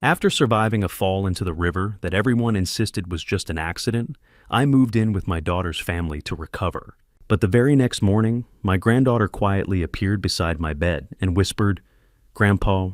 After surviving a fall into the river that everyone insisted was just an accident, I moved in with my daughter's family to recover. But the very next morning, my granddaughter quietly appeared beside my bed and whispered, "Grandpa,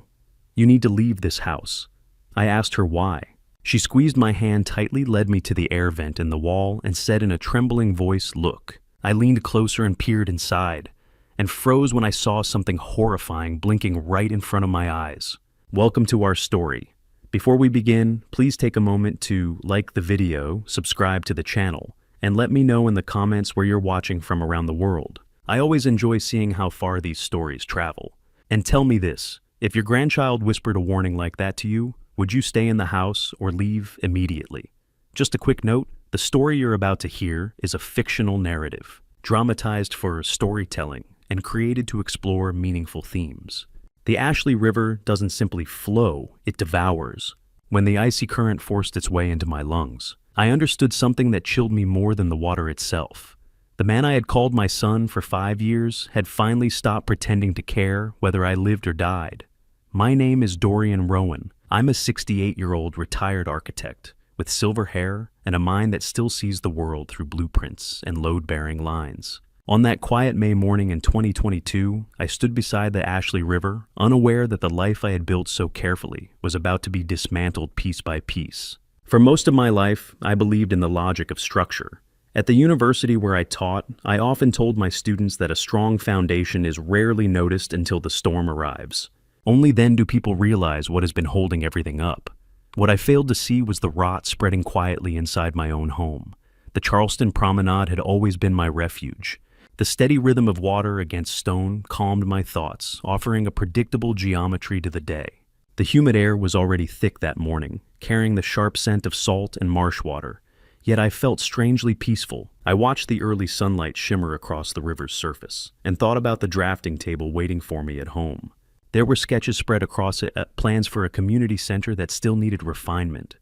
you need to leave this house." I asked her why. She squeezed my hand tightly, led me to the air vent in the wall, and said in a trembling voice, "Look." I leaned closer and peered inside, and froze when I saw something horrifying blinking right in front of my eyes. Welcome to our story. Before we begin, please take a moment to like the video, subscribe to the channel, and let me know in the comments where you're watching from around the world. I always enjoy seeing how far these stories travel. And tell me this, if your grandchild whispered a warning like that to you, would you stay in the house or leave immediately? Just a quick note, the story you're about to hear is a fictional narrative, dramatized for storytelling and created to explore meaningful themes. The Ashley River doesn't simply flow, it devours. When the icy current forced its way into my lungs, I understood something that chilled me more than the water itself. The man I had called my son for 5 years had finally stopped pretending to care whether I lived or died. My name is Dorian Rowan. I'm a 68-year-old retired architect with silver hair and a mind that still sees the world through blueprints and load-bearing lines. On that quiet May morning in 2022, I stood beside the Ashley River, unaware that the life I had built so carefully was about to be dismantled piece by piece. For most of my life, I believed in the logic of structure. At the university where I taught, I often told my students that a strong foundation is rarely noticed until the storm arrives. Only then do people realize what has been holding everything up. What I failed to see was the rot spreading quietly inside my own home. The Charleston Promenade had always been my refuge. The steady rhythm of water against stone calmed my thoughts, offering a predictable geometry to the day. The humid air was already thick that morning, carrying the sharp scent of salt and marsh water. Yet I felt strangely peaceful. I watched the early sunlight shimmer across the river's surface, and thought about the drafting table waiting for me at home. There were sketches spread across it, plans for a community center that still needed refinement.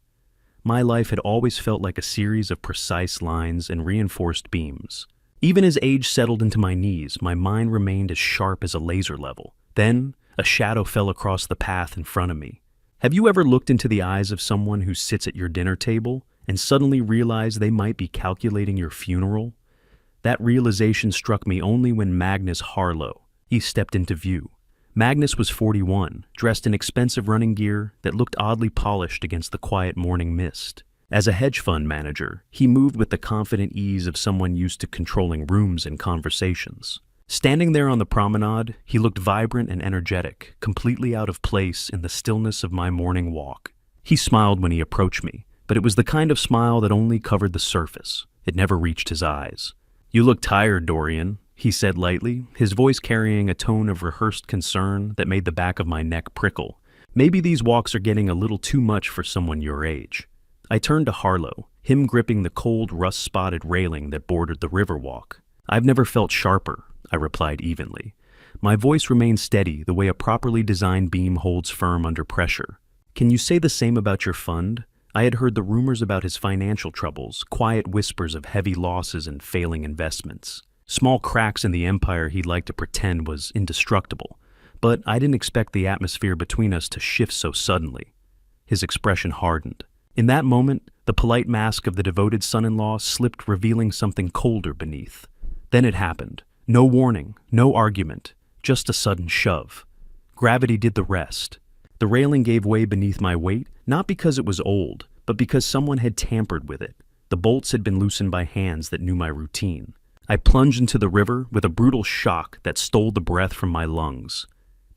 My life had always felt like a series of precise lines and reinforced beams. Even as age settled into my knees, my mind remained as sharp as a laser level. Then, a shadow fell across the path in front of me. Have you ever looked into the eyes of someone who sits at your dinner table and suddenly realized they might be calculating your funeral? That realization struck me only when Magnus Harlow. He stepped into view. Magnus was 41, dressed in expensive running gear that looked oddly polished against the quiet morning mist. As a hedge fund manager, he moved with the confident ease of someone used to controlling rooms and conversations. Standing there on the promenade, he looked vibrant and energetic, completely out of place in the stillness of my morning walk. He smiled when he approached me, but it was the kind of smile that only covered the surface. It never reached his eyes. "You look tired, Dorian," he said lightly, his voice carrying a tone of rehearsed concern that made the back of my neck prickle. "Maybe these walks are getting a little too much for someone your age." I turned to Harlow, him gripping the cold, rust-spotted railing that bordered the riverwalk. "I've never felt sharper," I replied evenly. My voice remained steady, the way a properly designed beam holds firm under pressure. "Can you say the same about your fund?" I had heard the rumors about his financial troubles, quiet whispers of heavy losses and failing investments. Small cracks in the empire he'd like to pretend was indestructible. But I didn't expect the atmosphere between us to shift so suddenly. His expression hardened. In that moment, the polite mask of the devoted son-in-law slipped, revealing something colder beneath. Then it happened. No warning, no argument, just a sudden shove. Gravity did the rest. The railing gave way beneath my weight, not because it was old, but because someone had tampered with it. The bolts had been loosened by hands that knew my routine. I plunged into the river with a brutal shock that stole the breath from my lungs.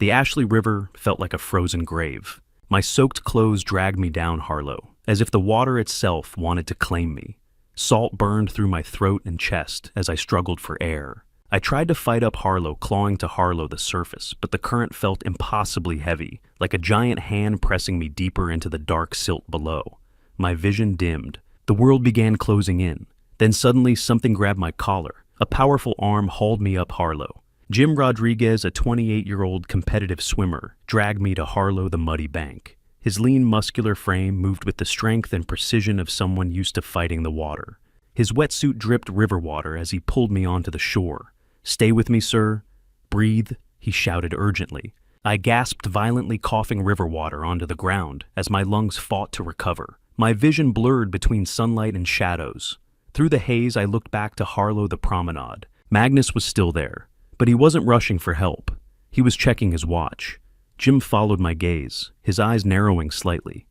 The Ashley River felt like a frozen grave. My soaked clothes dragged me down Harlow, as if the water itself wanted to claim me. Salt burned through my throat and chest as I struggled for air. I tried to fight up Harlow, clawing to Harlow the surface, but the current felt impossibly heavy, like a giant hand pressing me deeper into the dark silt below. My vision dimmed. The world began closing in. Then suddenly something grabbed my collar. A powerful arm hauled me up Harlow. Jim Rodriguez, a 28-year-old competitive swimmer, dragged me to Harlow the muddy bank. His lean, muscular frame moved with the strength and precision of someone used to fighting the water. His wetsuit dripped river water as he pulled me onto the shore. "Stay with me, sir. Breathe," he shouted urgently. I gasped violently, coughing river water onto the ground as my lungs fought to recover. My vision blurred between sunlight and shadows. Through the haze, I looked back to Harlow the promenade. Magnus was still there, but he wasn't rushing for help. He was checking his watch. Jim followed my gaze, his eyes narrowing slightly.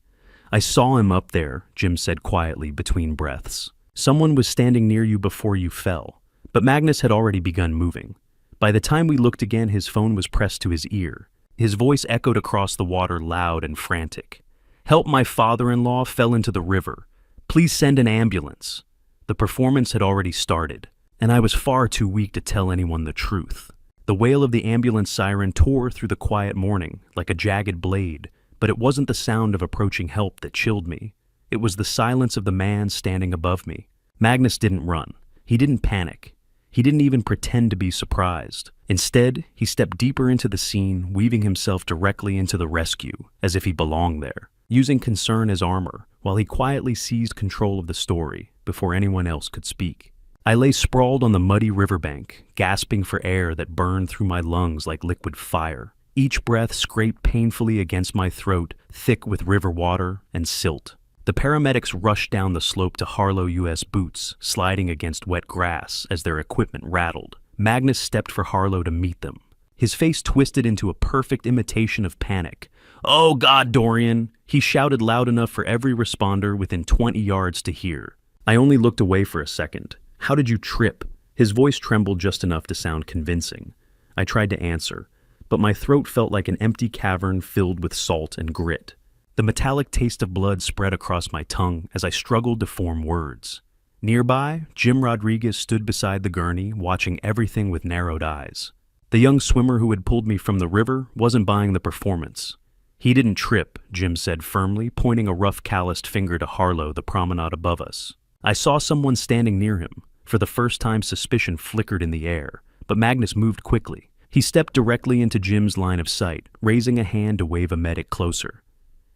"I saw him up there," Jim said quietly between breaths. "Someone was standing near you before you fell." But Magnus had already begun moving. By the time we looked again, his phone was pressed to his ear. His voice echoed across the water, loud and frantic. "Help, my father-in-law fell into the river. Please send an ambulance." The performance had already started, and I was far too weak to tell anyone the truth. The wail of the ambulance siren tore through the quiet morning like a jagged blade, but it wasn't the sound of approaching help that chilled me. It was the silence of the man standing above me. Magnus didn't run. He didn't panic. He didn't even pretend to be surprised. Instead, he stepped deeper into the scene, weaving himself directly into the rescue, as if he belonged there, using concern as armor, while he quietly seized control of the story before anyone else could speak. I lay sprawled on the muddy riverbank, gasping for air that burned through my lungs like liquid fire. Each breath scraped painfully against my throat, thick with river water and silt. The paramedics rushed down the slope to Harlow U.S. boots, sliding against wet grass as their equipment rattled. Magnus stepped for Harlow to meet them. His face twisted into a perfect imitation of panic. "Oh God, Dorian!" He shouted loud enough for every responder within 20 yards to hear. I only looked away for a second. "How did you trip?" His voice trembled just enough to sound convincing. I tried to answer, but my throat felt like an empty cavern filled with salt and grit. The metallic taste of blood spread across my tongue as I struggled to form words. Nearby, Jim Rodriguez stood beside the gurney, watching everything with narrowed eyes. The young swimmer who had pulled me from the river wasn't buying the performance. "He didn't trip," Jim said firmly, pointing a rough, calloused finger to Harlow, the promenade above us. I saw someone standing near him. For the first time, suspicion flickered in the air, but Magnus moved quickly. He stepped directly into Jim's line of sight, raising a hand to wave a medic closer.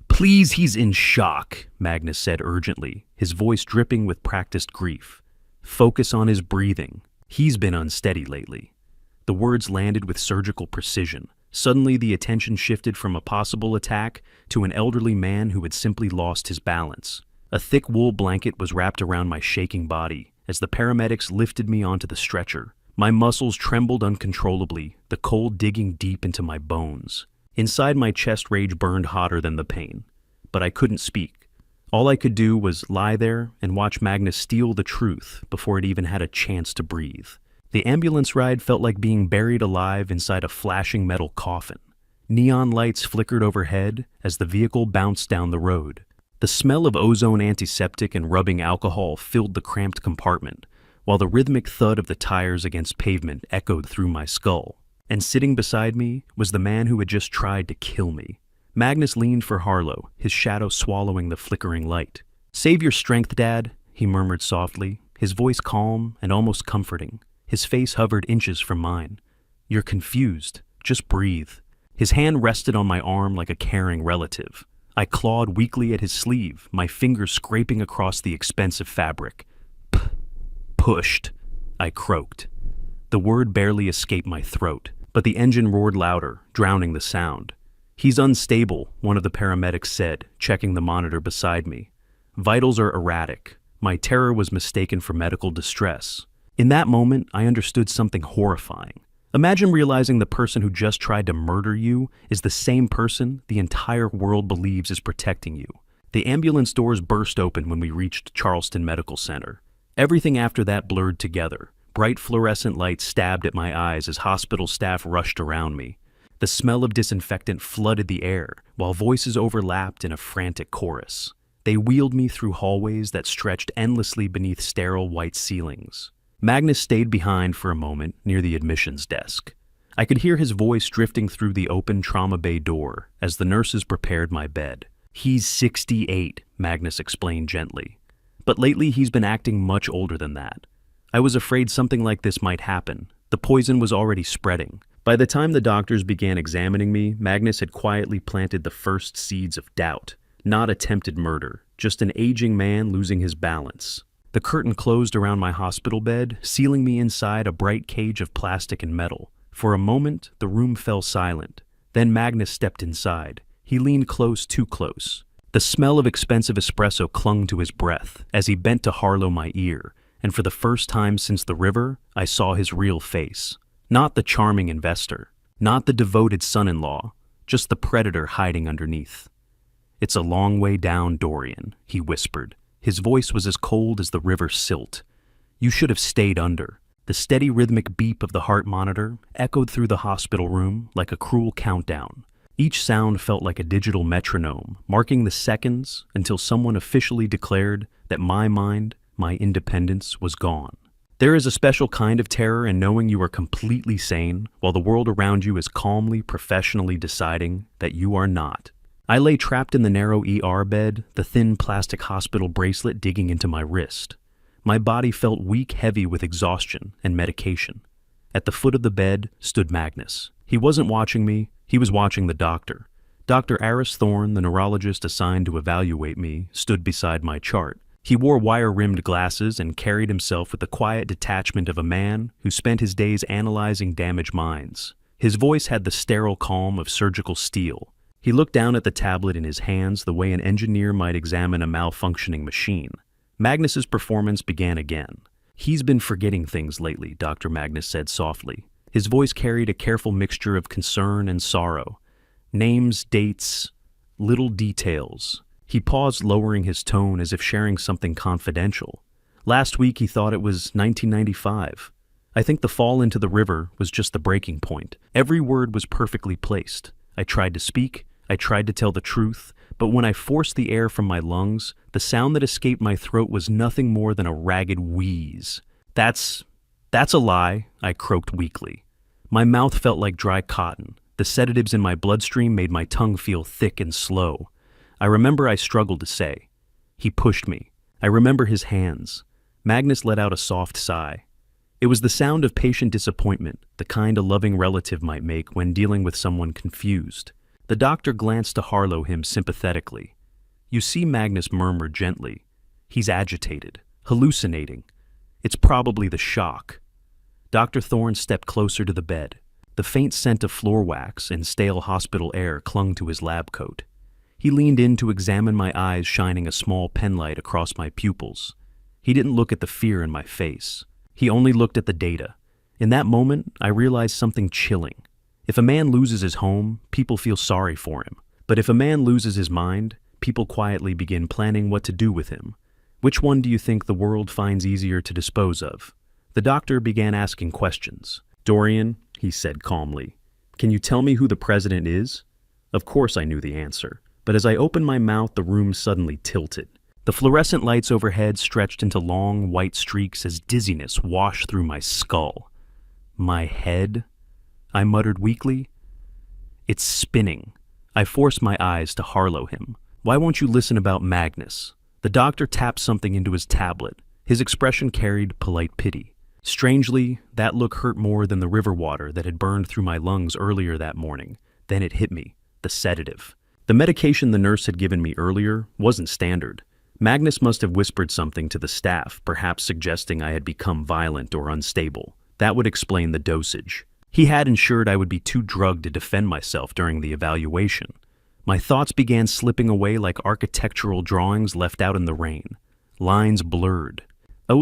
"Please, he's in shock," Magnus said urgently, his voice dripping with practiced grief. "Focus on his breathing. He's been unsteady lately." The words landed with surgical precision. Suddenly, the attention shifted from a possible attack to an elderly man who had simply lost his balance. A thick wool blanket was wrapped around my shaking body as the paramedics lifted me onto the stretcher. My muscles trembled uncontrollably, the cold digging deep into my bones. Inside, my chest rage burned hotter than the pain, but I couldn't speak. All I could do was lie there and watch Magnus steal the truth before it even had a chance to breathe. The ambulance ride felt like being buried alive inside a flashing metal coffin. Neon lights flickered overhead as the vehicle bounced down the road. The smell of ozone antiseptic and rubbing alcohol filled the cramped compartment, while the rhythmic thud of the tires against pavement echoed through my skull. And sitting beside me was the man who had just tried to kill me. Magnus leaned for Harlow, his shadow swallowing the flickering light. "Save your strength, Dad," he murmured softly, his voice calm and almost comforting. His face hovered inches from mine. "You're confused. Just breathe." His hand rested on my arm like a caring relative. I clawed weakly at his sleeve, my fingers scraping across the expensive fabric. Pushed, I croaked. The word barely escaped my throat, but the engine roared louder, drowning the sound. "He's unstable," one of the paramedics said, checking the monitor beside me. "Vitals are erratic." My terror was mistaken for medical distress. In that moment, I understood something horrifying. Imagine realizing the person who just tried to murder you is the same person the entire world believes is protecting you. The ambulance doors burst open when we reached Charleston Medical Center. Everything after that blurred together. Bright fluorescent lights stabbed at my eyes as hospital staff rushed around me. The smell of disinfectant flooded the air, while voices overlapped in a frantic chorus. They wheeled me through hallways that stretched endlessly beneath sterile white ceilings. Magnus stayed behind for a moment near the admissions desk. I could hear his voice drifting through the open trauma bay door as the nurses prepared my bed. "He's 68, Magnus explained gently. But lately he's been acting much older than that. I was afraid something like this might happen. The poison was already spreading. By the time the doctors began examining me, Magnus had quietly planted the first seeds of doubt. Not attempted murder, just an aging man losing his balance. The curtain closed around my hospital bed, sealing me inside a bright cage of plastic and metal. For a moment, the room fell silent. Then Magnus stepped inside. He leaned close, too close. The smell of expensive espresso clung to his breath as he bent to Harlow my ear, and for the first time since the river, I saw his real face. Not the charming investor, not the devoted son-in-law, just the predator hiding underneath. "It's a long way down, Dorian," he whispered. His voice was as cold as the river silt. "You should have stayed under." The steady rhythmic beep of the heart monitor echoed through the hospital room like a cruel countdown. Each sound felt like a digital metronome, marking the seconds until someone officially declared that my mind, my independence, was gone. There is a special kind of terror in knowing you are completely sane while the world around you is calmly, professionally deciding that you are not. I lay trapped in the narrow ER bed, the thin plastic hospital bracelet digging into my wrist. My body felt weak, heavy with exhaustion and medication. At the foot of the bed stood Magnus. He wasn't watching me, he was watching the doctor. Dr. Aris Thorne, the neurologist assigned to evaluate me, stood beside my chart. He wore wire-rimmed glasses and carried himself with the quiet detachment of a man who spent his days analyzing damaged minds. His voice had the sterile calm of surgical steel. He looked down at the tablet in his hands the way an engineer might examine a malfunctioning machine. Magnus's performance began again. "He's been forgetting things lately," Dr. Magnus said softly. His voice carried a careful mixture of concern and sorrow. Names, dates, little details. He paused, lowering his tone as if sharing something confidential. "Last week he thought it was 1995. I think the fall into the river was just the breaking point. Every word was perfectly placed. I tried to speak, I tried to tell the truth, but when I forced the air from my lungs, the sound that escaped my throat was nothing more than a ragged wheeze. That's a lie," I croaked weakly. My mouth felt like dry cotton. The sedatives in my bloodstream made my tongue feel thick and slow. I remember I struggled to say. He pushed me. I remember his hands. Magnus let out a soft sigh. It was the sound of patient disappointment, the kind a loving relative might make when dealing with someone confused. The doctor glanced to Harlow him sympathetically. "You see," Magnus murmured gently. "He's agitated, hallucinating. It's probably the shock." Dr. Thorne stepped closer to the bed. The faint scent of floor wax and stale hospital air clung to his lab coat. He leaned in to examine my eyes, shining a small penlight across my pupils. He didn't look at the fear in my face. He only looked at the data. In that moment, I realized something chilling. If a man loses his home, people feel sorry for him. But if a man loses his mind, people quietly begin planning what to do with him. Which one do you think the world finds easier to dispose of? The doctor began asking questions. "Dorian," he said calmly, "can you tell me who the president is?" Of course I knew the answer, but as I opened my mouth, the room suddenly tilted. The fluorescent lights overhead stretched into long, white streaks as dizziness washed through my skull. "My head?" I muttered weakly. "It's spinning." I forced my eyes to Harlow him. "Why won't you listen about Magnus?" The doctor tapped something into his tablet. His expression carried polite pity. Strangely, that look hurt more than the river water that had burned through my lungs earlier that morning. Then it hit me, the sedative. The medication the nurse had given me earlier wasn't standard. Magnus must have whispered something to the staff, perhaps suggesting I had become violent or unstable. That would explain the dosage. He had ensured I would be too drugged to defend myself during the evaluation. My thoughts began slipping away like architectural drawings left out in the rain. Lines blurred.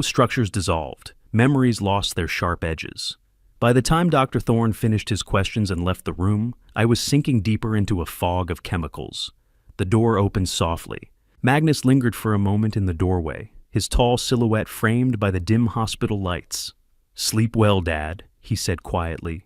Structures dissolved. Memories lost their sharp edges. By the time Dr. Thorne finished his questions and left the room, I was sinking deeper into a fog of chemicals. The door opened softly. Magnus lingered for a moment in the doorway, his tall silhouette framed by the dim hospital lights. "Sleep well, Dad," he said quietly.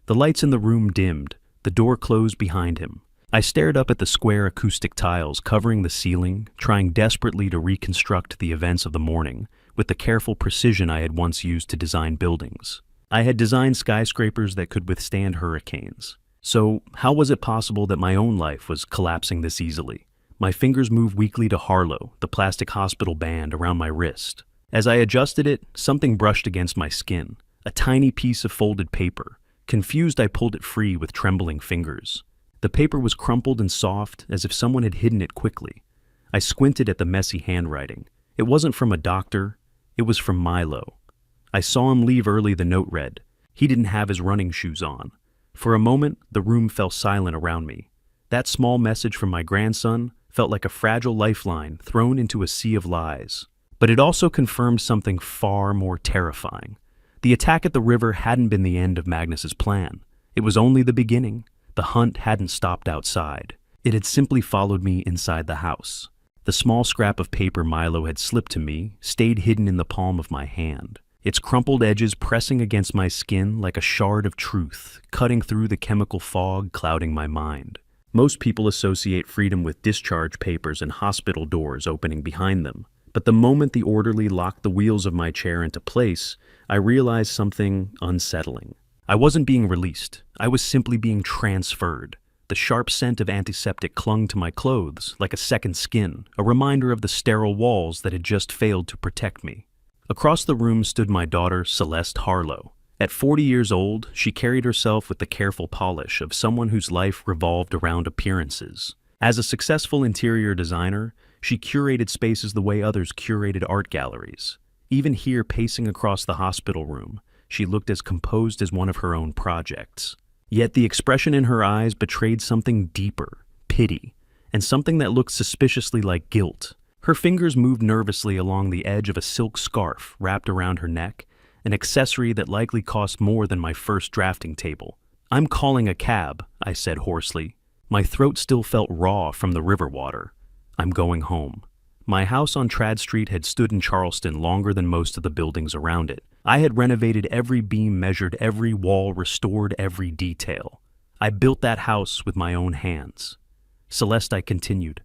The lights in the room dimmed. The door closed behind him. I stared up at the square acoustic tiles covering the ceiling, trying desperately to reconstruct the events of the morning with the careful precision I had once used to design buildings. I had designed skyscrapers that could withstand hurricanes. So how was it possible that my own life was collapsing this easily? My fingers moved weakly to Harlow, the plastic hospital band around my wrist. As I adjusted it, something brushed against my skin, a tiny piece of folded paper. Confused, I pulled it free with trembling fingers. The paper was crumpled and soft, as if someone had hidden it quickly. I squinted at the messy handwriting. It wasn't from a doctor. It was from Milo. "I saw him leave early," the note read. "He didn't have his running shoes on. For a moment, the room fell silent around me. That small message from my grandson felt like a fragile lifeline thrown into a sea of lies. But it also confirmed something far more terrifying. The attack at the river hadn't been the end of Magnus's plan. It was only the beginning. The hunt hadn't stopped outside. It had simply followed me inside the house. The small scrap of paper Milo had slipped to me stayed hidden in the palm of my hand, its crumpled edges pressing against my skin like a shard of truth, cutting through the chemical fog clouding my mind. Most people associate freedom with discharge papers and hospital doors opening behind them. But the moment the orderly locked the wheels of my chair into place, I realized something unsettling. I wasn't being released. I was simply being transferred. The sharp scent of antiseptic clung to my clothes like a second skin, a reminder of the sterile walls that had just failed to protect me. Across the room stood my daughter, Celeste Harlow. At 40 years old, she carried herself with the careful polish of someone whose life revolved around appearances. As a successful interior designer, she curated spaces the way others curated art galleries. Even here, pacing across the hospital room, she looked as composed as one of her own projects. Yet the expression in her eyes betrayed something deeper, pity, and something that looked suspiciously like guilt. Her fingers moved nervously along the edge of a silk scarf wrapped around her neck, an accessory that likely cost more than my first drafting table. "I'm calling a cab," I said hoarsely. My throat still felt raw from the river water. "I'm going home." My house on Trad Street had stood in Charleston longer than most of the buildings around it. I had renovated every beam, measured every wall, restored every detail. I built that house with my own hands. "Celeste," I continued,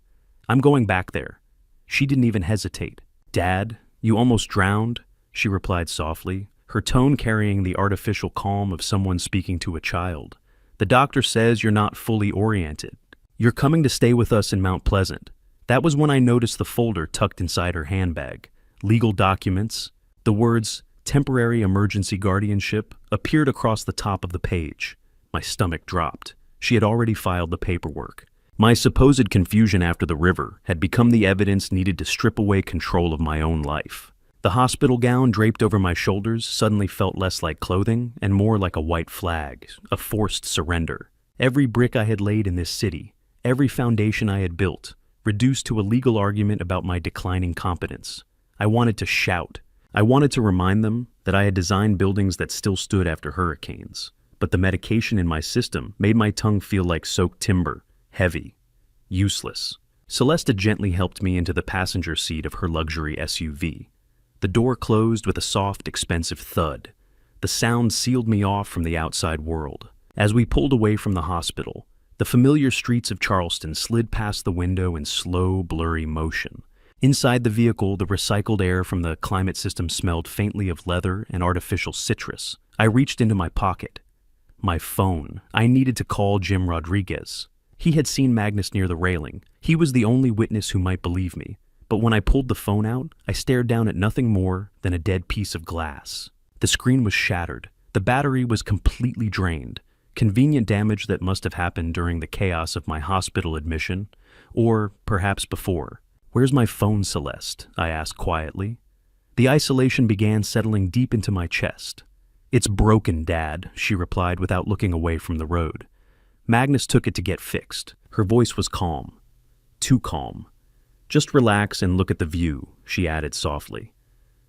"I'm going back there." She didn't even hesitate. "Dad, you almost drowned?" she replied softly, her tone carrying the artificial calm of someone speaking to a child. "The doctor says you're not fully oriented. You're coming to stay with us in Mount Pleasant." That was when I noticed the folder tucked inside her handbag. Legal documents. The words, "Temporary Emergency Guardianship," appeared across the top of the page. My stomach dropped. She had already filed the paperwork. My supposed confusion after the river had become the evidence needed to strip away control of my own life. The hospital gown draped over my shoulders suddenly felt less like clothing and more like a white flag, a forced surrender. Every brick I had laid in this city, every foundation I had built, reduced to a legal argument about my declining competence. I wanted to shout. I wanted to remind them that I had designed buildings that still stood after hurricanes. But the medication in my system made my tongue feel like soaked timber, heavy, useless. Celeste gently helped me into the passenger seat of her luxury SUV. The door closed with a soft, expensive thud. The sound sealed me off from the outside world. As we pulled away from the hospital, the familiar streets of Charleston slid past the window in slow, blurry motion. Inside the vehicle, the recycled air from the climate system smelled faintly of leather and artificial citrus. I reached into my pocket. My phone. I needed to call Jim Rodriguez. He had seen Magnus near the railing. He was the only witness who might believe me. But when I pulled the phone out, I stared down at nothing more than a dead piece of glass. The screen was shattered. The battery was completely drained. Convenient damage that must have happened during the chaos of my hospital admission, or perhaps before. "Where's my phone, Celeste?" I asked quietly. The isolation began settling deep into my chest. "It's broken, Dad," she replied without looking away from the road. "Magnus took it to get fixed." Her voice was calm. Too calm. "Just relax and look at the view," she added softly.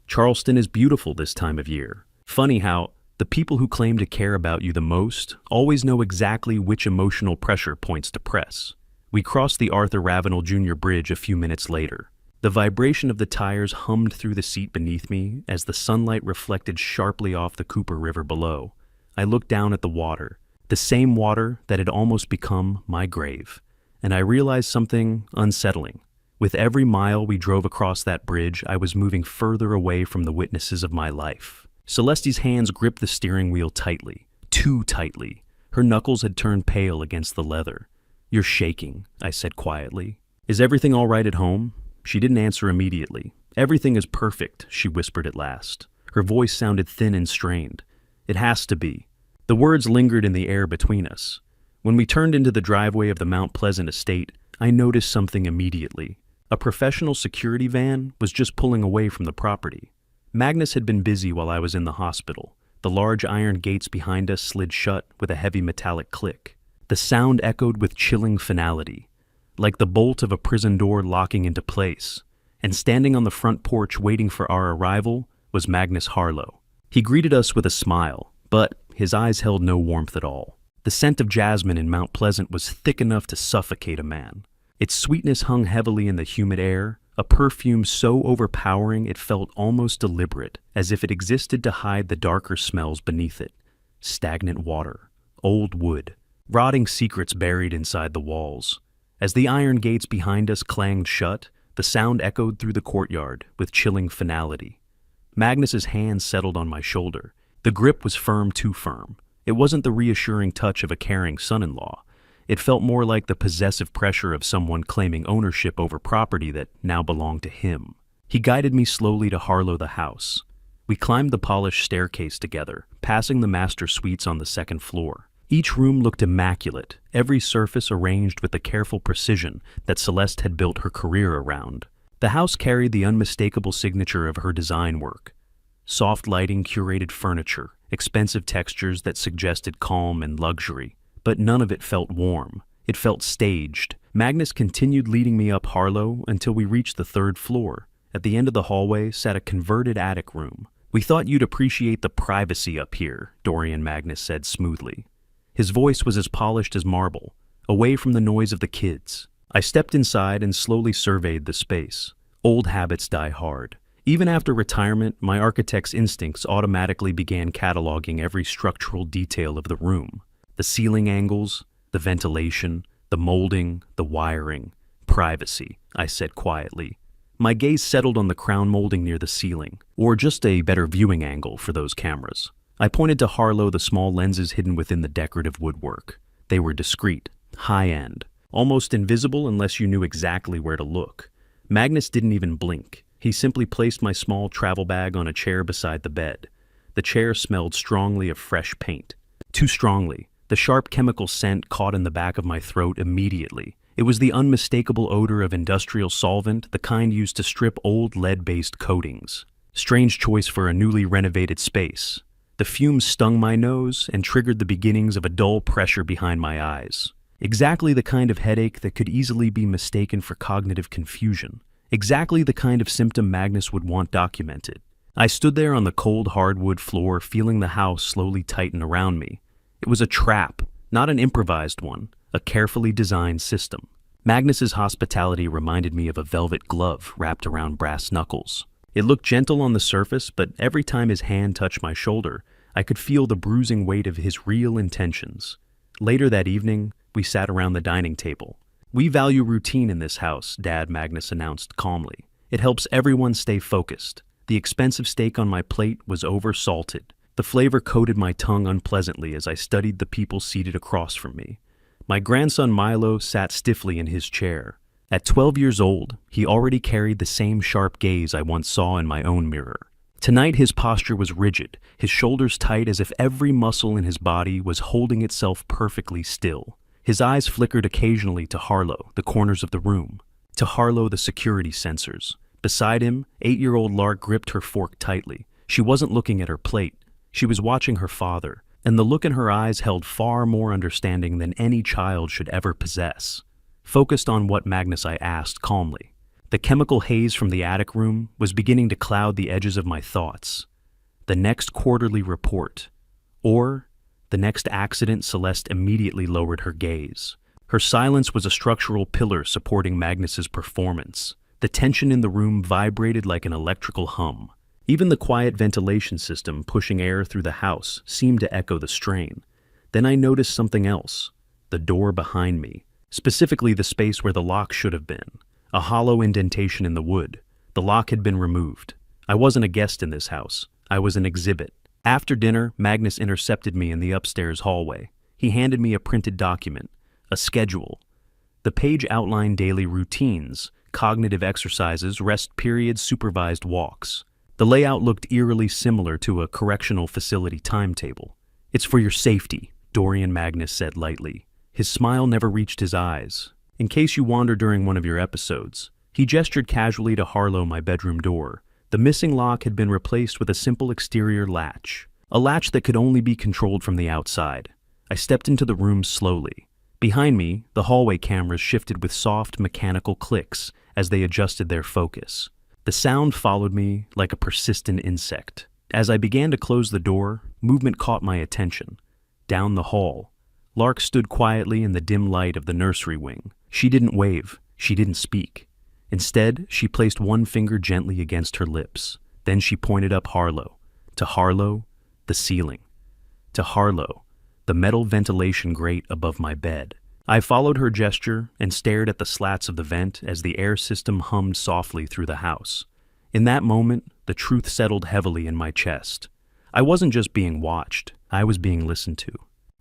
"Charleston is beautiful this time of year. Funny how the people who claim to care about you the most always know exactly which emotional pressure points to press." We crossed the Arthur Ravenel Jr. Bridge a few minutes later. The vibration of the tires hummed through the seat beneath me as the sunlight reflected sharply off the Cooper River below. I looked down at the water, the same water that had almost become my grave, and I realized something unsettling. With every mile we drove across that bridge, I was moving further away from the witnesses of my life. Celeste's hands gripped the steering wheel tightly, too tightly. Her knuckles had turned pale against the leather. "You're shaking," I said quietly. "Is everything all right at home?" She didn't answer immediately. "Everything is perfect," she whispered at last. Her voice sounded thin and strained. "It has to be." The words lingered in the air between us. When we turned into the driveway of the Mount Pleasant estate, I noticed something immediately. A professional security van was just pulling away from the property. Magnus had been busy while I was in the hospital, The large iron gates behind us slid shut with a heavy metallic click. The sound echoed with chilling finality, like the bolt of a prison door locking into place. And standing on the front porch waiting for our arrival was Magnus Harlow. He greeted us with a smile, but his eyes held no warmth at all. The scent of jasmine in Mount Pleasant was thick enough to suffocate a man. Its sweetness hung heavily in the humid air, a perfume so overpowering it felt almost deliberate, as if it existed to hide the darker smells beneath it. Stagnant water, old wood, rotting secrets buried inside the walls. As the iron gates behind us clanged shut, the sound echoed through the courtyard with chilling finality. Magnus's hand settled on my shoulder. The grip was firm, too firm. It wasn't the reassuring touch of a caring son-in-law. It felt more like the possessive pressure of someone claiming ownership over property that now belonged to him. He guided me slowly to Harlow the house. We climbed the polished staircase together, passing the master suites on the second floor. Each room looked immaculate, every surface arranged with the careful precision that Celeste had built her career around. The house carried the unmistakable signature of her design work. Soft lighting, curated furniture, expensive textures that suggested calm and luxury. But none of it felt warm. It felt staged. Magnus continued leading me up Harlow until we reached the third floor. At the end of the hallway sat a converted attic room. "We thought you'd appreciate the privacy up here," Dorian Magnus said smoothly. His voice was as polished as marble, away from the noise of the kids. I stepped inside and slowly surveyed the space. Old habits die hard. Even after retirement, my architect's instincts automatically began cataloging every structural detail of the room. The ceiling angles, the ventilation, the molding, the wiring. Privacy, I said quietly. My gaze settled on the crown molding near the ceiling, or just a better viewing angle for those cameras. I pointed to Harlow the small lenses hidden within the decorative woodwork. They were discreet, high-end, almost invisible unless you knew exactly where to look. Magnus didn't even blink. He simply placed my small travel bag on a chair beside the bed. The chair smelled strongly of fresh paint. Too strongly. The sharp chemical scent caught in the back of my throat immediately. It was the unmistakable odor of industrial solvent, the kind used to strip old lead-based coatings. Strange choice for a newly renovated space. The fumes stung my nose and triggered the beginnings of a dull pressure behind my eyes. Exactly the kind of headache that could easily be mistaken for cognitive confusion. Exactly the kind of symptom Magnus would want documented. I stood there on the cold hardwood floor, feeling the house slowly tighten around me. It was a trap, not an improvised one, a carefully designed system. Magnus's hospitality reminded me of a velvet glove wrapped around brass knuckles. It looked gentle on the surface, but every time his hand touched my shoulder, I could feel the bruising weight of his real intentions. Later that evening, we sat around the dining table. "We value routine in this house," Dad Magnus announced calmly. "It helps everyone stay focused." The expensive steak on my plate was over-salted. The flavor coated my tongue unpleasantly as I studied the people seated across from me. My grandson Milo sat stiffly in his chair. At 12 years old, he already carried the same sharp gaze I once saw in my own mirror. Tonight his posture was rigid, his shoulders tight as if every muscle in his body was holding itself perfectly still. His eyes flickered occasionally to Harlow, the corners of the room. To Harlow, the security sensors. Beside him, 8-year-old Lark gripped her fork tightly. She wasn't looking at her plate. She was watching her father, and the look in her eyes held far more understanding than any child should ever possess. Focused on what Magnus, I asked calmly. The chemical haze from the attic room was beginning to cloud the edges of my thoughts. The next quarterly report, or the next accident. Celeste immediately lowered her gaze. Her silence was a structural pillar supporting Magnus's performance. The tension in the room vibrated like an electrical hum. Even the quiet ventilation system pushing air through the house seemed to echo the strain. Then I noticed something else. The door behind me, specifically the space where the lock should have been. A hollow indentation in the wood. The lock had been removed. I wasn't a guest in this house. I was an exhibit. After dinner, Magnus intercepted me in the upstairs hallway. He handed me a printed document, a schedule. The page outlined daily routines, cognitive exercises, rest periods, supervised walks. The layout looked eerily similar to a correctional facility timetable. "It's for your safety," Dorian Magnus said lightly. His smile never reached his eyes. "In case you wander during one of your episodes." He gestured casually to Harlow, my bedroom door. The missing lock had been replaced with a simple exterior latch. a latch that could only be controlled from the outside. I stepped into the room slowly. Behind me, the hallway cameras shifted with soft, mechanical clicks as they adjusted their focus. The sound followed me like a persistent insect. As I began to close the door, movement caught my attention. Down the hall, Lark stood quietly in the dim light of the nursery wing. She didn't wave. She didn't speak. Instead, she placed one finger gently against her lips. Then she pointed up Harlow. To Harlow, the ceiling. To Harlow, the metal ventilation grate above my bed. I followed her gesture and stared at the slats of the vent as the air system hummed softly through the house. In that moment, the truth settled heavily in my chest. I wasn't just being watched, I was being listened to.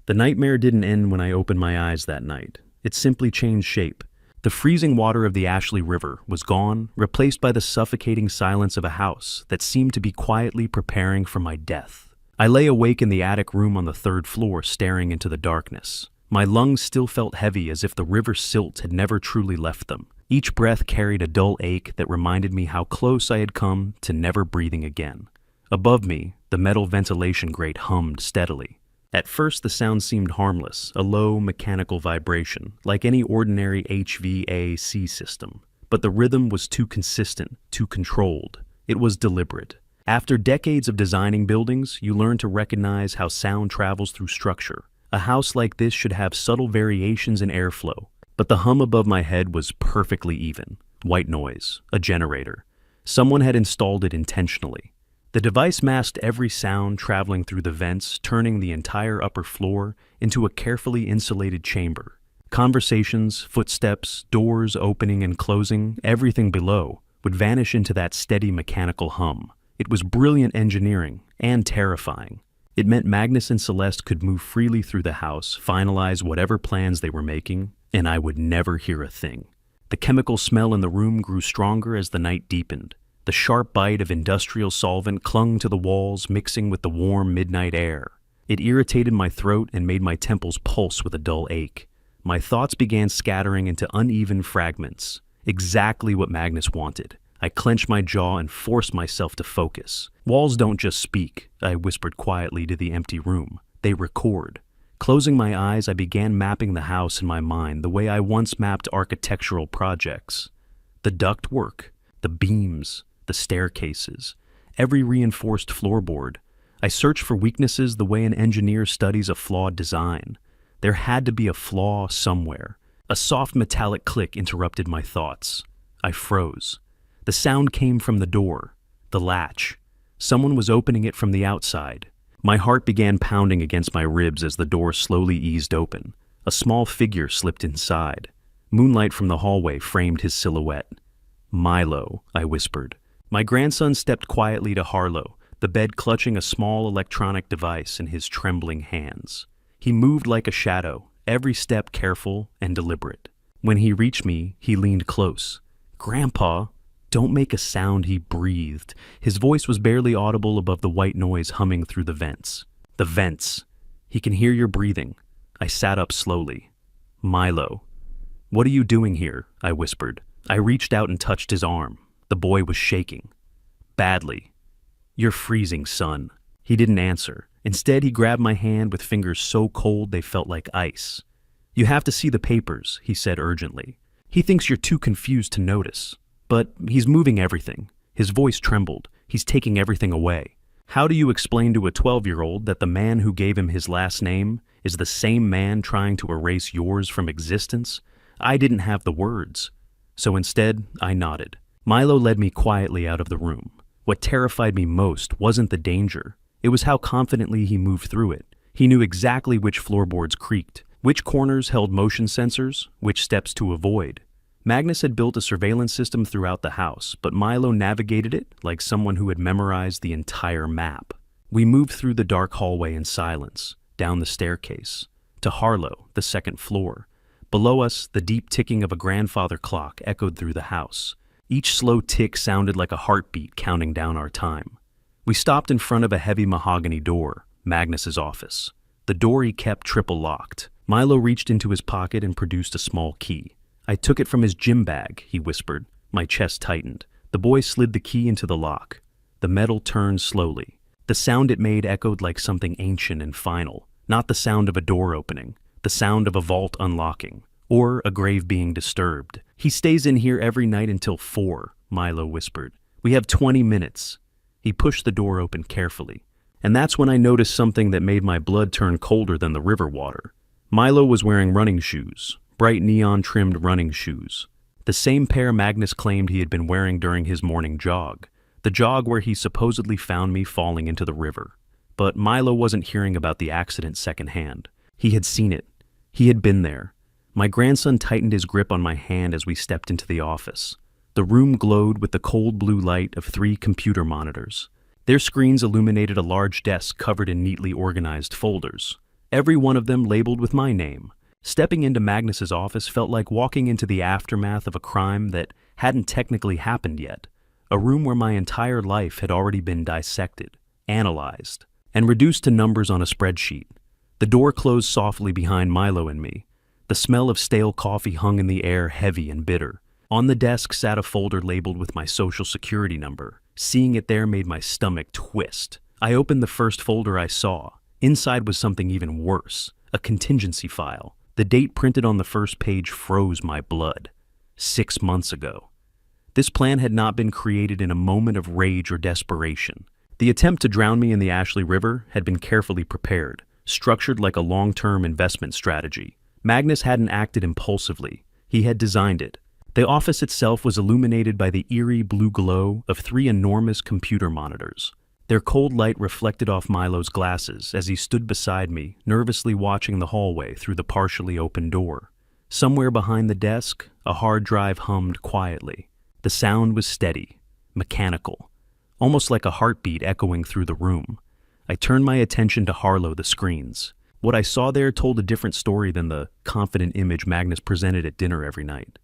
The nightmare didn't end when I opened my eyes that night. It simply changed shape. The freezing water of the Ashley River was gone, replaced by the suffocating silence of a house that seemed to be quietly preparing for my death. I lay awake in the attic room on the third floor, staring into the darkness. My lungs still felt heavy as if the river's silt had never truly left them. Each breath carried a dull ache that reminded me how close I had come to never breathing again. Above me, the metal ventilation grate hummed steadily. At first, the sound seemed harmless, a low, mechanical vibration, like any ordinary HVAC system. But the rhythm was too consistent, too controlled. It was deliberate. After decades of designing buildings, you learn to recognize how sound travels through structure. A house like this should have subtle variations in airflow. But the hum above my head was perfectly even. White noise, a generator. Someone had installed it intentionally. The device masked every sound traveling through the vents, turning the entire upper floor into a carefully insulated chamber. Conversations, footsteps, doors opening and closing, everything below would vanish into that steady mechanical hum. It was brilliant engineering and terrifying. It meant Magnus and Celeste could move freely through the house, finalize whatever plans they were making, and I would never hear a thing. The chemical smell in the room grew stronger as the night deepened. The sharp bite of industrial solvent clung to the walls, mixing with the warm midnight air. It irritated my throat and made my temples pulse with a dull ache. My thoughts began scattering into uneven fragments. Exactly what Magnus wanted. I clenched my jaw and forced myself to focus. Walls don't just speak, I whispered quietly to the empty room. They record. Closing my eyes, I began mapping the house in my mind the way I once mapped architectural projects. The ductwork, the beams, the staircases, every reinforced floorboard. I searched for weaknesses the way an engineer studies a flawed design. There had to be a flaw somewhere. A soft metallic click interrupted my thoughts. I froze. The sound came from the door, the latch. Someone was opening it from the outside. My heart began pounding against my ribs as the door slowly eased open. A small figure slipped inside. Moonlight from the hallway framed his silhouette. "Milo," I whispered. My grandson stepped quietly to Harlow, the bed clutching a small electronic device in his trembling hands. He moved like a shadow, every step careful and deliberate. When he reached me, he leaned close. "Grandpa, don't make a sound," he breathed. His voice was barely audible above the white noise humming through the vents. The vents. "He can hear your breathing." I sat up slowly. "Milo." "What are you doing here?" I whispered. I reached out and touched his arm. The boy was shaking. "Badly." "You're freezing, son." He didn't answer. Instead, he grabbed my hand with fingers so cold they felt like ice. "You have to see the papers," he said urgently. "He thinks you're too confused to notice. But he's moving everything." His voice trembled. "He's taking everything away." How do you explain to a 12-year-old that the man who gave him his last name is the same man trying to erase yours from existence? I didn't have the words. So instead, I nodded. Milo led me quietly out of the room. What terrified me most wasn't the danger. It was how confidently he moved through it. He knew exactly which floorboards creaked, which corners held motion sensors, which steps to avoid. Magnus had built a surveillance system throughout the house, but Milo navigated it like someone who had memorized the entire map. We moved through the dark hallway in silence, down the staircase, to Harlow, the second floor. Below us, the deep ticking of a grandfather clock echoed through the house. Each slow tick sounded like a heartbeat counting down our time. We stopped in front of a heavy mahogany door, Magnus's office. The door he kept triple locked. Milo reached into his pocket and produced a small key. "I took it from his gym bag," he whispered. My chest tightened. The boy slid the key into the lock. The metal turned slowly. The sound it made echoed like something ancient and final, not the sound of a door opening, the sound of a vault unlocking, or a grave being disturbed. "He stays in here every night until 4, Milo whispered. "We have 20 minutes. He pushed the door open carefully. And that's when I noticed something that made my blood turn colder than the river water. Milo was wearing running shoes, bright neon-trimmed running shoes. The same pair Magnus claimed he had been wearing during his morning jog, the jog where he supposedly found me falling into the river. But Milo wasn't hearing about the accident secondhand. He had seen it. He had been there. My grandson tightened his grip on my hand as we stepped into the office. The room glowed with the cold blue light of 3 computer monitors. Their screens illuminated a large desk covered in neatly organized folders, every one of them labeled with my name. Stepping into Magnus's office felt like walking into the aftermath of a crime that hadn't technically happened yet, a room where my entire life had already been dissected, analyzed, and reduced to numbers on a spreadsheet. The door closed softly behind Milo and me. The smell of stale coffee hung in the air, heavy and bitter. On the desk sat a folder labeled with my social security number. Seeing it there made my stomach twist. I opened the first folder I saw. Inside was something even worse, a contingency file. The date printed on the first page froze my blood. 6 months ago. This plan had not been created in a moment of rage or desperation. The attempt to drown me in the Ashley River had been carefully prepared, structured like a long-term investment strategy. Magnus hadn't acted impulsively. He had designed it. The office itself was illuminated by the eerie blue glow of 3 enormous computer monitors. Their cold light reflected off Milo's glasses as he stood beside me, nervously watching the hallway through the partially open door. Somewhere behind the desk, a hard drive hummed quietly. The sound was steady, mechanical, almost like a heartbeat echoing through the room. I turned my attention to Harlow the screens. What I saw there told a different story than the confident image Magnus presented at dinner every night.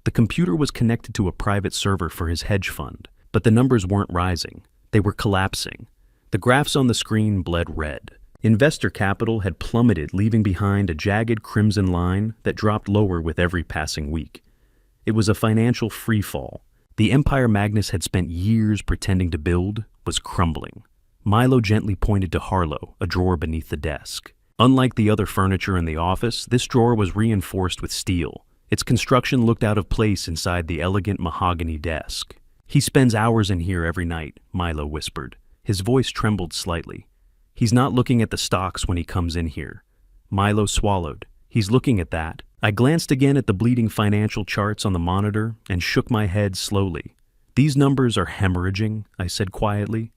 The computer was connected to a private server for his hedge fund, but the numbers weren't rising. They were collapsing. The graphs on the screen bled red. Investor capital had plummeted, leaving behind a jagged crimson line that dropped lower with every passing week. It was a financial freefall. The empire Magnus had spent years pretending to build was crumbling. Milo gently pointed to Harlow, a drawer beneath the desk. Unlike the other furniture in the office, this drawer was reinforced with steel. Its construction looked out of place inside the elegant mahogany desk. "He spends hours in here every night," Milo whispered. His voice trembled slightly. "He's not looking at the stocks when he comes in here." Milo swallowed. "He's looking at that." I glanced again at the bleeding financial charts on the monitor and shook my head slowly. "These numbers are hemorrhaging," I said quietly.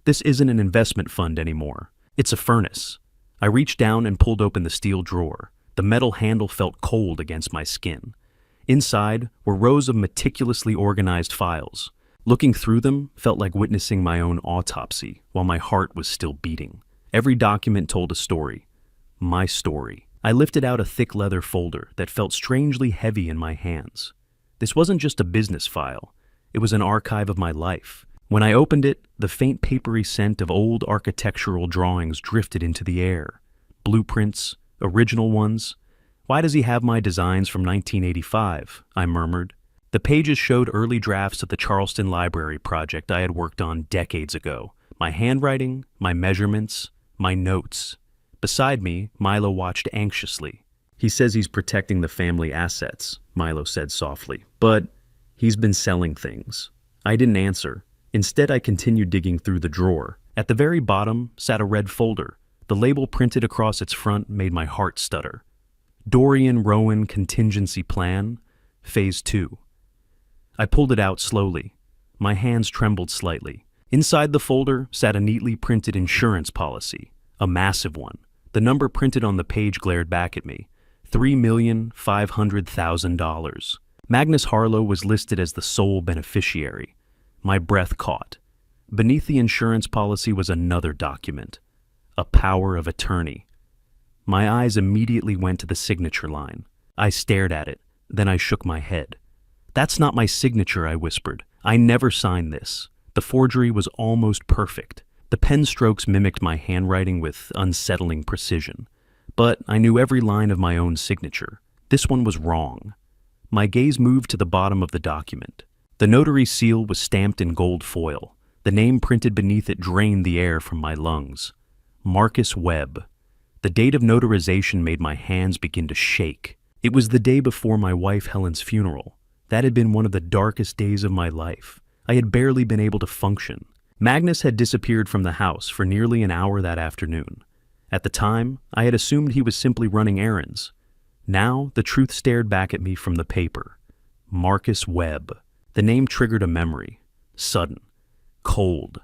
"This isn't an investment fund anymore. It's a furnace." I reached down and pulled open the steel drawer. The metal handle felt cold against my skin. Inside were rows of meticulously organized files. Looking through them felt like witnessing my own autopsy while my heart was still beating. Every document told a story. My story. I lifted out a thick leather folder that felt strangely heavy in my hands. This wasn't just a business file. It was an archive of my life. When I opened it, the faint papery scent of old architectural drawings drifted into the air. Blueprints, original ones. "Why does he have my designs from 1985? I murmured. The pages showed early drafts of the Charleston Library project I had worked on decades ago. My handwriting, my measurements, my notes. Beside me, Milo watched anxiously. "He says he's protecting the family assets," Milo said softly. "But he's been selling things." I didn't answer. Instead, I continued digging through the drawer. At the very bottom sat a red folder. The label printed across its front made my heart stutter. Dorian Rowan Contingency Plan, Phase 2. I pulled it out slowly. My hands trembled slightly. Inside the folder sat a neatly printed insurance policy, a massive one. The number printed on the page glared back at me. $3,500,000. Magnus Harlow was listed as the sole beneficiary. My breath caught. Beneath the insurance policy was another document, a power of attorney. My eyes immediately went to the signature line. I stared at it, then I shook my head. "That's not my signature," I whispered. "I never signed this." The forgery was almost perfect. The pen strokes mimicked my handwriting with unsettling precision. But I knew every line of my own signature. This one was wrong. My gaze moved to the bottom of the document. The notary seal was stamped in gold foil. The name printed beneath it drained the air from my lungs. Marcus Webb. The date of notarization made my hands begin to shake. It was the day before my wife Helen's funeral. That had been one of the darkest days of my life. I had barely been able to function. Magnus had disappeared from the house for nearly an hour that afternoon. At the time, I had assumed he was simply running errands. Now, the truth stared back at me from the paper. Marcus Webb. The name triggered a memory. Sudden. Cold.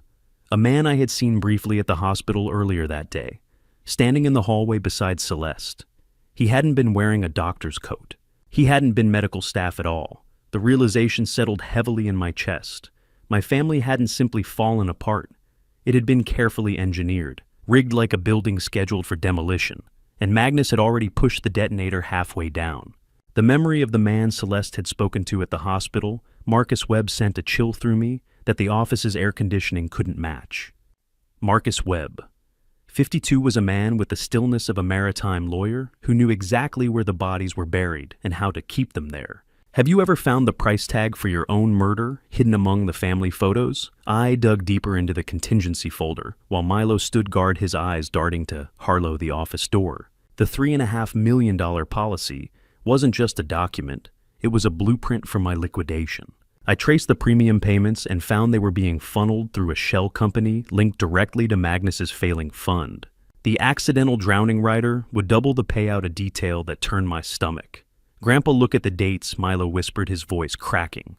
A man I had seen briefly at the hospital earlier that day, standing in the hallway beside Celeste. He hadn't been wearing a doctor's coat. He hadn't been medical staff at all. The realization settled heavily in my chest. My family hadn't simply fallen apart. It had been carefully engineered, rigged like a building scheduled for demolition, and Magnus had already pushed the detonator halfway down. The memory of the man Celeste had spoken to at the hospital, Marcus Webb, sent a chill through me that the office's air conditioning couldn't match. Marcus Webb. 52 was a man with the stillness of a maritime lawyer who knew exactly where the bodies were buried and how to keep them there. Have you ever found the price tag for your own murder hidden among the family photos? I dug deeper into the contingency folder, while Milo stood guard, his eyes darting to Harlow, the office door. The $3.5 million policy wasn't just a document, it was a blueprint for my liquidation. I traced the premium payments and found they were being funneled through a shell company linked directly to Magnus's failing fund. The accidental drowning rider would double the payout, a detail that turned my stomach. Grandpa, look at the dates, Milo whispered, his voice cracking.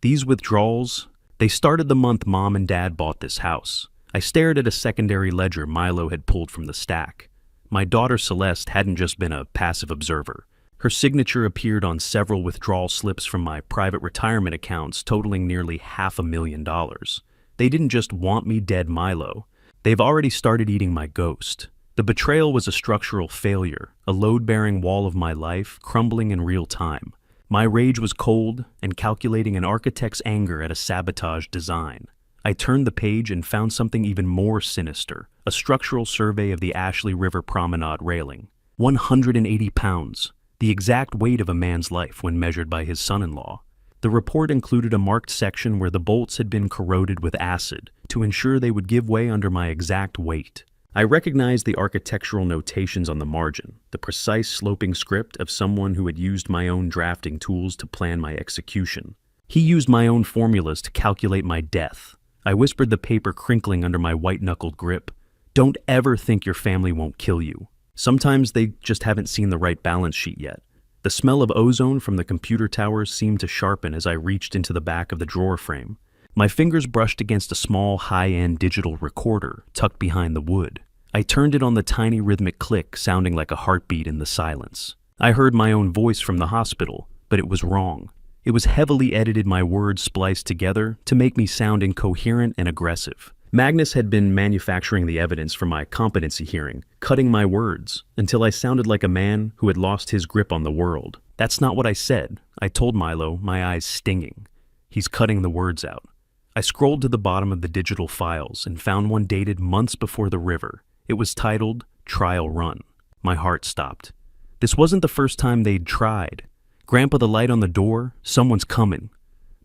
These withdrawals, they started the month Mom and Dad bought this house. I stared at a secondary ledger Milo had pulled from the stack. My daughter Celeste hadn't just been a passive observer. Her signature appeared on several withdrawal slips from my private retirement accounts totaling nearly $500,000. They didn't just want me dead, Milo. They've already started eating my ghost. The betrayal was a structural failure, a load-bearing wall of my life crumbling in real time. My rage was cold and calculating, an architect's anger at a sabotaged design. I turned the page and found something even more sinister, a structural survey of the Ashley River Promenade railing. 180 pounds, the exact weight of a man's life when measured by his son-in-law. The report included a marked section where the bolts had been corroded with acid to ensure they would give way under my exact weight. I recognized the architectural notations on the margin, the precise sloping script of someone who had used my own drafting tools to plan my execution. He used my own formulas to calculate my death. I whispered, the paper crinkling under my white-knuckled grip. Don't ever think your family won't kill you. Sometimes they just haven't seen the right balance sheet yet. The smell of ozone from the computer towers seemed to sharpen as I reached into the back of the drawer frame. My fingers brushed against a small, high-end digital recorder tucked behind the wood. I turned it on, the tiny rhythmic click sounding like a heartbeat in the silence. I heard my own voice from the hospital, but it was wrong. It was heavily edited, my words spliced together to make me sound incoherent and aggressive. Magnus had been manufacturing the evidence for my competency hearing, cutting my words, until I sounded like a man who had lost his grip on the world. That's not what I said, I told Milo, my eyes stinging. He's cutting the words out. I scrolled to the bottom of the digital files and found one dated months before the river. It was titled, Trial Run. My heart stopped. This wasn't the first time they'd tried. Grandpa, the light on the door, someone's coming.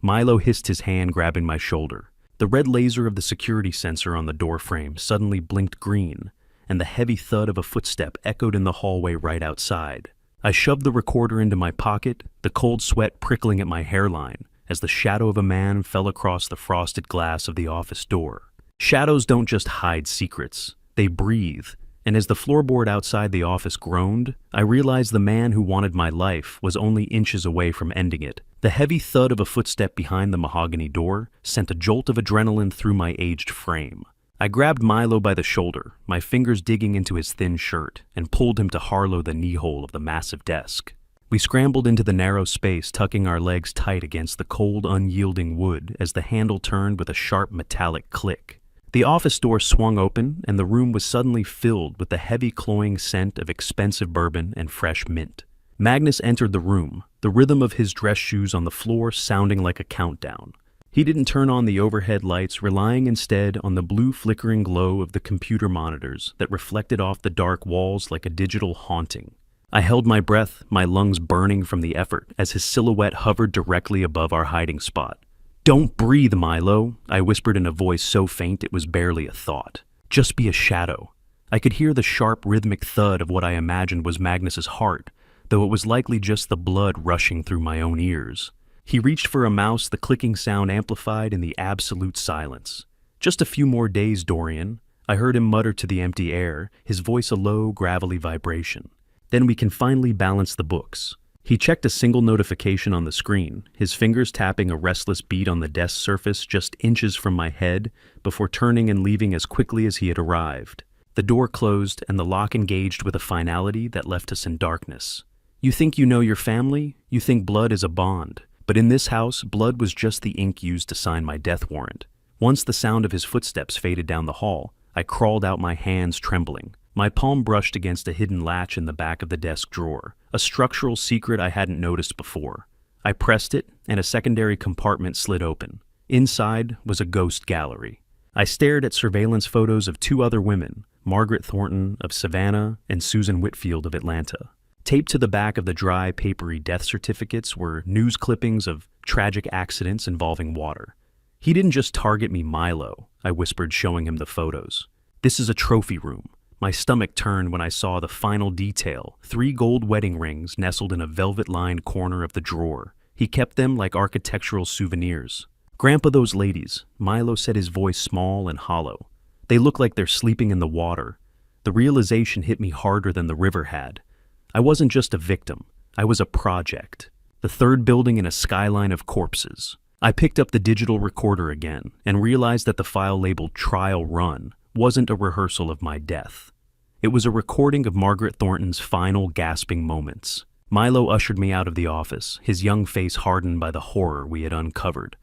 Milo hissed, his hand grabbing my shoulder. The red laser of the security sensor on the door frame suddenly blinked green, and the heavy thud of a footstep echoed in the hallway right outside. I shoved the recorder into my pocket, the cold sweat prickling at my hairline, as the shadow of a man fell across the frosted glass of the office door. Shadows don't just hide secrets. They breathe, and as the floorboard outside the office groaned, I realized the man who wanted my life was only inches away from ending it. The heavy thud of a footstep behind the mahogany door sent a jolt of adrenaline through my aged frame. I grabbed Milo by the shoulder, my fingers digging into his thin shirt, and pulled him to Harlow, the knee-hole of the massive desk. We scrambled into the narrow space, tucking our legs tight against the cold, unyielding wood as the handle turned with a sharp metallic click. The office door swung open, and the room was suddenly filled with the heavy, cloying scent of expensive bourbon and fresh mint. Magnus entered the room, the rhythm of his dress shoes on the floor sounding like a countdown. He didn't turn on the overhead lights, relying instead on the blue flickering glow of the computer monitors that reflected off the dark walls like a digital haunting. I held my breath, my lungs burning from the effort, as his silhouette hovered directly above our hiding spot. "Don't breathe, Milo," I whispered in a voice so faint it was barely a thought. "Just be a shadow." I could hear the sharp rhythmic thud of what I imagined was Magnus's heart, though it was likely just the blood rushing through my own ears. He reached for a mouse, the clicking sound amplified in the absolute silence. "Just a few more days, Dorian," I heard him mutter to the empty air, his voice a low, gravelly vibration. "Then we can finally balance the books." He checked a single notification on the screen, his fingers tapping a restless beat on the desk surface just inches from my head before turning and leaving as quickly as he had arrived. The door closed and the lock engaged with a finality that left us in darkness. You think you know your family? You think blood is a bond. But in this house, blood was just the ink used to sign my death warrant. Once the sound of his footsteps faded down the hall, I crawled out, my hands trembling. My palm brushed against a hidden latch in the back of the desk drawer, a structural secret I hadn't noticed before. I pressed it, and a secondary compartment slid open. Inside was a ghost gallery. I stared at surveillance photos of two other women, Margaret Thornton of Savannah and Susan Whitfield of Atlanta. Taped to the back of the dry, papery death certificates were news clippings of tragic accidents involving water. "He didn't just target me, Milo," I whispered, showing him the photos. "This is a trophy room." My stomach turned when I saw the final detail, 3 gold wedding rings nestled in a velvet-lined corner of the drawer. He kept them like architectural souvenirs. "Grandpa, those ladies," Milo said, his voice small and hollow. "They look like they're sleeping in the water." The realization hit me harder than the river had. I wasn't just a victim, I was a project. The third building in a skyline of corpses. I picked up the digital recorder again and realized that the file labeled Trial Run wasn't a rehearsal of my death. It was a recording of Margaret Thornton's final gasping moments. Milo ushered me out of the office, his young face hardened by the horror we had uncovered.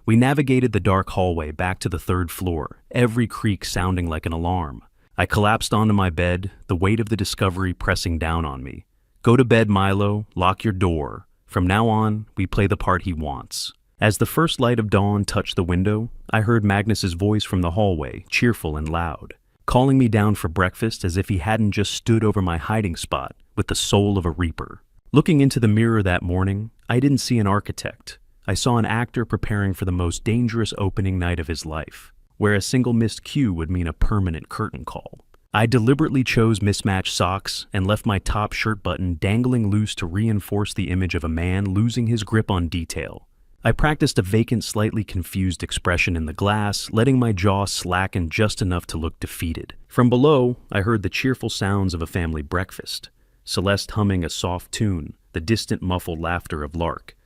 We navigated the dark hallway back to the 3rd floor, every creak sounding like an alarm. I collapsed onto my bed, the weight of the discovery pressing down on me. "Go to bed, Milo. Lock your door. From now on, we play the part he wants." As the first light of dawn touched the window, I heard Magnus's voice from the hallway, cheerful and loud, calling me down for breakfast as if he hadn't just stood over my hiding spot with the soul of a reaper. Looking into the mirror that morning, I didn't see an architect. I saw an actor preparing for the most dangerous opening night of his life, where a single missed cue would mean a permanent curtain call. I deliberately chose mismatched socks and left my top shirt button dangling loose to reinforce the image of a man losing his grip on detail. I practiced a vacant, slightly confused expression in the glass, letting my jaw slacken just enough to look defeated. From below, I heard the cheerful sounds of a family breakfast, Celeste humming a soft tune, the distant muffled laughter of Lark.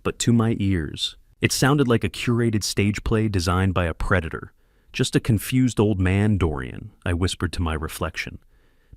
But to my ears, it sounded like a curated stage play designed by a predator. "Just a confused old man, Dorian," I whispered to my reflection.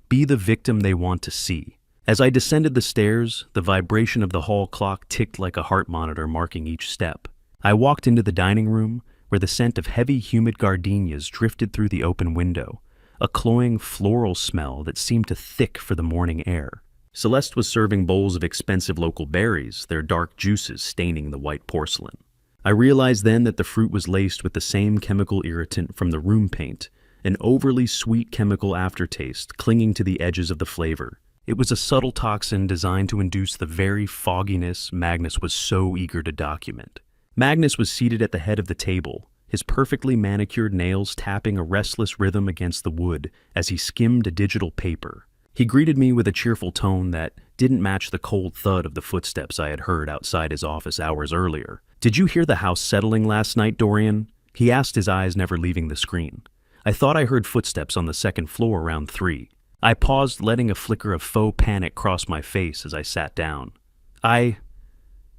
"Be the victim they want to see." As I descended the stairs, the vibration of the hall clock ticked like a heart monitor marking each step. I walked into the dining room, where the scent of heavy, humid gardenias drifted through the open window, a cloying floral smell that seemed too thick for the morning air. Celeste was serving bowls of expensive local berries, their dark juices staining the white porcelain. I realized then that the fruit was laced with the same chemical irritant from the room paint, an overly sweet chemical aftertaste clinging to the edges of the flavor. It was a subtle toxin designed to induce the very fogginess Magnus was so eager to document. Magnus was seated at the head of the table, his perfectly manicured nails tapping a restless rhythm against the wood as he skimmed a digital paper. He greeted me with a cheerful tone that didn't match the cold thud of the footsteps I had heard outside his office hours earlier. "Did you hear the house settling last night, Dorian?" He asked, his eyes never leaving the screen. "I thought I heard footsteps on the 2nd floor around 3. I paused, letting a flicker of faux panic cross my face as I sat down. I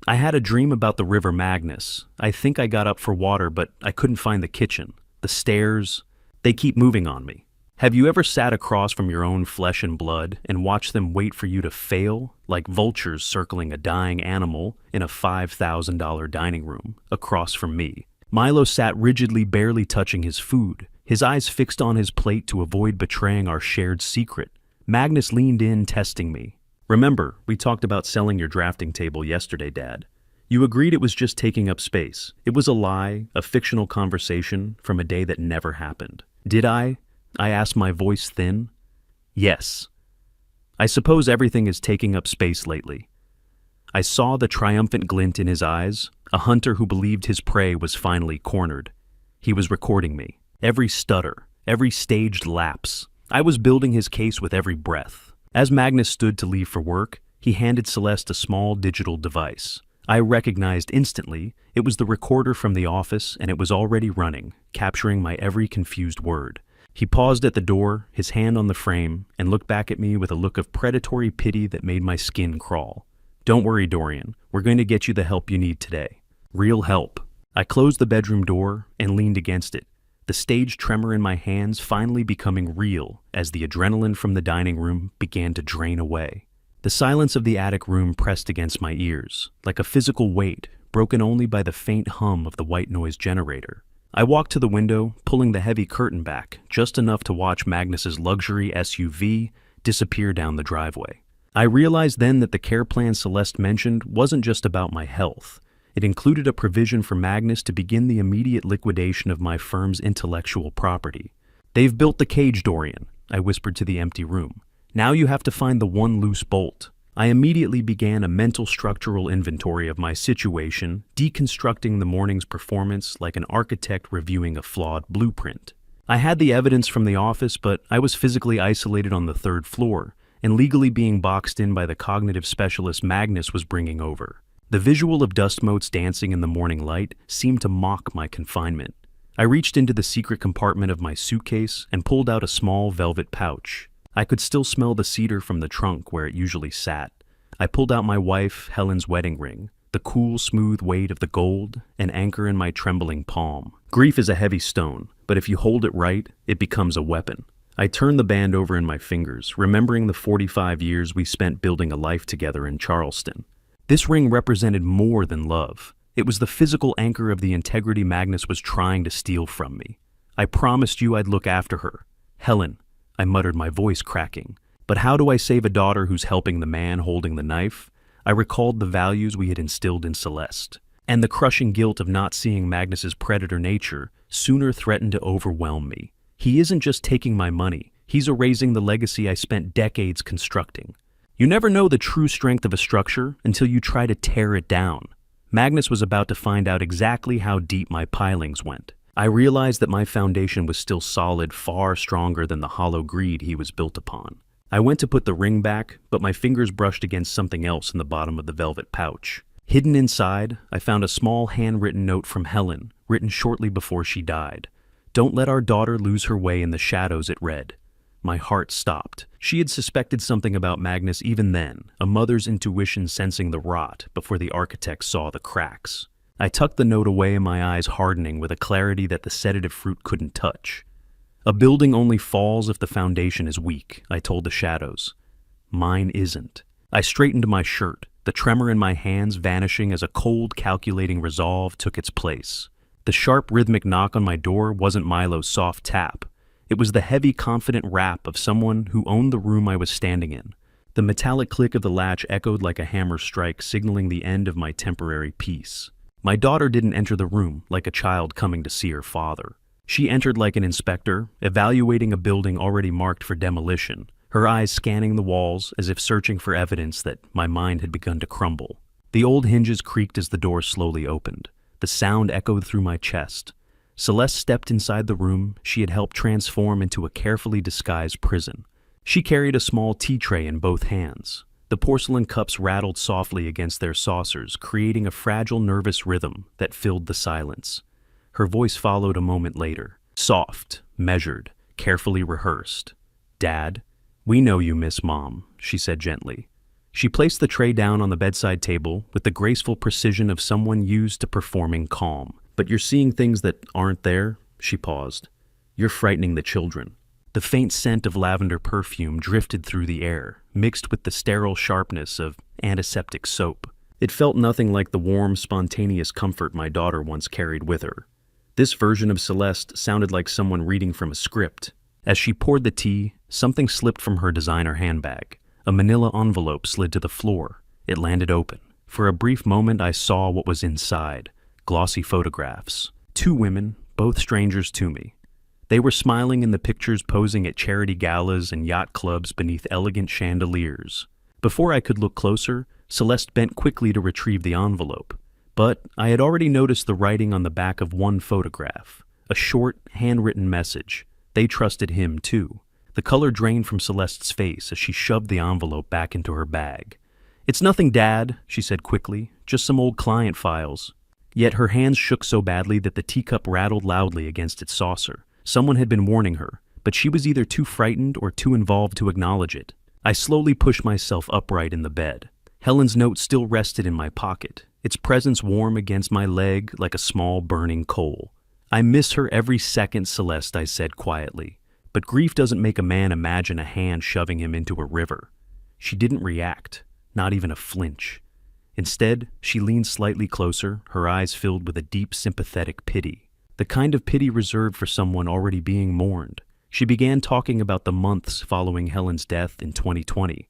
had a dream about the River Magnus. I think I got up for water, but I couldn't find the kitchen. The stairs, they keep moving on me. Have you ever sat across from your own flesh and blood and watched them wait for you to fail, like vultures circling a dying animal in a $5,000 dining room across from me? Milo sat rigidly, barely touching his food, his eyes fixed on his plate to avoid betraying our shared secret. Magnus leaned in, testing me. "Remember, we talked about selling your drafting table yesterday, Dad. You agreed it was just taking up space. It was a lie, a fictional conversation from a day that never happened. Did I asked, my voice thin. "Yes. I suppose everything is taking up space lately." I saw the triumphant glint in his eyes. a hunter who believed his prey was finally cornered. He was recording me. Every stutter, every staged lapse. I was building his case with every breath. As Magnus stood to leave for work, he handed Celeste a small digital device. I recognized instantly it was the recorder from the office, and it was already running, capturing my every confused word. He paused at the door, his hand on the frame, and looked back at me with a look of predatory pity that made my skin crawl. "Don't worry, Dorian. We're going to get you the help you need today. Real help." I closed the bedroom door and leaned against it, the staged tremor in my hands finally becoming real as the adrenaline from the dining room began to drain away. The silence of the attic room pressed against my ears, like a physical weight, broken only by the faint hum of the white noise generator. I walked to the window, pulling the heavy curtain back, just enough to watch Magnus's luxury SUV disappear down the driveway. I realized then that the care plan Celeste mentioned wasn't just about my health. It included a provision for Magnus to begin the immediate liquidation of my firm's intellectual property. "They've built the cage, Dorian," I whispered to the empty room. "Now you have to find the one loose bolt." I immediately began a mental structural inventory of my situation, deconstructing the morning's performance like an architect reviewing a flawed blueprint. I had the evidence from the office, but I was physically isolated on the third floor, and legally being boxed in by the cognitive specialist Magnus was bringing over. The visual of dust motes dancing in the morning light seemed to mock my confinement. I reached into the secret compartment of my suitcase and pulled out a small velvet pouch. I could still smell the cedar from the trunk where it usually sat. I pulled out my wife, Helen's wedding ring, the cool, smooth weight of the gold, an anchor in my trembling palm. Grief is a heavy stone, but if you hold it right, it becomes a weapon. I turned the band over in my fingers, remembering the 45 years we spent building a life together in Charleston. This ring represented more than love. It was the physical anchor of the integrity Magnus was trying to steal from me. "I promised you I'd look after her. Helen," I muttered, my voice cracking. "But how do I save a daughter who's helping the man holding the knife?" I recalled the values we had instilled in Celeste, and the crushing guilt of not seeing Magnus's predator nature sooner threatened to overwhelm me. He isn't just taking my money, he's erasing the legacy I spent decades constructing. You never know the true strength of a structure until you try to tear it down. Magnus was about to find out exactly how deep my pilings went. I realized that my foundation was still solid, far stronger than the hollow greed he was built upon. I went to put the ring back, but my fingers brushed against something else in the bottom of the velvet pouch. Hidden inside, I found a small handwritten note from Helen, written shortly before she died. "Don't let our daughter lose her way in the shadows," it read. My heart stopped. She had suspected something about Magnus even then, a mother's intuition sensing the rot before the architect saw the cracks. I tucked the note away, my eyes hardening with a clarity that the sedative fruit couldn't touch. "A building only falls if the foundation is weak," I told the shadows. Mine isn't. I straightened my shirt, the tremor in my hands vanishing as a cold, calculating resolve took its place. The sharp, rhythmic knock on my door wasn't Milo's soft tap. It was the heavy, confident rap of someone who owned the room I was standing in. The metallic click of the latch echoed like a hammer strike, signaling the end of my temporary peace. My daughter didn't enter the room like a child coming to see her father. She entered like an inspector, evaluating a building already marked for demolition, her eyes scanning the walls as if searching for evidence that my mind had begun to crumble. The old hinges creaked as the door slowly opened. The sound echoed through my chest. Celeste stepped inside the room she had helped transform into a carefully disguised prison. She carried a small tea tray in both hands. The porcelain cups rattled softly against their saucers, creating a fragile, nervous rhythm that filled the silence. Her voice followed a moment later, soft, measured, carefully rehearsed. "Dad, we know you miss Mom," she said gently. She placed the tray down on the bedside table with the graceful precision of someone used to performing calm. "But you're seeing things that aren't there," she paused. "You're frightening the children." The faint scent of lavender perfume drifted through the air, mixed with the sterile sharpness of antiseptic soap. It felt nothing like the warm, spontaneous comfort my daughter once carried with her. This version of Celeste sounded like someone reading from a script. As she poured the tea, something slipped from her designer handbag. A manila envelope slid to the floor. It landed open. For a brief moment, I saw what was inside. Glossy photographs. 2 women, both strangers to me. They were smiling in the pictures, posing at charity galas and yacht clubs beneath elegant chandeliers. Before I could look closer, Celeste bent quickly to retrieve the envelope. But I had already noticed the writing on the back of one photograph, a short, handwritten message. They trusted him, too. The color drained from Celeste's face as she shoved the envelope back into her bag. "It's nothing, Dad," she said quickly, "just some old client files." Yet her hands shook so badly that the teacup rattled loudly against its saucer. Someone had been warning her, but she was either too frightened or too involved to acknowledge it. I slowly pushed myself upright in the bed. Helen's note still rested in my pocket, its presence warm against my leg like a small burning coal. "I miss her every second, Celeste," I said quietly. "But grief doesn't make a man imagine a hand shoving him into a river." She didn't react, not even a flinch. Instead, she leaned slightly closer, her eyes filled with a deep, sympathetic pity. The kind of pity reserved for someone already being mourned. She began talking about the months following Helen's death in 2020,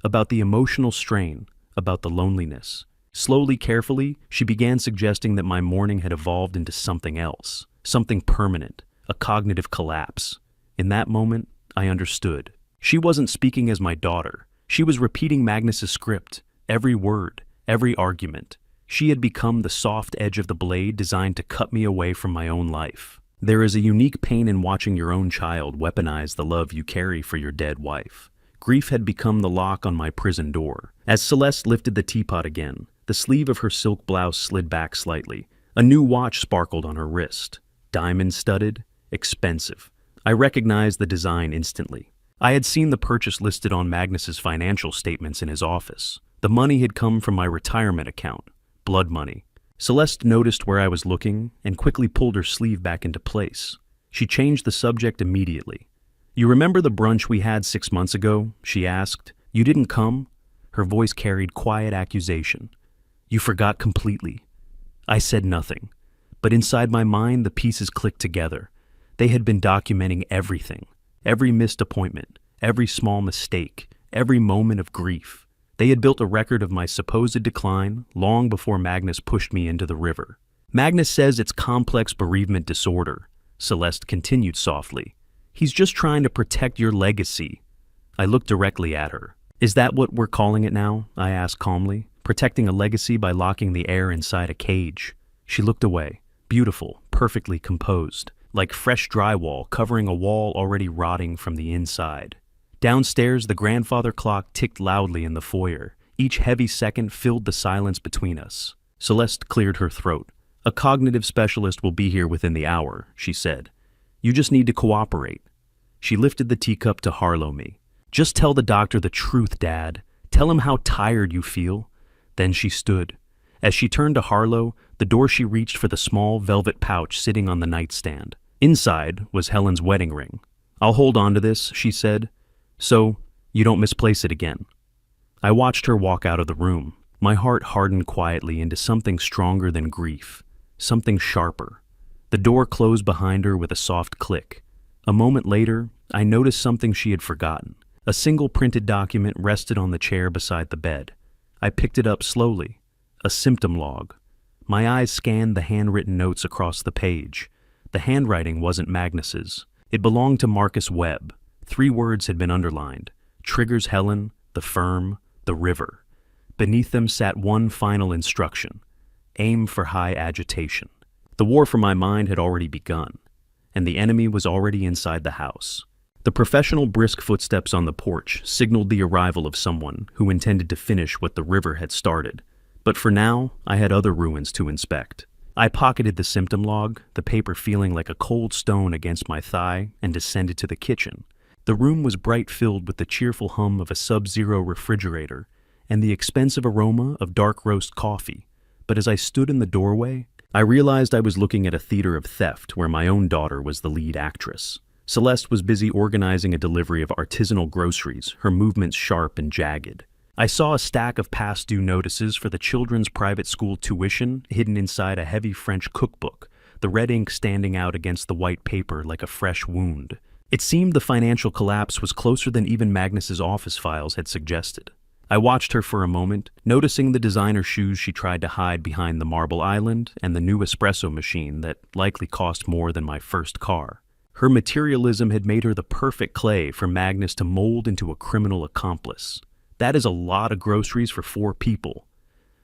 about the emotional strain, about the loneliness. Slowly, carefully, she began suggesting that my mourning had evolved into something else, something permanent, a cognitive collapse. In that moment, I understood. She wasn't speaking as my daughter. She was repeating Magnus's script, every word, every argument. She had become the soft edge of the blade designed to cut me away from my own life. There is a unique pain in watching your own child weaponize the love you carry for your dead wife. Grief had become the lock on my prison door. As Celeste lifted the teapot again, the sleeve of her silk blouse slid back slightly. A new watch sparkled on her wrist. Diamond-studded, expensive. I recognized the design instantly. I had seen the purchase listed on Magnus's financial statements in his office. The money had come from my retirement account, blood money. Celeste noticed where I was looking and quickly pulled her sleeve back into place. She changed the subject immediately. "You remember the brunch we had 6 months ago?" she asked. "You didn't come?" Her voice carried quiet accusation. "You forgot completely." I said nothing, but inside my mind the pieces clicked together. They had been documenting everything, every missed appointment, every small mistake, every moment of grief. They had built a record of my supposed decline long before Magnus pushed me into the river. "Magnus says it's complex bereavement disorder," Celeste continued softly. "He's just trying to protect your legacy." I looked directly at her. "Is that what we're calling it now?" I asked calmly. "Protecting a legacy by locking the air inside a cage." She looked away, beautiful, perfectly composed, like fresh drywall covering a wall already rotting from the inside. Downstairs, the grandfather clock ticked loudly in the foyer. Each heavy second filled the silence between us. Celeste cleared her throat. "A cognitive specialist will be here within the hour," she said. "You just need to cooperate." She lifted the teacup to Harlow me. "Just tell the doctor the truth, Dad. Tell him how tired you feel." Then she stood. As she turned to Harlow, the door she reached for the small velvet pouch sitting on the nightstand. Inside was Helen's wedding ring. "I'll hold on to this," she said, "so you don't misplace it again." I watched her walk out of the room. My heart hardened quietly into something stronger than grief, something sharper. The door closed behind her with a soft click. A moment later, I noticed something she had forgotten. A single printed document rested on the chair beside the bed. I picked it up slowly. A symptom log. My eyes scanned the handwritten notes across the page. The handwriting wasn't Magnus's. It belonged to Marcus Webb. 3 words had been underlined: "Triggers Helen, the firm, the river." Beneath them sat one final instruction: aim for high agitation. The war for my mind had already begun, and the enemy was already inside the house. The professional brisk footsteps on the porch signaled the arrival of someone who intended to finish what the river had started. But for now, I had other ruins to inspect. I pocketed the symptom log, the paper feeling like a cold stone against my thigh, and descended to the kitchen. The room was bright, filled with the cheerful hum of a sub-zero refrigerator and the expensive aroma of dark roast coffee. But as I stood in the doorway, I realized I was looking at a theater of theft where my own daughter was the lead actress. Celeste was busy organizing a delivery of artisanal groceries, her movements sharp and jagged. I saw a stack of past due notices for the children's private school tuition hidden inside a heavy French cookbook, the red ink standing out against the white paper like a fresh wound. It seemed the financial collapse was closer than even Magnus's office files had suggested. I watched her for a moment, noticing the designer shoes she tried to hide behind the marble island and the new espresso machine that likely cost more than my first car. Her materialism had made her the perfect clay for Magnus to mold into a criminal accomplice. "That is a lot of groceries for 4 people.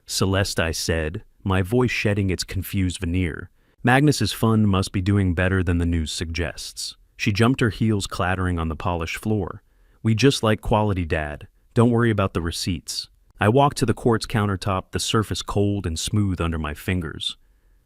"Celeste," I said, my voice shedding its confused veneer. Magnus's fund must be doing better than the news suggests. She jumped her heels clattering on the polished floor. We just like quality, Dad. Don't worry about the receipts. I walked to the quartz countertop, the surface cold and smooth under my fingers.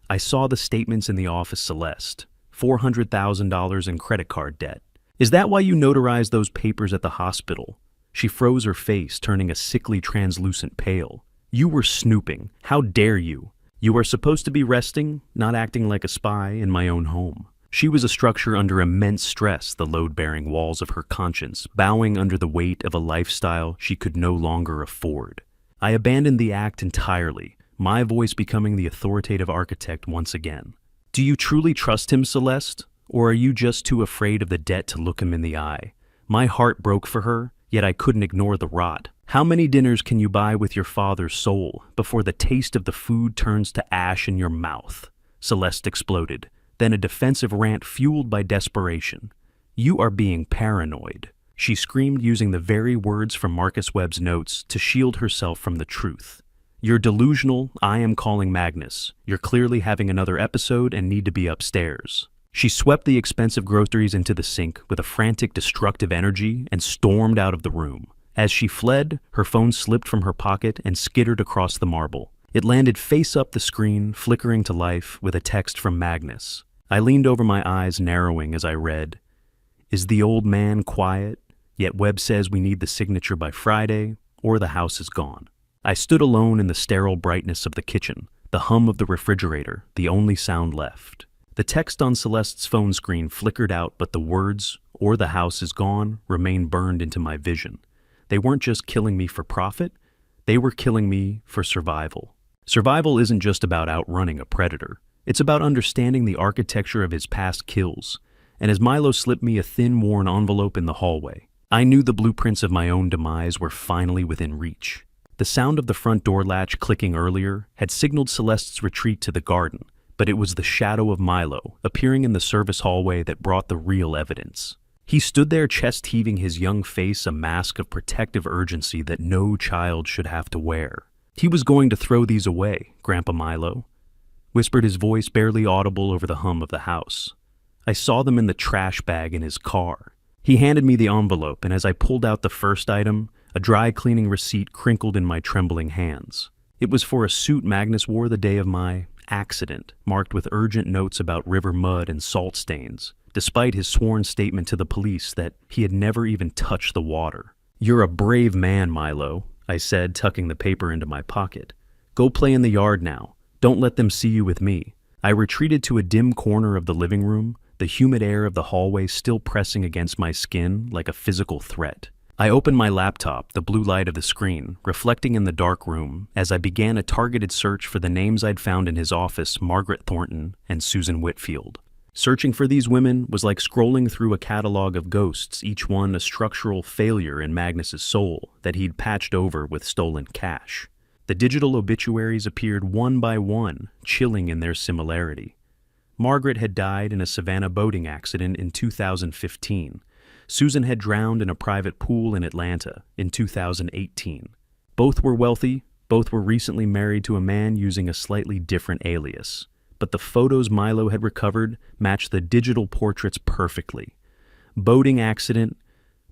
I saw the statements in the office, Celeste. $400,000 in credit card debt. Is that why you notarized those papers at the hospital? She froze her face, turning a sickly translucent pale. You were snooping. How dare you? You are supposed to be resting, not acting like a spy in my own home. She was a structure under immense stress, the load-bearing walls of her conscience, bowing under the weight of a lifestyle she could no longer afford. I abandoned the act entirely, my voice becoming the authoritative architect once again. Do you truly trust him, Celeste? Or are you just too afraid of the debt to look him in the eye? My heart broke for her, yet I couldn't ignore the rot. How many dinners can you buy with your father's soul before the taste of the food turns to ash in your mouth? Celeste exploded, then a defensive rant fueled by desperation. You are being paranoid. She screamed, using the very words from Marcus Webb's notes to shield herself from the truth. You're delusional. I am calling Magnus. You're clearly having another episode and need to be upstairs. She swept the expensive groceries into the sink with a frantic, destructive energy and stormed out of the room. As she fled, her phone slipped from her pocket and skittered across the marble. It landed face up the screen, flickering to life with a text from Magnus. I leaned over, my eyes narrowing as I read, Is the old man quiet? Yet Webb says we need the signature by Friday, or the house is gone. I stood alone in the sterile brightness of the kitchen, the hum of the refrigerator, the only sound left. The text on Celeste's phone screen flickered out, but the words, or the house is gone, remained burned into my vision. They weren't just killing me for profit, they were killing me for survival. Survival isn't just about outrunning a predator. It's about understanding the architecture of his past kills. And as Milo slipped me a thin, worn envelope in the hallway, I knew the blueprints of my own demise were finally within reach. The sound of the front door latch clicking earlier had signaled Celeste's retreat to the garden, but it was the shadow of Milo appearing in the service hallway that brought the real evidence. He stood there, chest heaving, his young face a mask of protective urgency that no child should have to wear. He was going to throw these away, Grandpa Milo, whispered his voice barely audible over the hum of the house. I saw them in the trash bag in his car. He handed me the envelope, and as I pulled out the first item, a dry cleaning receipt crinkled in my trembling hands. It was for a suit Magnus wore the day of my accident, marked with urgent notes about river mud and salt stains, despite his sworn statement to the police that he had never even touched the water. You're a brave man, Milo, I said, tucking the paper into my pocket. Go play in the yard now. Don't let them see you with me. I retreated to a dim corner of the living room, the humid air of the hallway still pressing against my skin like a physical threat. I opened my laptop, the blue light of the screen reflecting in the dark room, as I began a targeted search for the names I'd found in his office, Margaret Thornton and Susan Whitfield. Searching for these women was like scrolling through a catalog of ghosts, each one a structural failure in Magnus's soul that he'd patched over with stolen cash. The digital obituaries appeared one by one, chilling in their similarity. Margaret had died in a Savannah boating accident in 2015. Susan had drowned in a private pool in Atlanta in 2018. Both were wealthy, both were recently married to a man using a slightly different alias. But the photos Milo had recovered matched the digital portraits perfectly. Boating accident,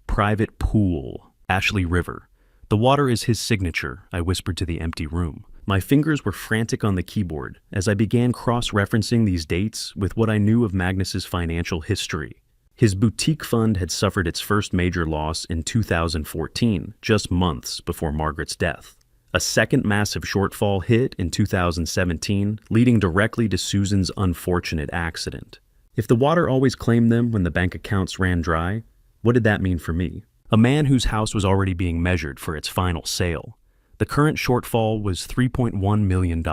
private pool, Ashley River. The water is his signature, I whispered to the empty room. My fingers were frantic on the keyboard as I began cross-referencing these dates with what I knew of Magnus's financial history. His boutique fund had suffered its first major loss in 2014, just months before Margaret's death. A second massive shortfall hit in 2017, leading directly to Susan's unfortunate accident. If the water always claimed them when the bank accounts ran dry, what did that mean for me? A man whose house was already being measured for its final sale. The current shortfall was $3.1 million,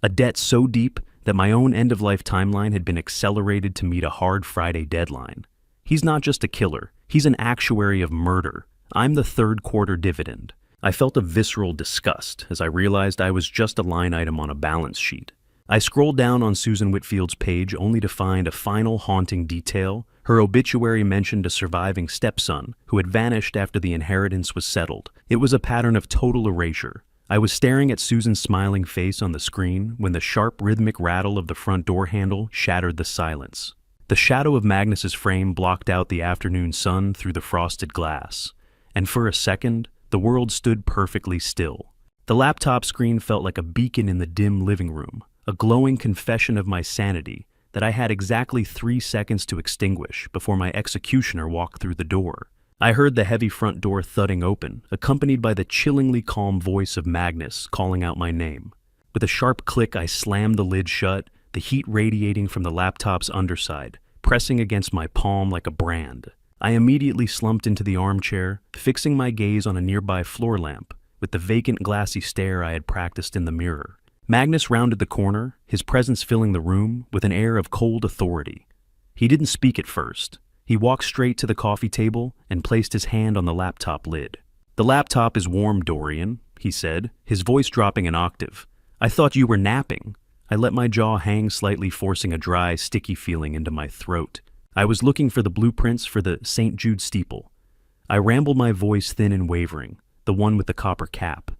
a debt so deep that my own end-of-life timeline had been accelerated to meet a hard Friday deadline. He's not just a killer, he's an actuary of murder. I'm the third quarter dividend. I felt a visceral disgust as I realized I was just a line item on a balance sheet. I scrolled down on Susan Whitfield's page only to find a final haunting detail. Her obituary mentioned a surviving stepson who had vanished after the inheritance was settled. It was a pattern of total erasure. I was staring at Susan's smiling face on the screen when the sharp rhythmic rattle of the front door handle shattered the silence. The shadow of Magnus's frame blocked out the afternoon sun through the frosted glass, and for a second, the world stood perfectly still. The laptop screen felt like a beacon in the dim living room, a glowing confession of my sanity that I had exactly 3 seconds to extinguish before my executioner walked through the door. I heard the heavy front door thudding open, accompanied by the chillingly calm voice of Magnus calling out my name. With a sharp click, I slammed the lid shut, the heat radiating from the laptop's underside, pressing against my palm like a brand. I immediately slumped into the armchair, fixing my gaze on a nearby floor lamp, with the vacant glassy stare I had practiced in the mirror. Magnus rounded the corner, his presence filling the room with an air of cold authority. He didn't speak at first. He walked straight to the coffee table and placed his hand on the laptop lid. "The laptop is warm, Dorian," he said, his voice dropping an octave. "I thought you were napping." I let my jaw hang slightly, forcing a dry, sticky feeling into my throat. I was looking for the blueprints for the St. Jude steeple. I rambled, my voice thin and wavering, the one with the copper cap.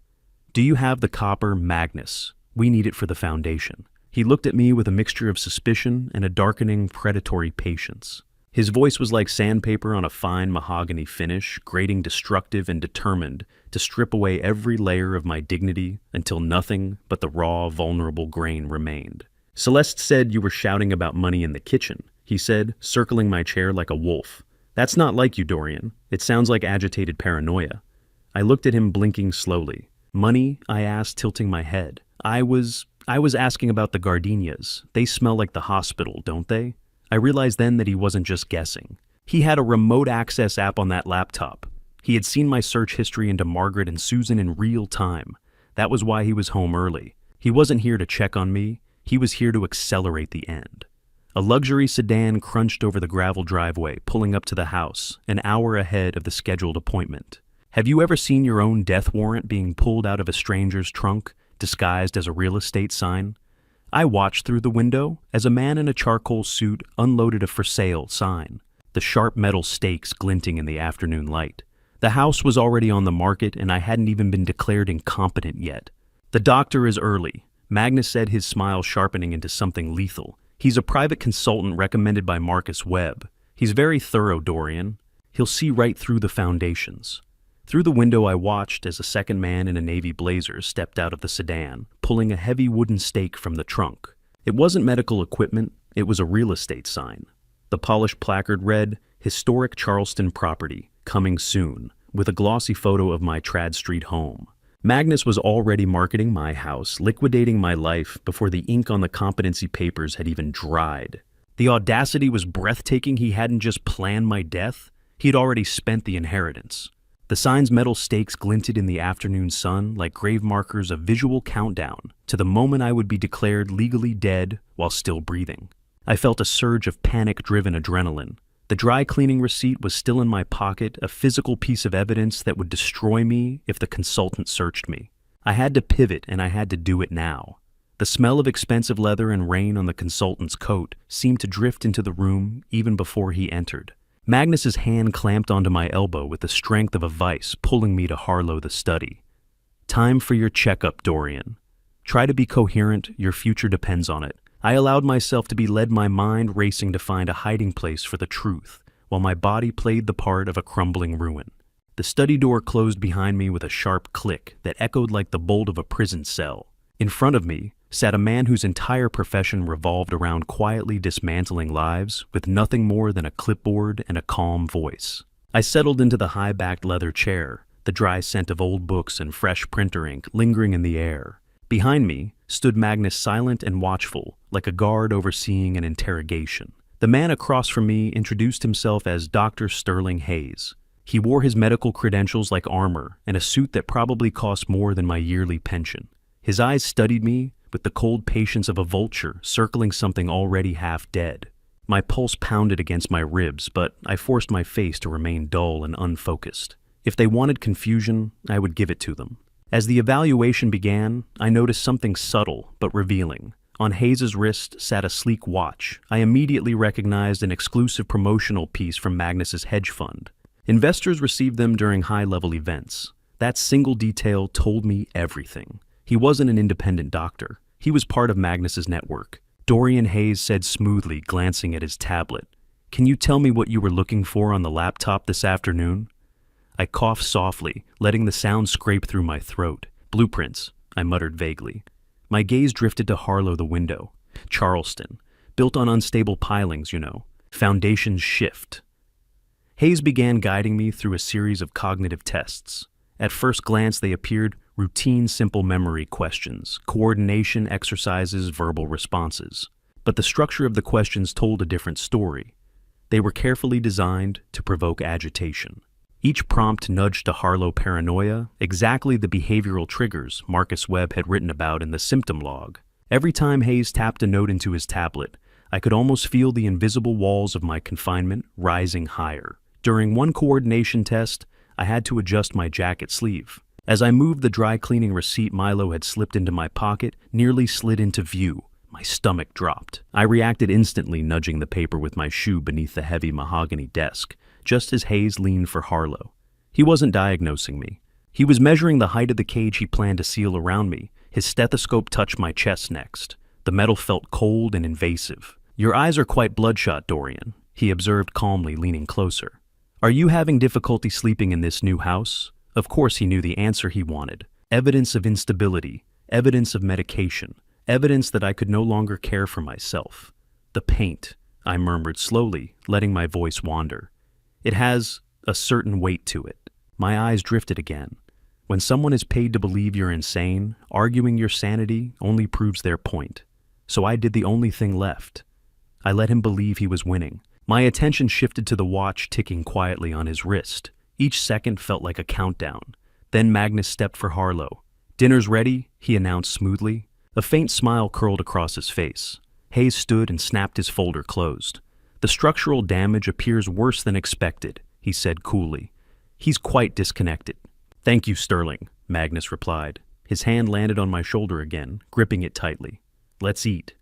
"Do you have the copper, Magnus? We need it for the foundation." He looked at me with a mixture of suspicion and a darkening, predatory patience. His voice was like sandpaper on a fine mahogany finish, grating destructive and determined to strip away every layer of my dignity until nothing but the raw, vulnerable grain remained. "Celeste said you were shouting about money in the kitchen," he said, circling my chair like a wolf. "That's not like you, Dorian. It sounds like agitated paranoia." I looked at him, blinking slowly. "Money?" I asked, tilting my head. I was asking about the gardenias. They smell like the hospital, don't they?" I realized then that he wasn't just guessing. He had a remote access app on that laptop. He had seen my search history into Margaret and Susan in real time. That was why he was home early. He wasn't here to check on me. He was here to accelerate the end. A luxury sedan crunched over the gravel driveway, pulling up to the house, an hour ahead of the scheduled appointment. Have you ever seen your own death warrant being pulled out of a stranger's trunk, disguised as a real estate sign? I watched through the window as a man in a charcoal suit unloaded a "for sale" sign, the sharp metal stakes glinting in the afternoon light. The house was already on the market, and I hadn't even been declared incompetent yet. "The doctor is early," Magnus said, his smile sharpening into something lethal. "He's a private consultant recommended by Marcus Webb. He's very thorough, Dorian. He'll see right through the foundations." Through the window, I watched as a second man in a navy blazer stepped out of the sedan, pulling a heavy wooden stake from the trunk. It wasn't medical equipment, it was a real estate sign. The polished placard read, "Historic Charleston Property, coming soon," with a glossy photo of my Trad Street home. Magnus was already marketing my house, liquidating my life before the ink on the competency papers had even dried. The audacity was breathtaking. He hadn't just planned my death, he'd already spent the inheritance. The sign's metal stakes glinted in the afternoon sun like grave markers, a visual countdown to the moment I would be declared legally dead while still breathing. I felt a surge of panic-driven adrenaline. The dry cleaning receipt was still in my pocket, a physical piece of evidence that would destroy me if the consultant searched me. I had to pivot, and I had to do it now. The smell of expensive leather and rain on the consultant's coat seemed to drift into the room even before he entered. Magnus's hand clamped onto my elbow with the strength of a vice, pulling me to Harlow the study. "Time for your checkup, Dorian. Try to be coherent, your future depends on it." I allowed myself to be led, my mind racing to find a hiding place for the truth, while my body played the part of a crumbling ruin. The study door closed behind me with a sharp click that echoed like the bolt of a prison cell. In front of me sat a man whose entire profession revolved around quietly dismantling lives with nothing more than a clipboard and a calm voice. I settled into the high-backed leather chair, the dry scent of old books and fresh printer ink lingering in the air. Behind me stood Magnus, silent and watchful, like a guard overseeing an interrogation. The man across from me introduced himself as Dr. Sterling Hayes. He wore his medical credentials like armor and a suit that probably cost more than my yearly pension. His eyes studied me with the cold patience of a vulture circling something already half dead. My pulse pounded against my ribs, but I forced my face to remain dull and unfocused. If they wanted confusion, I would give it to them. As the evaluation began, I noticed something subtle but revealing. On Hayes' wrist sat a sleek watch. I immediately recognized an exclusive promotional piece from Magnus's hedge fund. Investors received them during high-level events. That single detail told me everything. He wasn't an independent doctor. He was part of Magnus's network. Dorian Hayes said smoothly, glancing at his tablet. "Can you tell me what you were looking for on the laptop this afternoon?" I coughed softly, letting the sound scrape through my throat. "Blueprints," I muttered vaguely. My gaze drifted to Harlow the window. Charleston. Built on unstable pilings, you know. Foundations shift. Hayes began guiding me through a series of cognitive tests. At first glance, they appeared routine, simple memory questions, coordination exercises, verbal responses. But the structure of the questions told a different story. They were carefully designed to provoke agitation. Each prompt nudged to Harlow paranoia, exactly the behavioral triggers Marcus Webb had written about in the symptom log. Every time Hayes tapped a note into his tablet, I could almost feel the invisible walls of my confinement rising higher. During one coordination test, I had to adjust my jacket sleeve. As I moved, the dry cleaning receipt Milo had slipped into my pocket nearly slid into view. My stomach dropped. I reacted instantly, nudging the paper with my shoe beneath the heavy mahogany desk, just as Hayes leaned for Harlow. He wasn't diagnosing me. He was measuring the height of the cage he planned to seal around me. His stethoscope touched my chest next. The metal felt cold and invasive. "Your eyes are quite bloodshot, Dorian," he observed calmly, leaning closer. "Are you having difficulty sleeping in this new house?" Of course he knew the answer he wanted. Evidence of instability, evidence of medication, evidence that I could no longer care for myself. "The paint," I murmured slowly, letting my voice wander. "It has a certain weight to it." My eyes drifted again. When someone is paid to believe you're insane, arguing your sanity only proves their point. So I did the only thing left. I let him believe he was winning. My attention shifted to the watch ticking quietly on his wrist. Each second felt like a countdown. Then Magnus stepped for Harlow. "Dinner's ready," he announced smoothly. A faint smile curled across his face. Hayes stood and snapped his folder closed. "The structural damage appears worse than expected," he said coolly. "He's quite disconnected." "Thank you, Sterling," Magnus replied. His hand landed on my shoulder again, gripping it tightly. "Let's eat.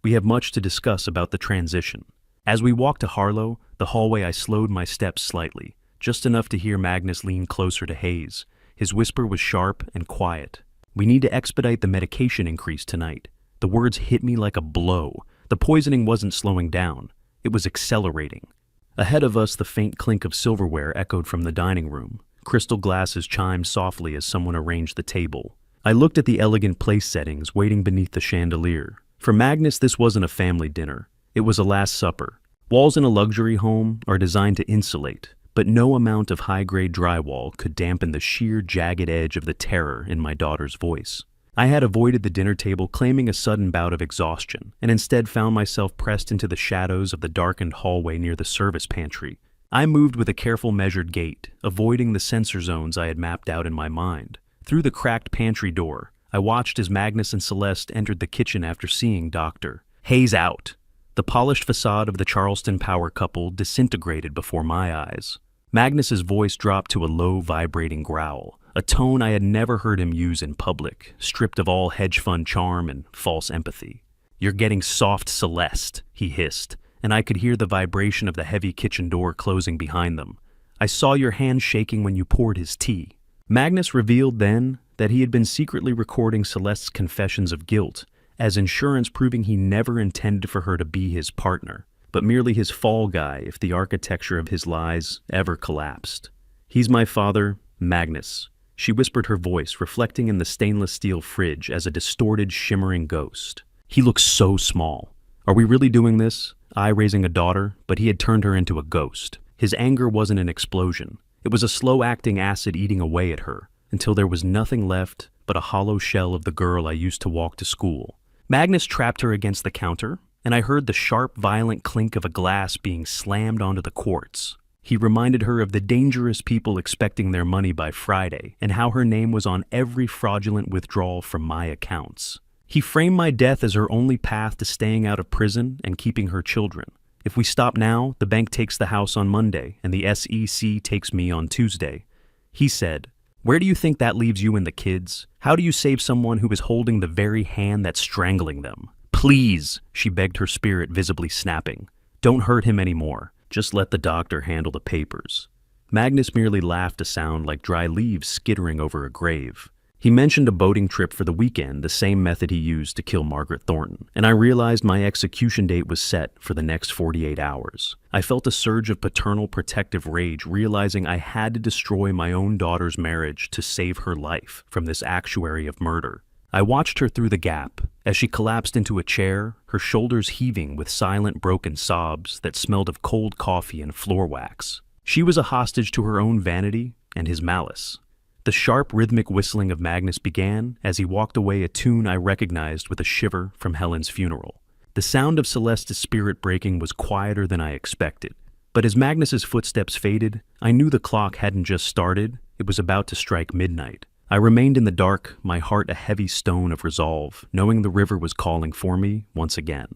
We have much to discuss about the transition." As we walked to Harlow, the hallway, I slowed my steps slightly, just enough to hear Magnus lean closer to Hayes. His whisper was sharp and quiet. "We need to expedite the medication increase tonight." The words hit me like a blow. The poisoning wasn't slowing down. It was accelerating. Ahead of us, the faint clink of silverware echoed from the dining room. Crystal glasses chimed softly as someone arranged the table. I looked at the elegant place settings waiting beneath the chandelier. For Magnus, this wasn't a family dinner. It was a last supper. Walls in a luxury home are designed to insulate, but no amount of high-grade drywall could dampen the sheer, jagged edge of the terror in my daughter's voice. I had avoided the dinner table, claiming a sudden bout of exhaustion, and instead found myself pressed into the shadows of the darkened hallway near the service pantry. I moved with a careful, measured gait, avoiding the sensor zones I had mapped out in my mind. Through the cracked pantry door, I watched as Magnus and Celeste entered the kitchen after seeing Dr. Hayes out. The polished facade of the Charleston power couple disintegrated before my eyes. Magnus's voice dropped to a low, vibrating growl, a tone I had never heard him use in public, stripped of all hedge fund charm and false empathy. "You're getting soft, Celeste," he hissed, and I could hear the vibration of the heavy kitchen door closing behind them. "I saw your hand shaking when you poured his tea." Magnus revealed then that he had been secretly recording Celeste's confessions of guilt as insurance, proving he never intended for her to be his partner, but merely his fall guy if the architecture of his lies ever collapsed. "He's my father, Magnus," she whispered, her voice reflecting in the stainless steel fridge as a distorted, shimmering ghost. "He looks so small. Are we really doing this? I raising a daughter, but he had turned her into a ghost." His anger wasn't an explosion. It was a slow-acting acid eating away at her, until there was nothing left but a hollow shell of the girl I used to walk to school. Magnus trapped her against the counter, and I heard the sharp, violent clink of a glass being slammed onto the quartz. He reminded her of the dangerous people expecting their money by Friday, and how her name was on every fraudulent withdrawal from my accounts. He framed my death as her only path to staying out of prison and keeping her children. "If we stop now, the bank takes the house on Monday, and the SEC takes me on Tuesday." He said, "Where do you think that leaves you and the kids? How do you save someone who is holding the very hand that's strangling them?" "Please," she begged, her spirit visibly snapping. "Don't hurt him anymore. Just let the doctor handle the papers." Magnus merely laughed, a sound like dry leaves skittering over a grave. He mentioned a boating trip for the weekend, the same method he used to kill Margaret Thornton, and I realized my execution date was set for the next 48 hours. I felt a surge of paternal protective rage, realizing I had to destroy my own daughter's marriage to save her life from this actuary of murder. I watched her through the gap as she collapsed into a chair, her shoulders heaving with silent, broken sobs that smelled of cold coffee and floor wax. She was a hostage to her own vanity and his malice. The sharp, rhythmic whistling of Magnus began as he walked away, a tune I recognized with a shiver from Helen's funeral. The sound of Celeste's spirit breaking was quieter than I expected. But as Magnus's footsteps faded, I knew the clock hadn't just started, it was about to strike midnight. I remained in the dark, my heart a heavy stone of resolve, knowing the river was calling for me once again.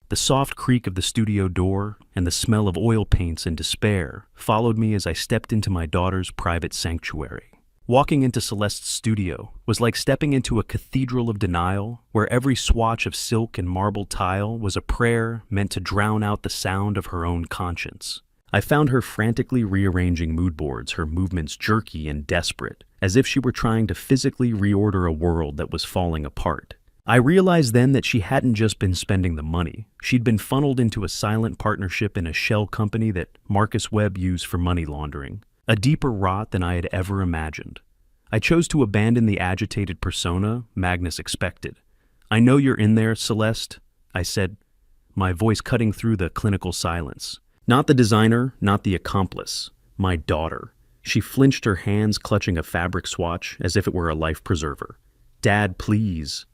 The soft creak of the studio door and the smell of oil paints and despair followed me as I stepped into my daughter's private sanctuary. Walking into Celeste's studio was like stepping into a cathedral of denial, where every swatch of silk and marble tile was a prayer meant to drown out the sound of her own conscience. I found her frantically rearranging mood boards, her movements jerky and desperate, as if she were trying to physically reorder a world that was falling apart. I realized then that she hadn't just been spending the money. She'd been funneled into a silent partnership in a shell company that Marcus Webb used for money laundering. A deeper rot than I had ever imagined. I chose to abandon the agitated persona Magnus expected. "I know you're in there, Celeste," I said, my voice cutting through the clinical silence. Not the designer, not the accomplice. My daughter. She flinched, her hands clutching a fabric swatch as if it were a life preserver. "Dad, please."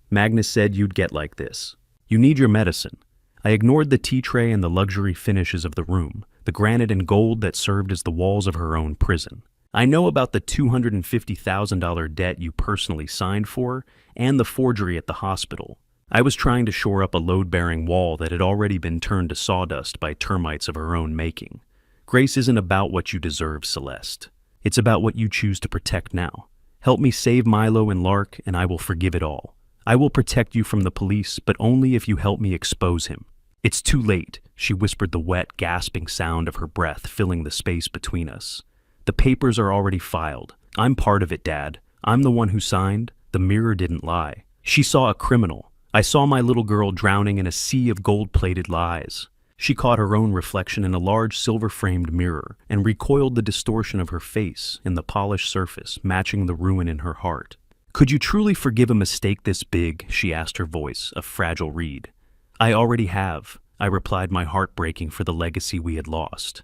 Magnus said you'd get like this. "You need your medicine." I ignored the tea tray and the luxury finishes of the room, the granite and gold that served as the walls of her own prison. "I know about the $250,000 debt you personally signed for and the forgery at the hospital." I was trying to shore up a load-bearing wall that had already been turned to sawdust by termites of her own making. "Grace isn't about what you deserve, Celeste. It's about what you choose to protect now. Help me save Milo and Lark, and I will forgive it all. I will protect you from the police, but only if you help me expose him." "It's too late," she whispered, the wet, gasping sound of her breath filling the space between us. "The papers are already filed. I'm part of it, Dad. I'm the one who signed. The mirror didn't lie. She saw a criminal. I saw my little girl drowning in a sea of gold-plated lies." She caught her own reflection in a large silver-framed mirror and recoiled, the distortion of her face in the polished surface matching the ruin in her heart. "Could you truly forgive a mistake this big?" she asked, her voice a fragile reed. "I already have," I replied, my heart breaking for the legacy we had lost.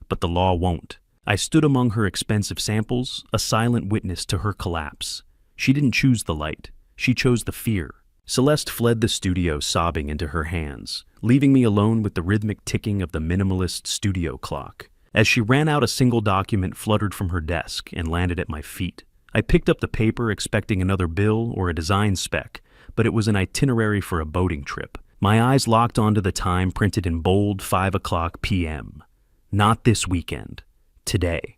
"But the law won't." I stood among her expensive samples, a silent witness to her collapse. She didn't choose the light. She chose the fear. Celeste fled the studio, sobbing into her hands, leaving me alone with the rhythmic ticking of the minimalist studio clock. As she ran out, a single document fluttered from her desk and landed at my feet. I picked up the paper, expecting another bill or a design spec, but it was an itinerary for a boating trip. My eyes locked onto the time printed in bold, 5 p.m. Not this weekend. Today.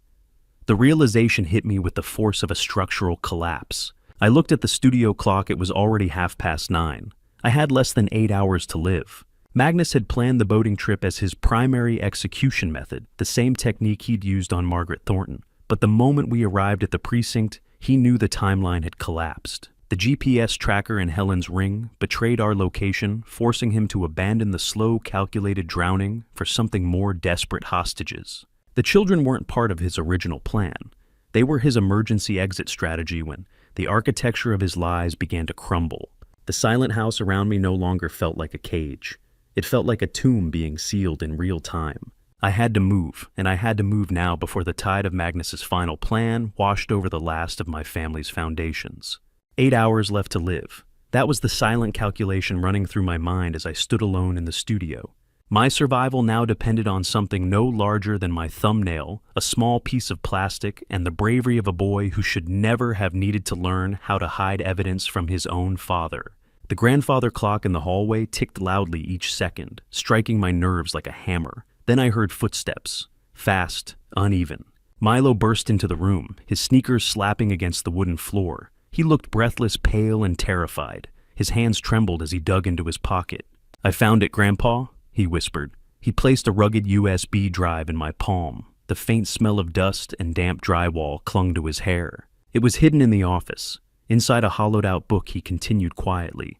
The realization hit me with the force of a structural collapse. I looked at the studio clock. It was already 9:30. I had less than 8 hours to live. Magnus had planned the boating trip as his primary execution method, the same technique he'd used on Margaret Thornton. But the moment we arrived at the precinct, he knew the timeline had collapsed. The GPS tracker in Helen's ring betrayed our location, forcing him to abandon the slow, calculated drowning for something more desperate: hostages. The children weren't part of his original plan. They were his emergency exit strategy when the architecture of his lies began to crumble. The silent house around me no longer felt like a cage. It felt like a tomb being sealed in real time. I had to move, and I had to move now before the tide of Magnus's final plan washed over the last of my family's foundations. 8 hours left to live. That was the silent calculation running through my mind as I stood alone in the studio. My survival now depended on something no larger than my thumbnail, a small piece of plastic, and the bravery of a boy who should never have needed to learn how to hide evidence from his own father. The grandfather clock in the hallway ticked loudly each second, striking my nerves like a hammer. Then I heard footsteps, fast, uneven. Milo burst into the room, his sneakers slapping against the wooden floor. He looked breathless, pale, and terrified. His hands trembled as he dug into his pocket. "I found it, Grandpa," he whispered. He placed a rugged USB drive in my palm. The faint smell of dust and damp drywall clung to his hair. It was hidden in the office. Inside a hollowed-out book, he continued quietly.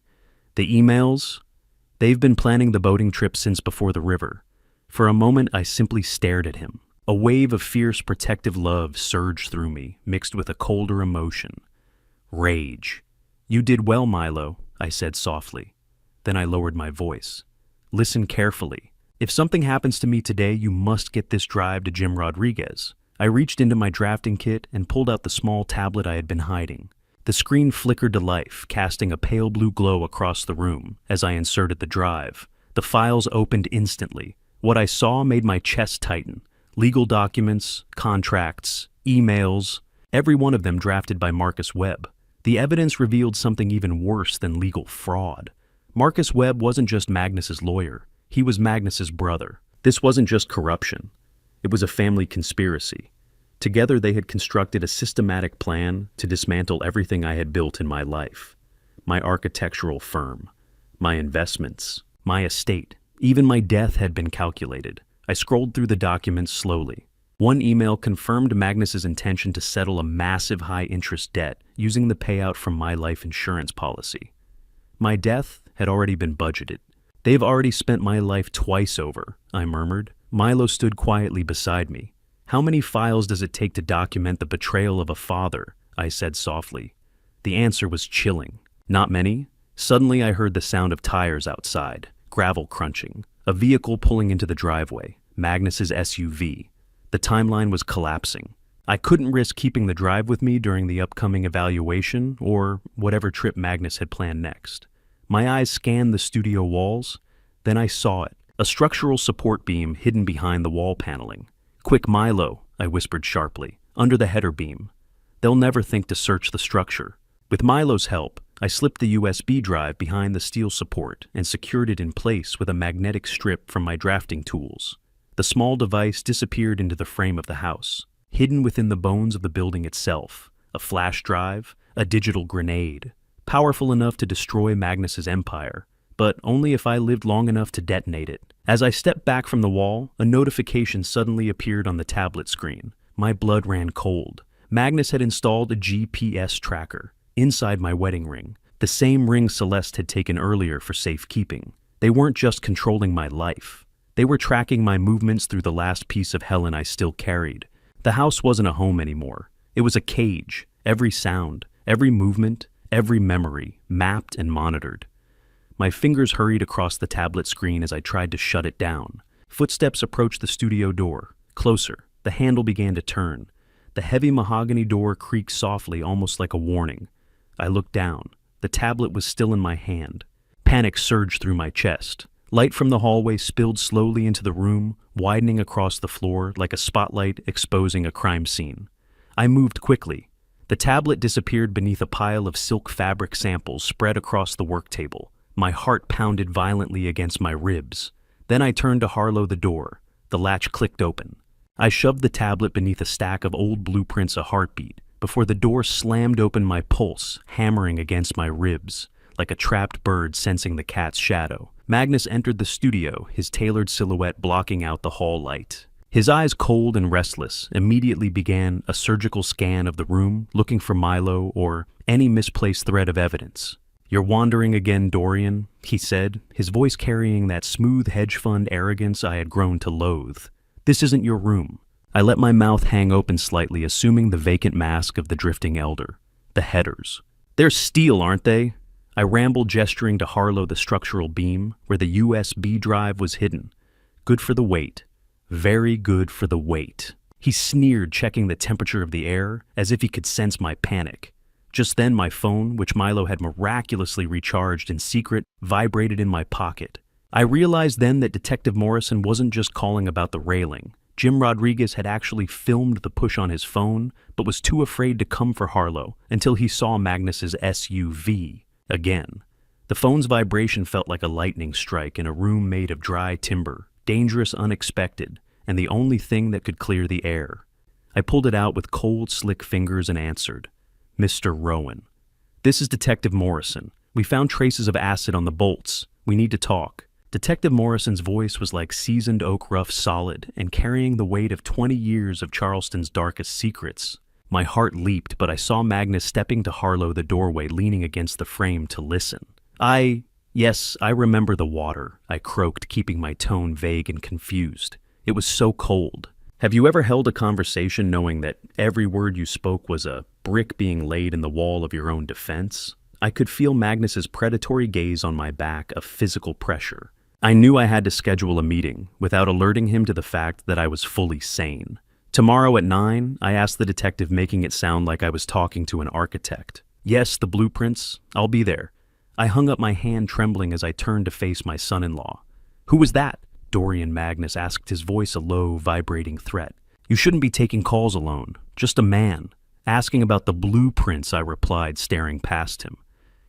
The emails? They've been planning the boating trip since before the river. For a moment, I simply stared at him. A wave of fierce, protective love surged through me, mixed with a colder emotion. Rage. You did well, Milo, I said softly. Then I lowered my voice. Listen carefully. If something happens to me today, you must get this drive to Jim Rodriguez. I reached into my drafting kit and pulled out the small tablet I had been hiding. The screen flickered to life, casting a pale blue glow across the room as I inserted the drive. The files opened instantly. What I saw made my chest tighten. Legal documents, contracts, emails, every one of them drafted by Marcus Webb. The evidence revealed something even worse than legal fraud. Marcus Webb wasn't just Magnus's lawyer. He was Magnus's brother. This wasn't just corruption. It was a family conspiracy. Together they had constructed a systematic plan to dismantle everything I had built in my life. My architectural firm, my investments, my estate, even my death had been calculated. I scrolled through the documents slowly. One email confirmed Magnus's intention to settle a massive high-interest debt using the payout from my life insurance policy. My death had already been budgeted. They've already spent my life twice over, I murmured. Milo stood quietly beside me. How many files does it take to document the betrayal of a father? I said softly. The answer was chilling. Not many. Suddenly I heard the sound of tires outside, gravel crunching, a vehicle pulling into the driveway, Magnus's SUV. The timeline was collapsing. I couldn't risk keeping the drive with me during the upcoming evaluation or whatever trip Magnus had planned next. My eyes scanned the studio walls. Then I saw it, a structural support beam hidden behind the wall paneling. Quick, Milo, I whispered sharply, under the header beam. They'll never think to search the structure. With Milo's help, I slipped the USB drive behind the steel support and secured it in place with a magnetic strip from my drafting tools. The small device disappeared into the frame of the house, hidden within the bones of the building itself, a flash drive, a digital grenade, powerful enough to destroy Magnus's empire, but only if I lived long enough to detonate it. As I stepped back from the wall, a notification suddenly appeared on the tablet screen. My blood ran cold. Magnus had installed a GPS tracker inside my wedding ring, the same ring Celeste had taken earlier for safekeeping. They weren't just controlling my life. They were tracking my movements through the last piece of Helen I still carried. The house wasn't a home anymore. It was a cage. Every sound, every movement, every memory, mapped and monitored. My fingers hurried across the tablet screen as I tried to shut it down. Footsteps approached the studio door. Closer. The handle began to turn. The heavy mahogany door creaked softly, almost like a warning. I looked down. The tablet was still in my hand. Panic surged through my chest. Light from the hallway spilled slowly into the room, widening across the floor like a spotlight exposing a crime scene. I moved quickly. The tablet disappeared beneath a pile of silk fabric samples spread across the work table. My heart pounded violently against my ribs. Then I turned to Harlow the door. The latch clicked open. I shoved the tablet beneath a stack of old blueprints a heartbeat. Before the door slammed open, my pulse hammering against my ribs, like a trapped bird sensing the cat's shadow. Magnus entered the studio, his tailored silhouette blocking out the hall light. His eyes cold and restless, immediately began a surgical scan of the room, looking for Milo or any misplaced thread of evidence. "You're wandering again, Dorian," he said, his voice carrying that smooth hedge fund arrogance I had grown to loathe. "This isn't your room." I let my mouth hang open slightly, assuming the vacant mask of the drifting elder. The headers. "They're steel, aren't they?" I rambled, gesturing to Harlow the structural beam, where the USB drive was hidden. "Good for the weight. Very good for the weight." He sneered, checking the temperature of the air, as if he could sense my panic. Just then my phone, which Milo had miraculously recharged in secret, vibrated in my pocket. I realized then that Detective Morrison wasn't just calling about the railing. Jim Rodriguez had actually filmed the push on his phone, but was too afraid to come for Harlow until he saw Magnus's SUV again. The phone's vibration felt like a lightning strike in a room made of dry timber, dangerous, unexpected, and the only thing that could clear the air. I pulled it out with cold, slick fingers and answered. "Mr. Rowan. This is Detective Morrison. We found traces of acid on the bolts. We need to talk." Detective Morrison's voice was like seasoned oak rough solid and carrying the weight of 20 years of Charleston's darkest secrets. My heart leaped, but I saw Magnus stepping to Harlow the doorway, leaning against the frame to listen. Yes, I remember the water, I croaked, keeping my tone vague and confused. It was so cold. Have you ever held a conversation knowing that every word you spoke was a brick being laid in the wall of your own defense? I could feel Magnus's predatory gaze on my back, a physical pressure. I knew I had to schedule a meeting without alerting him to the fact that I was fully sane. Tomorrow at 9, I asked the detective, making it sound like I was talking to an architect. Yes, the blueprints, I'll be there. I hung up my hand, trembling as I turned to face my son-in-law. Who was that? Dorian Magnus asked, his voice a low, vibrating threat. You shouldn't be taking calls alone. Just a man. Asking about the blueprints, I replied, staring past him.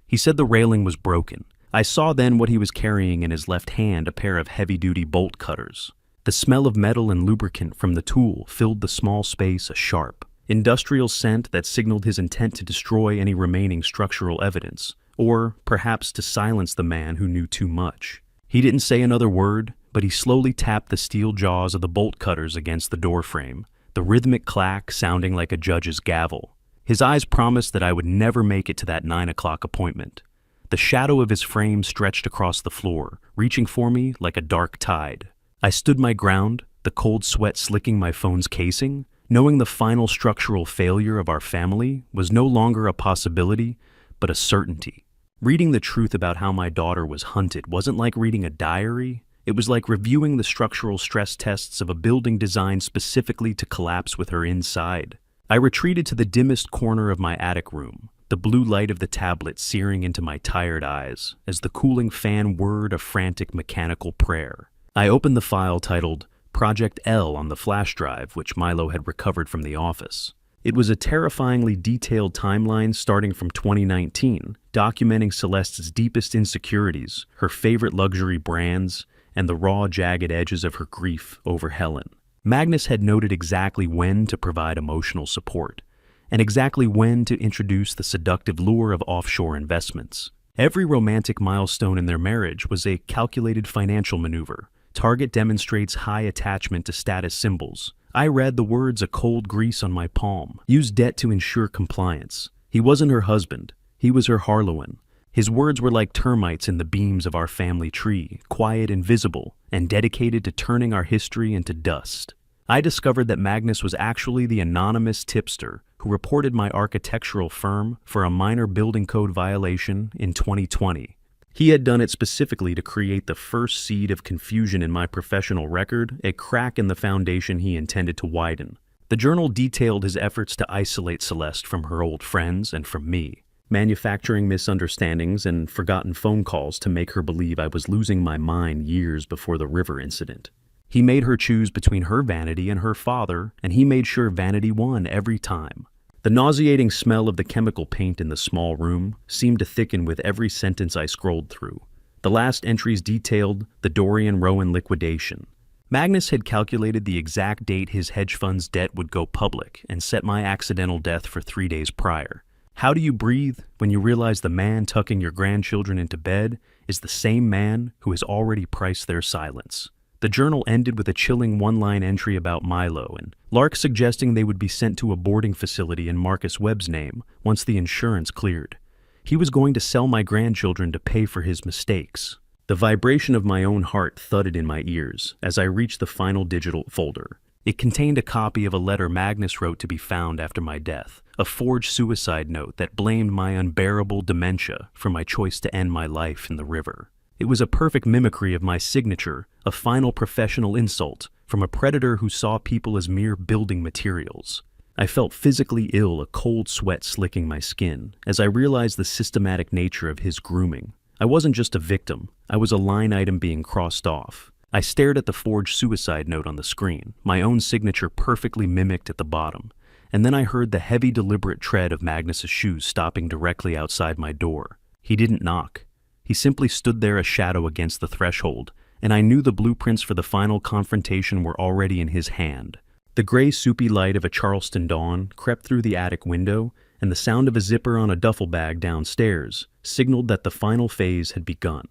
He said the railing was broken. I saw then what he was carrying in his left hand, a pair of heavy-duty bolt cutters. The smell of metal and lubricant from the tool filled the small space, a sharp, industrial scent that signaled his intent to destroy any remaining structural evidence, or perhaps to silence the man who knew too much. He didn't say another word, but he slowly tapped the steel jaws of the bolt cutters against the doorframe, the rhythmic clack sounding like a judge's gavel. His eyes promised that I would never make it to that 9 o'clock appointment. The shadow of his frame stretched across the floor, reaching for me like a dark tide. I stood my ground, the cold sweat slicking my phone's casing, knowing the final structural failure of our family was no longer a possibility, but a certainty. Reading the truth about how my daughter was hunted wasn't like reading a diary. It was like reviewing the structural stress tests of a building designed specifically to collapse with her inside. I retreated to the dimmest corner of my attic room, the blue light of the tablet searing into my tired eyes as the cooling fan whirred a frantic mechanical prayer. I opened the file titled Project L on the flash drive, which Milo had recovered from the office. It was a terrifyingly detailed timeline starting from 2019, documenting Celeste's deepest insecurities, her favorite luxury brands, and the raw, jagged edges of her grief over Helen. Magnus had noted exactly when to provide emotional support, and exactly when to introduce the seductive lure of offshore investments. Every romantic milestone in their marriage was a calculated financial maneuver. Target demonstrates high attachment to status symbols. I read the words a cold grease on my palm. Use debt to ensure compliance. He wasn't her husband. He was her Harlowan. His words were like termites in the beams of our family tree, quiet and visible, and dedicated to turning our history into dust. I discovered that Magnus was actually the anonymous tipster who reported my architectural firm for a minor building code violation in 2020. He had done it specifically to create the first seed of confusion in my professional record, a crack in the foundation he intended to widen. The journal detailed his efforts to isolate Celeste from her old friends and from me, manufacturing misunderstandings and forgotten phone calls to make her believe I was losing my mind years before the river incident. He made her choose between her vanity and her father, and he made sure vanity won every time. The nauseating smell of the chemical paint in the small room seemed to thicken with every sentence I scrolled through. The last entries detailed the Dorian Rowan liquidation. Magnus had calculated the exact date his hedge fund's debt would go public and set my accidental death for 3 days prior. How do you breathe when you realize the man tucking your grandchildren into bed is the same man who has already priced their silence? The journal ended with a chilling one-line entry about Milo and Lark suggesting they would be sent to a boarding facility in Marcus Webb's name once the insurance cleared. He was going to sell my grandchildren to pay for his mistakes. The vibration of my own heart thudded in my ears as I reached the final digital folder. It contained a copy of a letter Magnus wrote to be found after my death, a forged suicide note that blamed my unbearable dementia for my choice to end my life in the river. It was a perfect mimicry of my signature, a final professional insult from a predator who saw people as mere building materials. I felt physically ill, a cold sweat slicking my skin, as I realized the systematic nature of his grooming. I wasn't just a victim, I was a line item being crossed off. I stared at the forged suicide note on the screen, my own signature perfectly mimicked at the bottom, and then I heard the heavy, deliberate tread of Magnus's shoes stopping directly outside my door. He didn't knock. He simply stood there, a shadow against the threshold, and I knew the blueprints for the final confrontation were already in his hand. The gray, soupy light of a Charleston dawn crept through the attic window, and the sound of a zipper on a duffel bag downstairs signaled that the final phase had begun.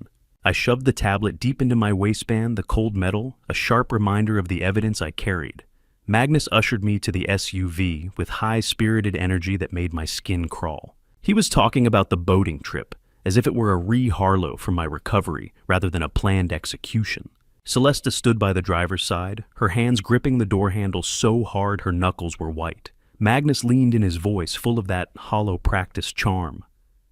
I shoved the tablet deep into my waistband, the cold metal, a sharp reminder of the evidence I carried. Magnus ushered me to the SUV with high-spirited energy that made my skin crawl. He was talking about the boating trip, as if it were a re-Harlow for my recovery rather than a planned execution. Celesta stood by the driver's side, her hands gripping the door handle so hard her knuckles were white. Magnus leaned in, his voice full of that hollow practice charm.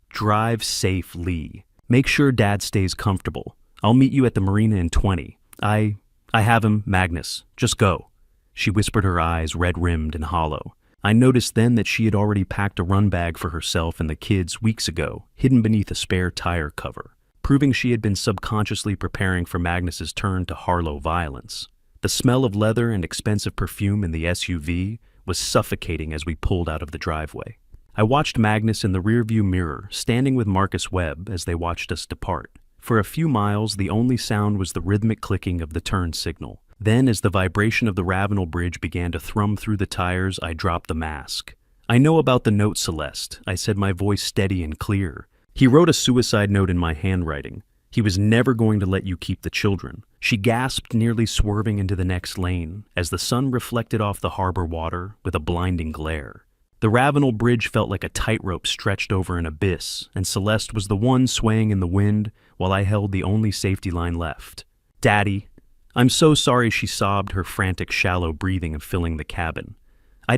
"Drive safe, Lee. Make sure Dad stays comfortable. I'll meet you at the marina in 20. I have him, Magnus. Just go." She whispered, her eyes red-rimmed and hollow. I noticed then that she had already packed a run bag for herself and the kids weeks ago, hidden beneath a spare tire cover, proving she had been subconsciously preparing for Magnus's turn to Harlow violence. The smell of leather and expensive perfume in the SUV was suffocating as we pulled out of the driveway. I watched Magnus in the rearview mirror, standing with Marcus Webb as they watched us depart. For a few miles, the only sound was the rhythmic clicking of the turn signal. Then, as the vibration of the Ravenel Bridge began to thrum through the tires, I dropped the mask. "I know about the note, Celeste," I said, my voice steady and clear. "He wrote a suicide note in my handwriting. He was never going to let you keep the children." She gasped, nearly swerving into the next lane, as the sun reflected off the harbor water with a blinding glare. The Ravenel Bridge felt like a tightrope stretched over an abyss, and Celeste was the one swaying in the wind while I held the only safety line left. "Daddy, I'm so sorry," she sobbed, her frantic, shallow breathing filling the cabin. I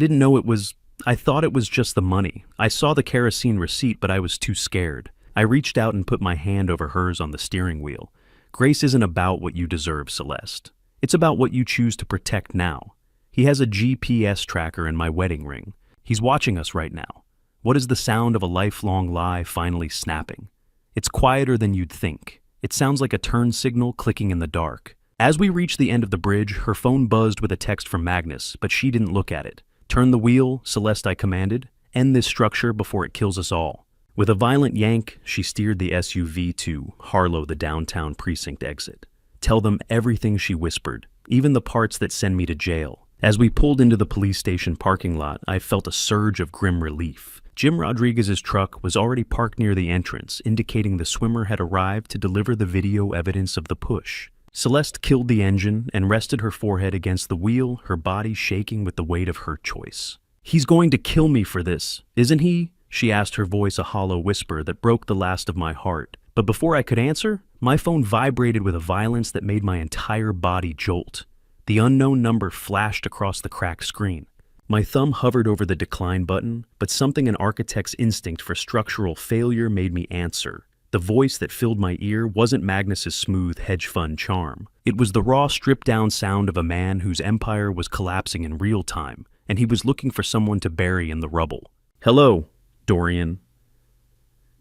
thought it was just the money. I saw the kerosene receipt, but I was too scared. I reached out and put my hand over hers on the steering wheel. "Grace isn't about what you deserve, Celeste. It's about what you choose to protect now. He has a GPS tracker in my wedding ring. He's watching us right now. What is the sound of a lifelong lie finally snapping? It's quieter than you'd think. It sounds like a turn signal clicking in the dark." As we reached the end of the bridge, her phone buzzed with a text from Magnus, but she didn't look at it. "Turn the wheel, Celeste," I commanded. "End this structure before it kills us all." With a violent yank, she steered the SUV to Harlow, the downtown precinct exit. "Tell them everything," she whispered, "even the parts that send me to jail." As we pulled into the police station parking lot, I felt a surge of grim relief. Jim Rodriguez's truck was already parked near the entrance, indicating the swimmer had arrived to deliver the video evidence of the push. Celeste killed the engine and rested her forehead against the wheel, her body shaking with the weight of her choice. "He's going to kill me for this, isn't he?" she asked, her voice a hollow whisper that broke the last of my heart. But before I could answer, my phone vibrated with a violence that made my entire body jolt. The unknown number flashed across the cracked screen. My thumb hovered over the decline button, but something an architect's instinct for structural failure made me answer. The voice that filled my ear wasn't Magnus's smooth hedge fund charm. It was the raw, stripped-down sound of a man whose empire was collapsing in real time, and he was looking for someone to bury in the rubble. "Hello, Dorian."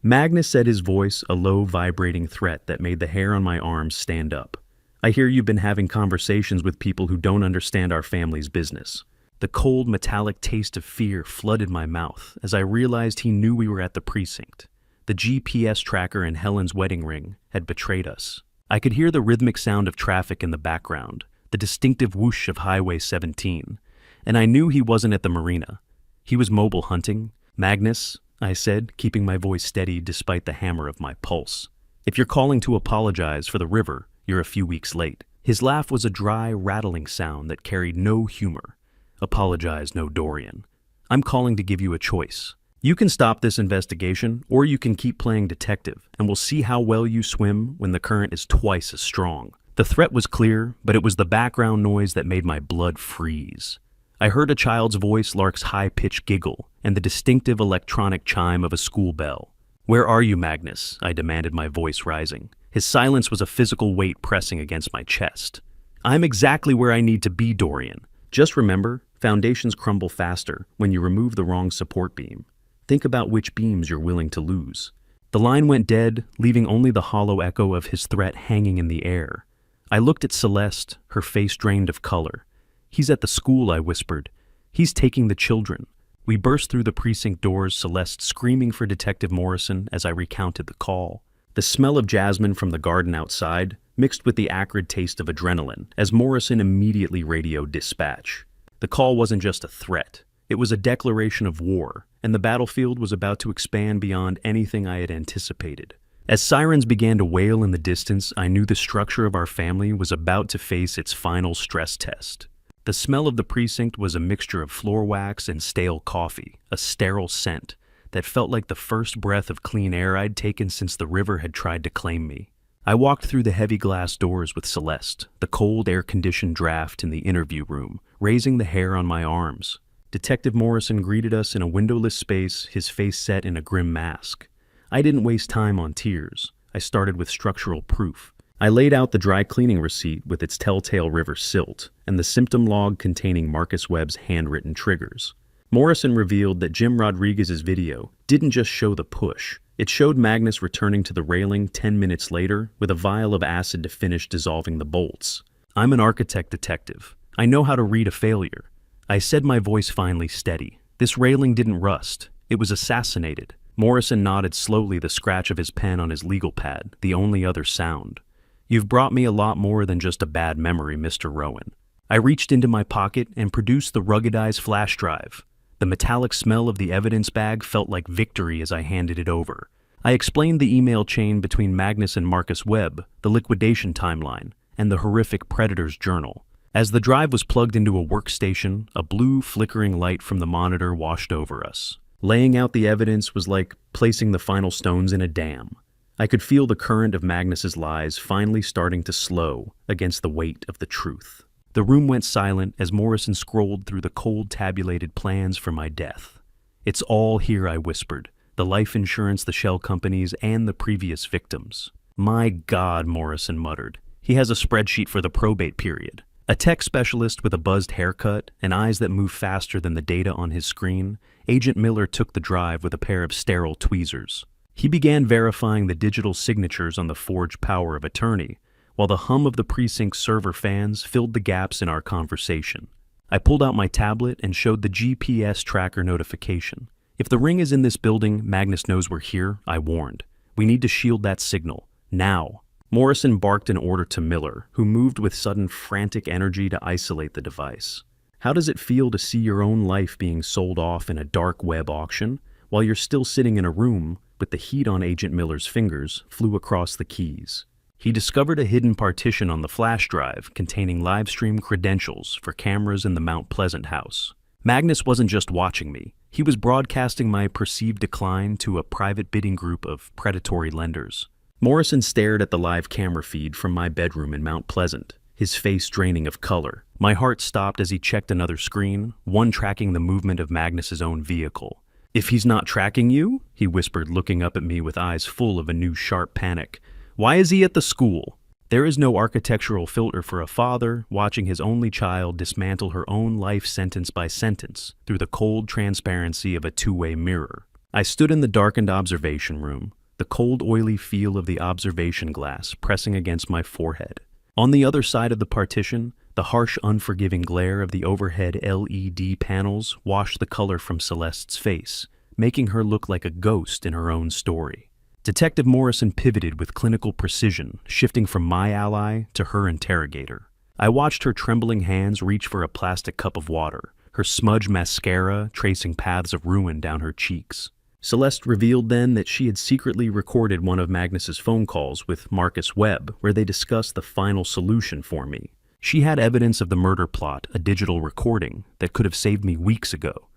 Magnus said, his voice a low, vibrating threat that made the hair on my arms stand up. "I hear you've been having conversations with people who don't understand our family's business." The cold, metallic taste of fear flooded my mouth as I realized he knew we were at the precinct. The GPS tracker in Helen's wedding ring had betrayed us. I could hear the rhythmic sound of traffic in the background, the distinctive whoosh of Highway 17, and I knew he wasn't at the marina. He was mobile hunting. "Magnus," I said, keeping my voice steady despite the hammer of my pulse. "If you're calling to apologize for the river, you're a few weeks late." His laugh was a dry, rattling sound that carried no humor. "Apologize, no, Dorian. I'm calling to give you a choice. You can stop this investigation, or you can keep playing detective, and we'll see how well you swim when the current is twice as strong." The threat was clear, but it was the background noise that made my blood freeze. I heard a child's voice, Lark's high-pitched giggle, and the distinctive electronic chime of a school bell. "Where are you, Magnus?" I demanded, my voice rising. His silence was a physical weight pressing against my chest. "I'm exactly where I need to be, Dorian. Just remember, foundations crumble faster when you remove the wrong support beam. Think about which beams you're willing to lose." The line went dead, leaving only the hollow echo of his threat hanging in the air. I looked at Celeste, her face drained of color. "He's at the school," I whispered. "He's taking the children." We burst through the precinct doors, Celeste screaming for Detective Morrison as I recounted the call. The smell of jasmine from the garden outside mixed with the acrid taste of adrenaline as Morrison immediately radioed dispatch. The call wasn't just a threat. It was a declaration of war, and the battlefield was about to expand beyond anything I had anticipated. As sirens began to wail in the distance, I knew the structure of our family was about to face its final stress test. The smell of the precinct was a mixture of floor wax and stale coffee, a sterile scent that felt like the first breath of clean air I'd taken since the river had tried to claim me. I walked through the heavy glass doors with Celeste, the cold air-conditioned draft in the interview room, raising the hair on my arms. Detective Morrison greeted us in a windowless space, his face set in a grim mask. I didn't waste time on tears. I started with structural proof. I laid out the dry cleaning receipt with its telltale river silt and the symptom log containing Marcus Webb's handwritten triggers. Morrison revealed that Jim Rodriguez's video didn't just show the push. It showed Magnus returning to the railing 10 minutes later with a vial of acid to finish dissolving the bolts. I'm an architect detective. I know how to read a failure. I said, my voice finally steady. This railing didn't rust. It was assassinated. Morrison nodded slowly, the scratch of his pen on his legal pad, the only other sound. You've brought me a lot more than just a bad memory, Mr. Rowan. I reached into my pocket and produced the ruggedized flash drive. The metallic smell of the evidence bag felt like victory as I handed it over. I explained the email chain between Magnus and Marcus Webb, the liquidation timeline, and the horrific Predator's journal. As the drive was plugged into a workstation, a blue, flickering light from the monitor washed over us. Laying out the evidence was like placing the final stones in a dam. I could feel the current of Magnus's lies finally starting to slow against the weight of the truth. The room went silent as Morrison scrolled through the cold tabulated plans for my death. It's all here, I whispered. The life insurance, the shell companies, and the previous victims. My God, Morrison muttered. He has a spreadsheet for the probate period. A tech specialist with a buzzed haircut and eyes that move faster than the data on his screen, Agent Miller took the drive with a pair of sterile tweezers. He began verifying the digital signatures on the forged power of attorney, while the hum of the precinct's server fans filled the gaps in our conversation. I pulled out my tablet and showed the GPS tracker notification. If the ring is in this building, Magnus knows we're here, I warned. We need to shield that signal. Now. Morrison barked an order to Miller, who moved with sudden frantic energy to isolate the device. How does it feel to see your own life being sold off in a dark web auction, while you're still sitting in a room with the heat on Agent Miller's fingers flew across the keys? He discovered a hidden partition on the flash drive containing live stream credentials for cameras in the Mount Pleasant house. Magnus wasn't just watching me. He was broadcasting my perceived decline to a private bidding group of predatory lenders. Morrison stared at the live camera feed from my bedroom in Mount Pleasant, his face draining of color. My heart stopped as he checked another screen, one tracking the movement of Magnus's own vehicle. If he's not tracking you, he whispered, looking up at me with eyes full of a new sharp panic. Why is he at the school? There is no architectural filter for a father watching his only child dismantle her own life sentence by sentence through the cold transparency of a two-way mirror. I stood in the darkened observation room, the cold, oily feel of the observation glass pressing against my forehead. On the other side of the partition, the harsh, unforgiving glare of the overhead LED panels washed the color from Celeste's face, making her look like a ghost in her own story. Detective Morrison pivoted with clinical precision, shifting from my ally to her interrogator. I watched her trembling hands reach for a plastic cup of water, her smudged mascara tracing paths of ruin down her cheeks. Celeste revealed then that she had secretly recorded one of Magnus's phone calls with Marcus Webb, where they discussed the final solution for me. She had evidence of the murder plot, a digital recording that could have saved me weeks ago,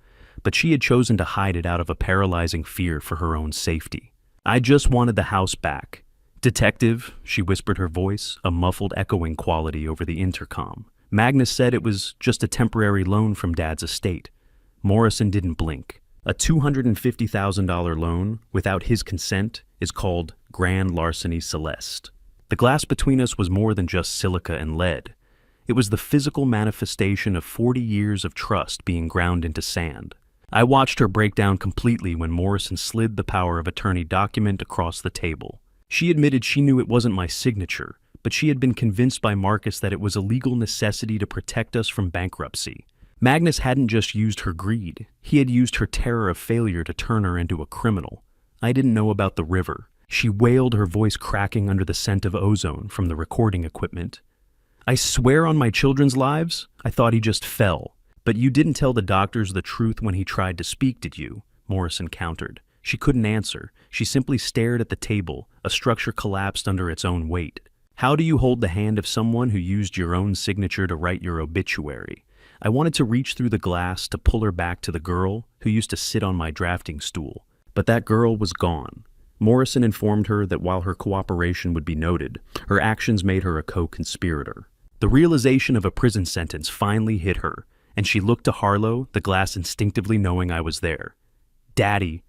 but she had chosen to hide it out of a paralyzing fear for her own safety. I just wanted the house back. Detective, she whispered, her voice, a muffled echoing quality over the intercom. Magnus said it was just a temporary loan from Dad's estate. Morrison didn't blink. A $250,000 loan, without his consent, is called grand larceny Celeste. The glass between us was more than just silica and lead. It was the physical manifestation of 40 years of trust being ground into sand. I watched her break down completely when Morrison slid the power of attorney document across the table. She admitted she knew it wasn't my signature, but she had been convinced by Marcus that it was a legal necessity to protect us from bankruptcy. Magnus hadn't just used her greed. He had used her terror of failure to turn her into a criminal. I didn't know about the river. She wailed, her voice cracking under the scent of ozone from the recording equipment. I swear on my children's lives, I thought he just fell. But you didn't tell the doctors the truth when he tried to speak, did you? Morrison countered. She couldn't answer. She simply stared at the table, a structure collapsed under its own weight. How do you hold the hand of someone who used your own signature to write your obituary? I wanted to reach through the glass to pull her back to the girl who used to sit on my drafting stool. But that girl was gone. Morrison informed her that while her cooperation would be noted, her actions made her a co-conspirator. The realization of a prison sentence finally hit her, and she looked to Harlow, the glass instinctively knowing I was there. "Daddy,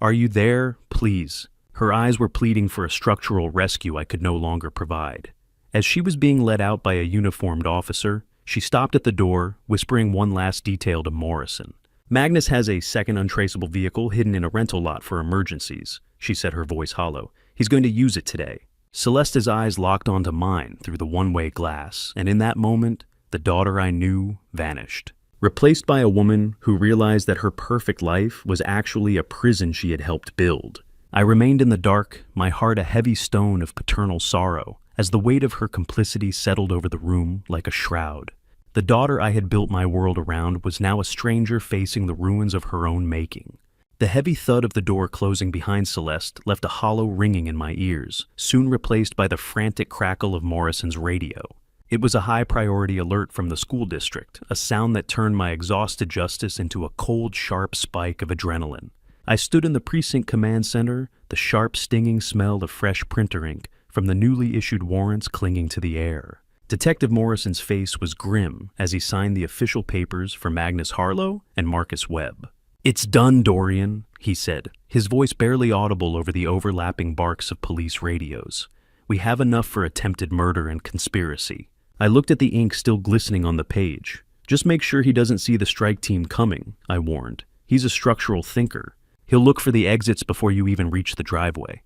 are you there? Please." Her eyes were pleading for a structural rescue I could no longer provide. As she was being led out by a uniformed officer, she stopped at the door, whispering one last detail to Morrison. "Magnus has a second untraceable vehicle hidden in a rental lot for emergencies," she said, her voice hollow. "He's going to use it today." Celeste's eyes locked onto mine through the one-way glass, and in that moment, the daughter I knew vanished. Replaced by a woman who realized that her perfect life was actually a prison she had helped build. I remained in the dark, my heart a heavy stone of paternal sorrow, as the weight of her complicity settled over the room like a shroud. The daughter I had built my world around was now a stranger facing the ruins of her own making. The heavy thud of the door closing behind Celeste left a hollow ringing in my ears, soon replaced by the frantic crackle of Morrison's radio. It was a high-priority alert from the school district, a sound that turned my exhausted justice into a cold, sharp spike of adrenaline. I stood in the precinct command center, the sharp, stinging smell of fresh printer ink from the newly issued warrants clinging to the air. Detective Morrison's face was grim as he signed the official papers for Magnus Harlow and Marcus Webb. "It's done, Dorian," he said, his voice barely audible over the overlapping barks of police radios. "We have enough for attempted murder and conspiracy." I looked at the ink still glistening on the page. "Just make sure he doesn't see the strike team coming," I warned. "He's a structural thinker. He'll look for the exits before you even reach the driveway."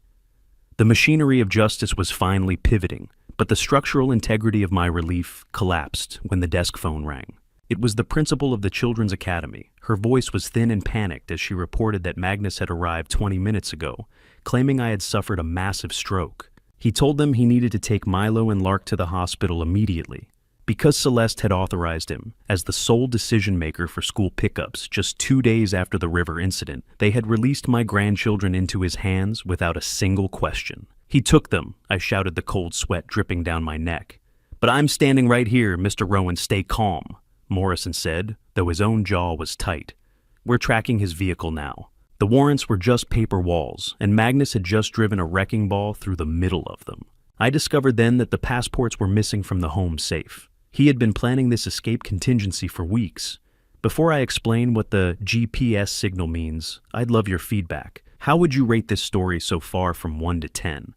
The machinery of justice was finally pivoting, but the structural integrity of my relief collapsed when the desk phone rang. It was the principal of the Children's Academy. Her voice was thin and panicked as she reported that Magnus had arrived 20 minutes ago, claiming I had suffered a massive stroke. He told them he needed to take Milo and Lark to the hospital immediately. Because Celeste had authorized him as the sole decision-maker for school pickups just 2 days after the river incident, they had released my grandchildren into his hands without a single question. "He took them," I shouted, the cold sweat dripping down my neck. "But I'm standing right here, Mr. Rowan, stay calm," Morrison said, though his own jaw was tight. "We're tracking his vehicle now." The warrants were just paper walls, and Magnus had just driven a wrecking ball through the middle of them. I discovered then that the passports were missing from the home safe. He had been planning this escape contingency for weeks. Before I explain what the GPS signal means, I'd love your feedback. How would you rate this story so far from 1 to 10?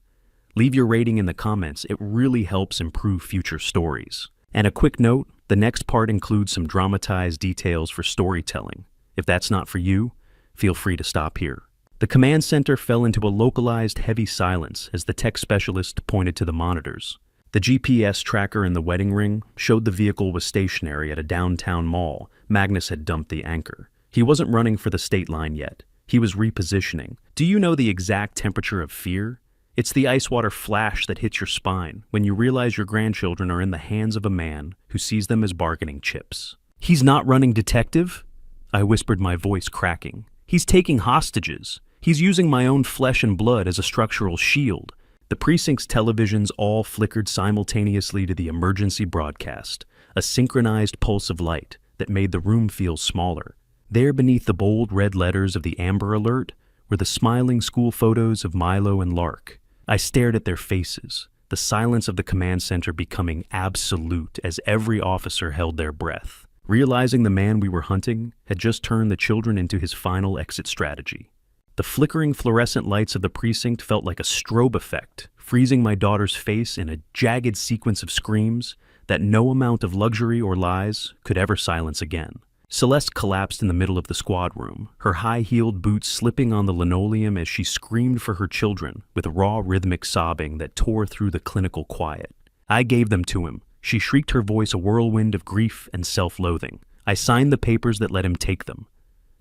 Leave your rating in the comments. It really helps improve future stories. And a quick note, the next part includes some dramatized details for storytelling. If that's not for you, feel free to stop here. The command center fell into a localized heavy silence as the tech specialist pointed to the monitors. The GPS tracker in the wedding ring showed the vehicle was stationary at a downtown mall Magnus had dumped the anchor. He wasn't running for the state line yet. He was repositioning. Do you know the exact temperature of fear? It's the ice water flash that hits your spine when you realize your grandchildren are in the hands of a man who sees them as bargaining chips. "He's not running, detective," I whispered, my voice cracking. "He's taking hostages. He's using my own flesh and blood as a structural shield." The precinct's televisions all flickered simultaneously to the emergency broadcast, a synchronized pulse of light that made the room feel smaller. There beneath the bold red letters of the Amber Alert were the smiling school photos of Milo and Lark. I stared at their faces, the silence of the command center becoming absolute as every officer held their breath, realizing the man we were hunting had just turned the children into his final exit strategy. The flickering fluorescent lights of the precinct felt like a strobe effect, freezing my daughter's face in a jagged sequence of screams that no amount of luxury or lies could ever silence again. Celeste collapsed in the middle of the squad room, her high-heeled boots slipping on the linoleum as she screamed for her children with raw rhythmic sobbing that tore through the clinical quiet. I gave them to him. She shrieked, her voice a whirlwind of grief and self-loathing. I signed the papers that let him take them.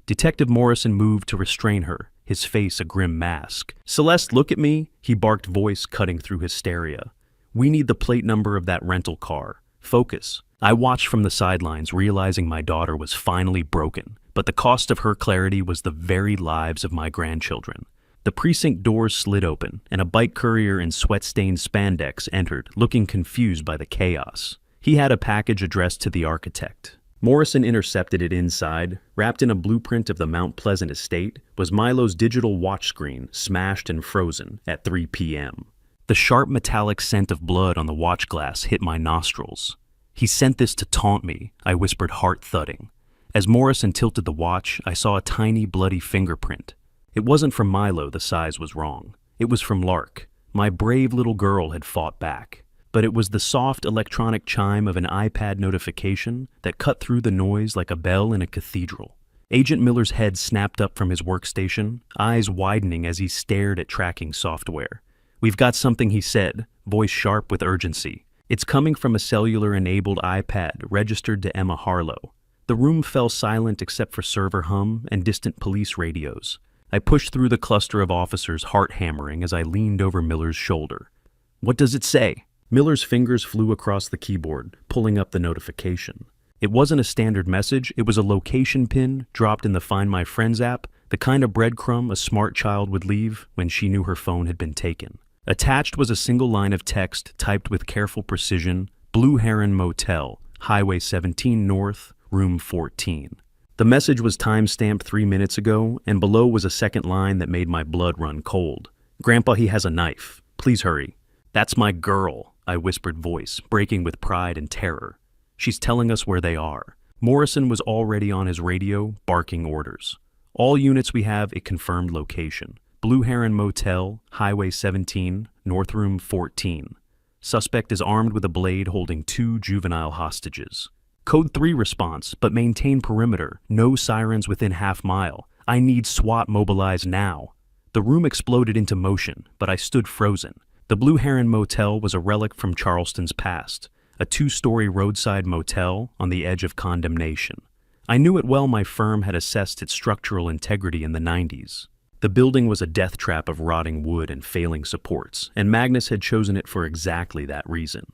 Detective Morrison moved to restrain her, his face a grim mask. "Celeste, look at me," he barked, voice cutting through hysteria. "We need the plate number of that rental car. Focus." I watched from the sidelines, realizing my daughter was finally broken, but the cost of her clarity was the very lives of my grandchildren. The precinct doors slid open, and a bike courier in sweat-stained spandex entered, looking confused by the chaos. He had a package addressed to the architect. Morrison intercepted it inside. Wrapped in a blueprint of the Mount Pleasant estate was Milo's digital watch screen, smashed and frozen at 3 p.m. The sharp metallic scent of blood on the watch glass hit my nostrils. "He sent this to taunt me," I whispered, heart thudding. As Morrison tilted the watch, I saw a tiny bloody fingerprint. It wasn't from Milo, the size was wrong. It was from Lark. My brave little girl had fought back. But it was the soft electronic chime of an iPad notification that cut through the noise like a bell in a cathedral. Agent Miller's head snapped up from his workstation, eyes widening as he stared at tracking software. "We've got something," he said, voice sharp with urgency. "It's coming from a cellular-enabled iPad registered to Emma Harlow." The room fell silent except for server hum and distant police radios. I pushed through the cluster of officers, heart hammering, as I leaned over Miller's shoulder. "What does it say?" Miller's fingers flew across the keyboard, pulling up the notification. It wasn't a standard message, it was a location pin dropped in the Find My Friends app, the kind of breadcrumb a smart child would leave when she knew her phone had been taken. Attached was a single line of text typed with careful precision: "Blue Heron Motel, Highway 17 North, Room 14. The message was time-stamped 3 minutes ago, and below was a second line that made my blood run cold. "Grandpa, he has a knife. Please hurry." "That's my girl," I whispered, voice breaking with pride and terror. "She's telling us where they are." Morrison was already on his radio, barking orders. "All units, we have a confirmed location. Blue Heron Motel, Highway 17, North Room 14. Suspect is armed with a blade holding 2 juvenile hostages. Code 3 response, but maintain perimeter. No sirens within half mile. I need SWAT mobilized now." The room exploded into motion, but I stood frozen. The Blue Heron Motel was a relic from Charleston's past, a 2-story roadside motel on the edge of condemnation. I knew it well. My firm had assessed its structural integrity in the 90s. The building was a death trap of rotting wood and failing supports, and Magnus had chosen it for exactly that reason.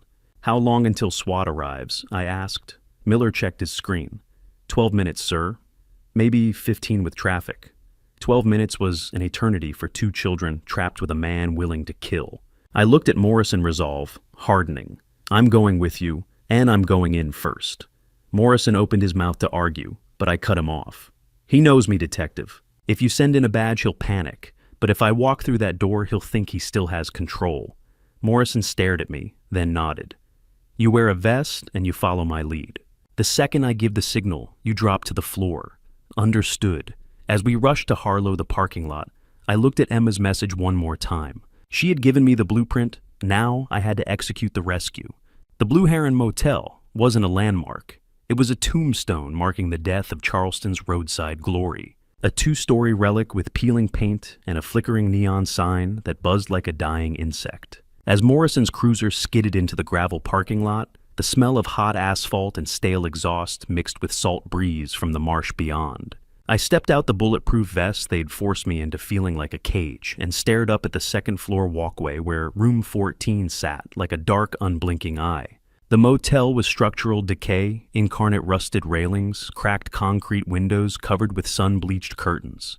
"How long until SWAT arrives?" I asked. Miller checked his screen. 12 minutes, sir. Maybe 15 with traffic." 12 minutes was an eternity for 2 children trapped with a man willing to kill. I looked at Morrison, resolve hardening. "I'm going with you, and I'm going in first." Morrison opened his mouth to argue, but I cut him off. "He knows me, detective. If you send in a badge, he'll panic, but if I walk through that door, he'll think he still has control." Morrison stared at me, then nodded. "You wear a vest, and you follow my lead. The second I give the signal, you drop to the floor." "Understood." As we rushed to Harlow, the parking lot, I looked at Emma's message one more time. She had given me the blueprint. Now I had to execute the rescue. The Blue Heron Motel wasn't a landmark. It was a tombstone marking the death of Charleston's roadside glory. A 2-story relic with peeling paint and a flickering neon sign that buzzed like a dying insect. As Morrison's cruiser skidded into the gravel parking lot, the smell of hot asphalt and stale exhaust mixed with salt breeze from the marsh beyond. I stepped out the bulletproof vest they'd forced me into feeling like a cage and stared up at the second-floor walkway where Room 14 sat like a dark, unblinking eye. The motel was structural decay, incarnate rusted railings, cracked concrete windows covered with sun-bleached curtains.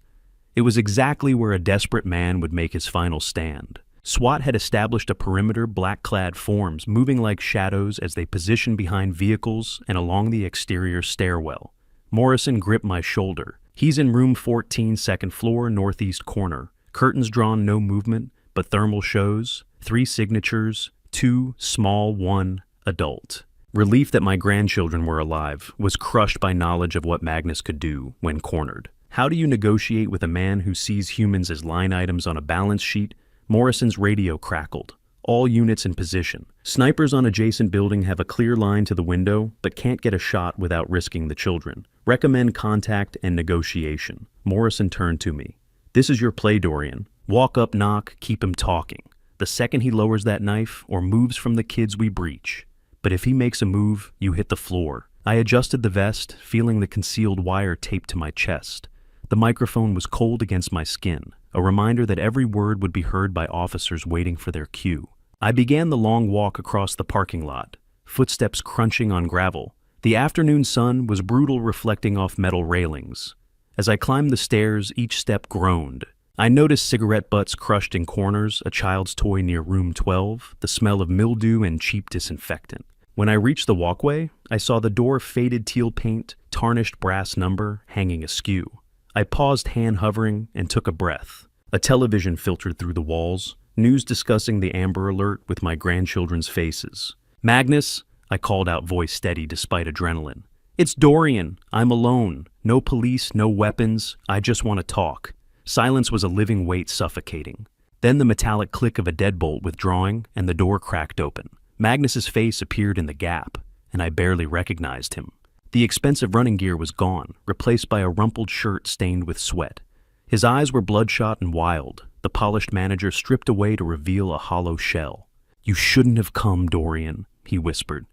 It was exactly where a desperate man would make his final stand. SWAT had established a perimeter, black-clad forms moving like shadows as they positioned behind vehicles and along the exterior stairwell. Morrison gripped my shoulder. "He's in room 14, second floor, northeast corner. Curtains drawn, no movement, but thermal shows. 3 signatures, 2 small, 1 adult." Relief that my grandchildren were alive was crushed by knowledge of what Magnus could do when cornered. How do you negotiate with a man who sees humans as line items on a balance sheet? Morrison's radio crackled. "All units in position. Snipers on adjacent building have a clear line to the window, but can't get a shot without risking the children. Recommend contact and negotiation." Morrison turned to me. "This is your play, Dorian. Walk up, knock, keep him talking. The second he lowers that knife or moves from the kids, we breach. But if he makes a move, you hit the floor." I adjusted the vest, feeling the concealed wire taped to my chest. The microphone was cold against my skin, a reminder that every word would be heard by officers waiting for their cue. I began the long walk across the parking lot, footsteps crunching on gravel, The afternoon sun was brutal, reflecting off metal railings. As I climbed the stairs, each step groaned. I noticed cigarette butts crushed in corners, a child's toy near room 12, the smell of mildew and cheap disinfectant. When I reached the walkway, I saw the door faded teal paint, tarnished brass number, hanging askew. I paused, hand hovering, and took a breath. A television filtered through the walls, news discussing the Amber Alert with my grandchildren's faces. "Magnus," I called out, voice steady despite adrenaline. "It's Dorian. I'm alone. No police, no weapons. I just want to talk." Silence was a living weight, suffocating. Then the metallic click of a deadbolt withdrawing, and the door cracked open. Magnus's face appeared in the gap, and I barely recognized him. The expensive running gear was gone, replaced by a rumpled shirt stained with sweat. His eyes were bloodshot and wild, the polished manager stripped away to reveal a hollow shell. "You shouldn't have come, Dorian," he whispered.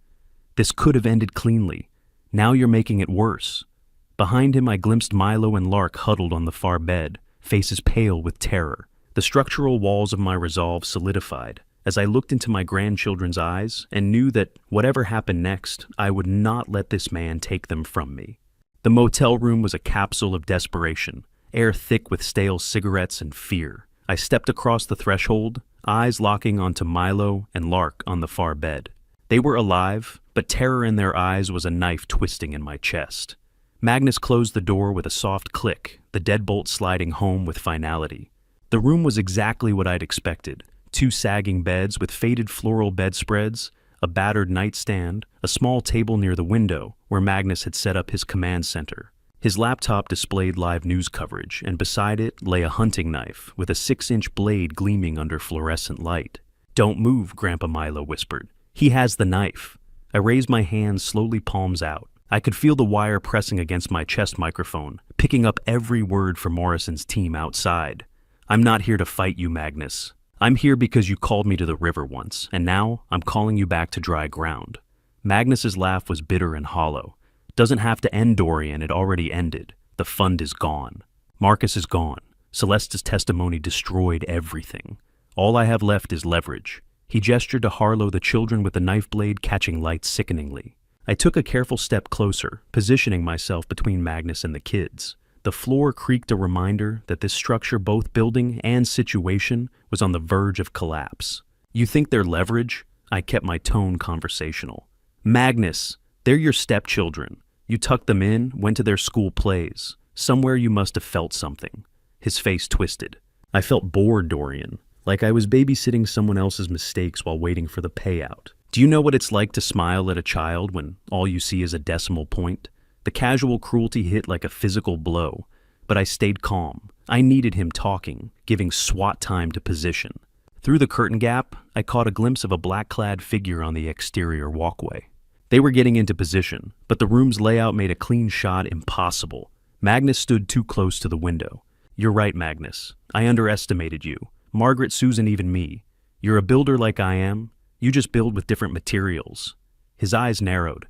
"This could have ended cleanly. Now you're making it worse." Behind him I glimpsed Milo and Lark huddled on the far bed, faces pale with terror. The structural walls of my resolve solidified as I looked into my grandchildren's eyes and knew that whatever happened next, I would not let this man take them from me. The motel room was a capsule of desperation, air thick with stale cigarettes and fear. I stepped across the threshold, eyes locking onto Milo and Lark on the far bed. They were alive, but terror in their eyes was a knife twisting in my chest. Magnus closed the door with a soft click, the deadbolt sliding home with finality. The room was exactly what I'd expected. 2 sagging beds with faded floral bedspreads, a battered nightstand, a small table near the window where Magnus had set up his command center. His laptop displayed live news coverage, and beside it lay a hunting knife with a 6-inch blade gleaming under fluorescent light. "Don't move," Grandpa Milo whispered. "He has the knife." I raised my hands, slowly, palms out. I could feel the wire pressing against my chest microphone, picking up every word from Morrison's team outside. "I'm not here to fight you, Magnus. I'm here because you called me to the river once, and now I'm calling you back to dry ground." Magnus's laugh was bitter and hollow. "Doesn't have to end, Dorian. It already ended. The fund is gone. Marcus is gone. Celeste's testimony destroyed everything. All I have left is leverage." He gestured to Harlow, the children with the knife blade catching light sickeningly. I took a careful step closer, positioning myself between Magnus and the kids. The floor creaked, a reminder that this structure, both building and situation, was on the verge of collapse. "You think they're leverage?" I kept my tone conversational. "Magnus, they're your stepchildren. You tucked them in, went to their school plays. Somewhere you must have felt something." His face twisted. "I felt bored, Dorian, like I was babysitting someone else's mistakes while waiting for the payout. Do you know what it's like to smile at a child when all you see is a decimal point?" The casual cruelty hit like a physical blow, but I stayed calm. I needed him talking, giving SWAT time to position. Through the curtain gap, I caught a glimpse of a black-clad figure on the exterior walkway. They were getting into position, but the room's layout made a clean shot impossible. Magnus stood too close to the window. "You're right, Magnus. I underestimated you. Margaret, Susan, even me. You're a builder like I am. You just build with different materials." His eyes narrowed.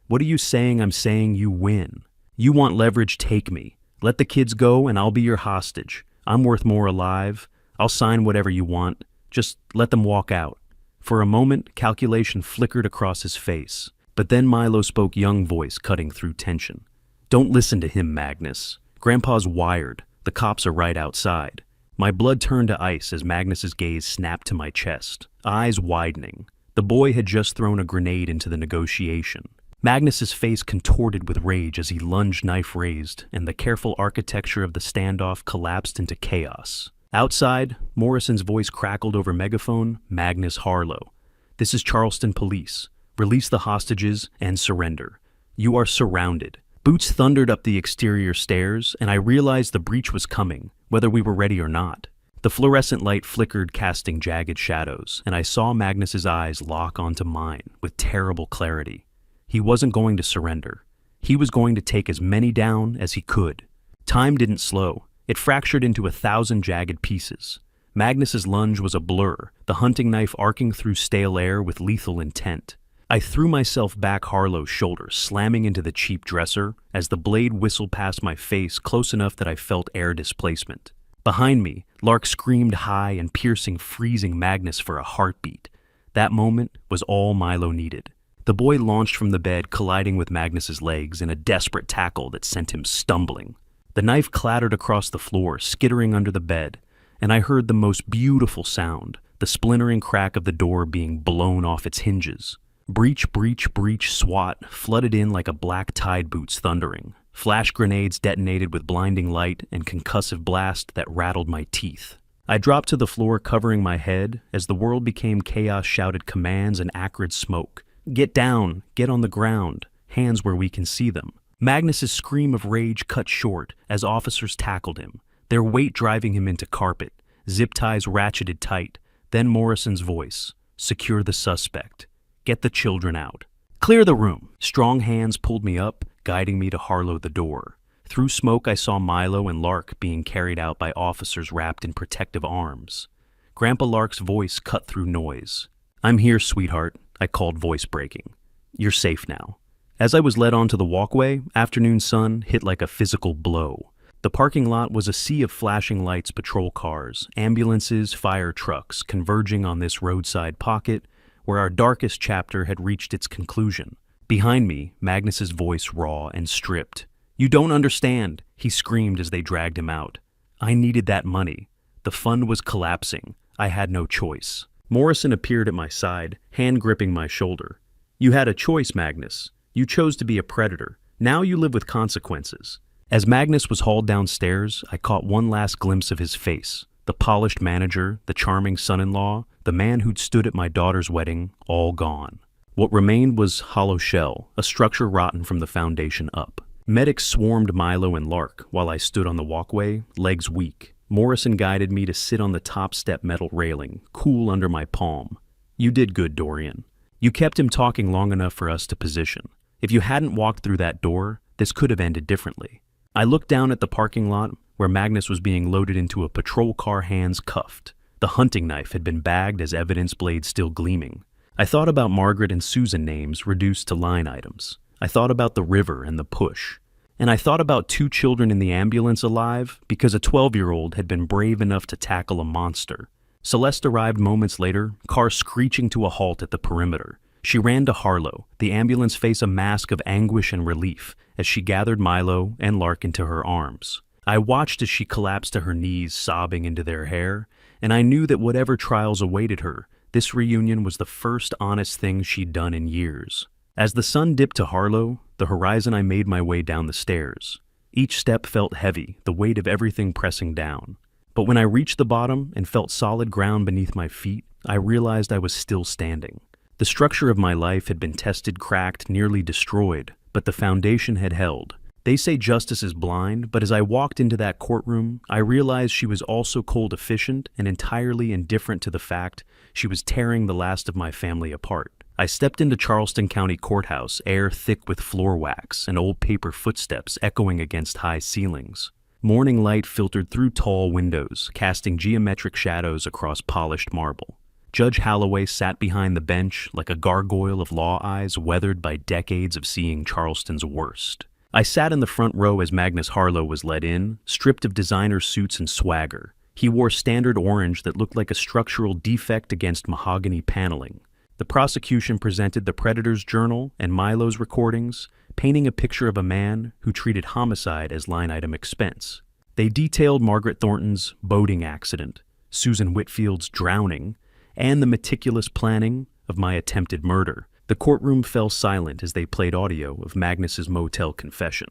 "What are you saying? I'm saying you win. You want leverage, take me. Let the kids go and I'll be your hostage. I'm worth more alive. I'll sign whatever you want. Just let them walk out." For a moment, calculation flickered across his face. But then Milo spoke, young voice cutting through tension. "Don't listen to him, Magnus. Grandpa's wired. The cops are right outside." My blood turned to ice as Magnus's gaze snapped to my chest, eyes widening. The boy had just thrown a grenade into the negotiation. Magnus's face contorted with rage as he lunged, knife raised, and the careful architecture of the standoff collapsed into chaos. Outside, Morrison's voice crackled over megaphone, "Magnus Harlow. This is Charleston Police. Release the hostages and surrender. You are surrounded." Boots thundered up the exterior stairs, and I realized the breach was coming, whether we were ready or not. The fluorescent light flickered, casting jagged shadows, and I saw Magnus's eyes lock onto mine with terrible clarity. He wasn't going to surrender. He was going to take as many down as he could. Time didn't slow. It fractured into 1,000 jagged pieces. Magnus's lunge was a blur, the hunting knife arcing through stale air with lethal intent. I threw myself back Harlow's shoulder, slamming into the cheap dresser as the blade whistled past my face close enough that I felt air displacement. Behind me, Lark screamed high and piercing, freezing Magnus for a heartbeat. That moment was all Milo needed. The boy launched from the bed, colliding with Magnus's legs in a desperate tackle that sent him stumbling. The knife clattered across the floor, skittering under the bed, and I heard the most beautiful sound, the splintering crack of the door being blown off its hinges. Breach, breach, breach, SWAT flooded in like a black tide boots thundering. Flash grenades detonated with blinding light and concussive blast that rattled my teeth. I dropped to the floor, covering my head, as the world became chaos, shouted commands and acrid smoke. Get down, get on the ground, hands where we can see them. Magnus's scream of rage cut short as officers tackled him, their weight driving him into carpet, zip ties ratcheted tight, then Morrison's voice, secure the suspect, get the children out. Clear the room. Strong hands pulled me up, guiding me to Harlow the door. Through smoke I saw Milo and Lark being carried out by officers wrapped in protective arms. Grandpa Lark's voice cut through noise. I'm here, sweetheart, I called, voice breaking. You're safe now. As I was led onto the walkway, afternoon sun hit like a physical blow. The parking lot was a sea of flashing lights, patrol cars, ambulances, fire trucks converging on this roadside pocket where our darkest chapter had reached its conclusion. Behind me, Magnus's voice raw and stripped. You don't understand, he screamed as they dragged him out. I needed that money. The fund was collapsing. I had no choice. Morrison appeared at my side, hand gripping my shoulder. You had a choice, Magnus. You chose to be a predator. Now you live with consequences. As Magnus was hauled downstairs, I caught one last glimpse of his face. The polished manager, the charming son-in-law, the man who'd stood at my daughter's wedding, all gone. What remained was hollow shell, a structure rotten from the foundation up. Medics swarmed Milo and Lark while I stood on the walkway, legs weak. Morrison guided me to sit on the top step metal railing, cool under my palm. You did good, Dorian. You kept him talking long enough for us to position. If you hadn't walked through that door, this could have ended differently. I looked down at the parking lot where Magnus was being loaded into a patrol car, hands cuffed. The hunting knife had been bagged as evidence, blade still gleaming. I thought about Margaret and Susan, names reduced to line items. I thought about the river and the push. And I thought about 2 children in the ambulance alive because a 12-year-old had been brave enough to tackle a monster. Celeste arrived moments later, car screeching to a halt at the perimeter. She ran to Harlow, the ambulance face a mask of anguish and relief as she gathered Milo and Lark into her arms. I watched as she collapsed to her knees, sobbing into their hair, and I knew that whatever trials awaited her, this reunion was the first honest thing she'd done in years. As the sun dipped to Harlow, the horizon, I made my way down the stairs. Each step felt heavy, the weight of everything pressing down. But when I reached the bottom and felt solid ground beneath my feet, I realized I was still standing. The structure of my life had been tested, cracked, nearly destroyed, but the foundation had held. They say justice is blind, but as I walked into that courtroom, I realized she was also cold efficient and entirely indifferent to the fact she was tearing the last of my family apart. I stepped into Charleston County Courthouse, air thick with floor wax and old paper footsteps echoing against high ceilings. Morning light filtered through tall windows, casting geometric shadows across polished marble. Judge Holloway sat behind the bench like a gargoyle of law eyes weathered by decades of seeing Charleston's worst. I sat in the front row as Magnus Harlow was led in, stripped of designer suits and swagger. He wore standard orange that looked like a structural defect against mahogany paneling. The prosecution presented the Predator's journal and Milo's recordings, painting a picture of a man who treated homicide as line item expense. They detailed Margaret Thornton's boating accident, Susan Whitfield's drowning, and the meticulous planning of my attempted murder. The courtroom fell silent as they played audio of Magnus's motel confession.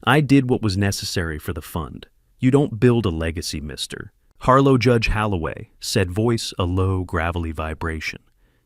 I did what was necessary for the fund. You don't build a legacy, mister. Harlow Judge Holloway said, voice a low, gravelly vibration.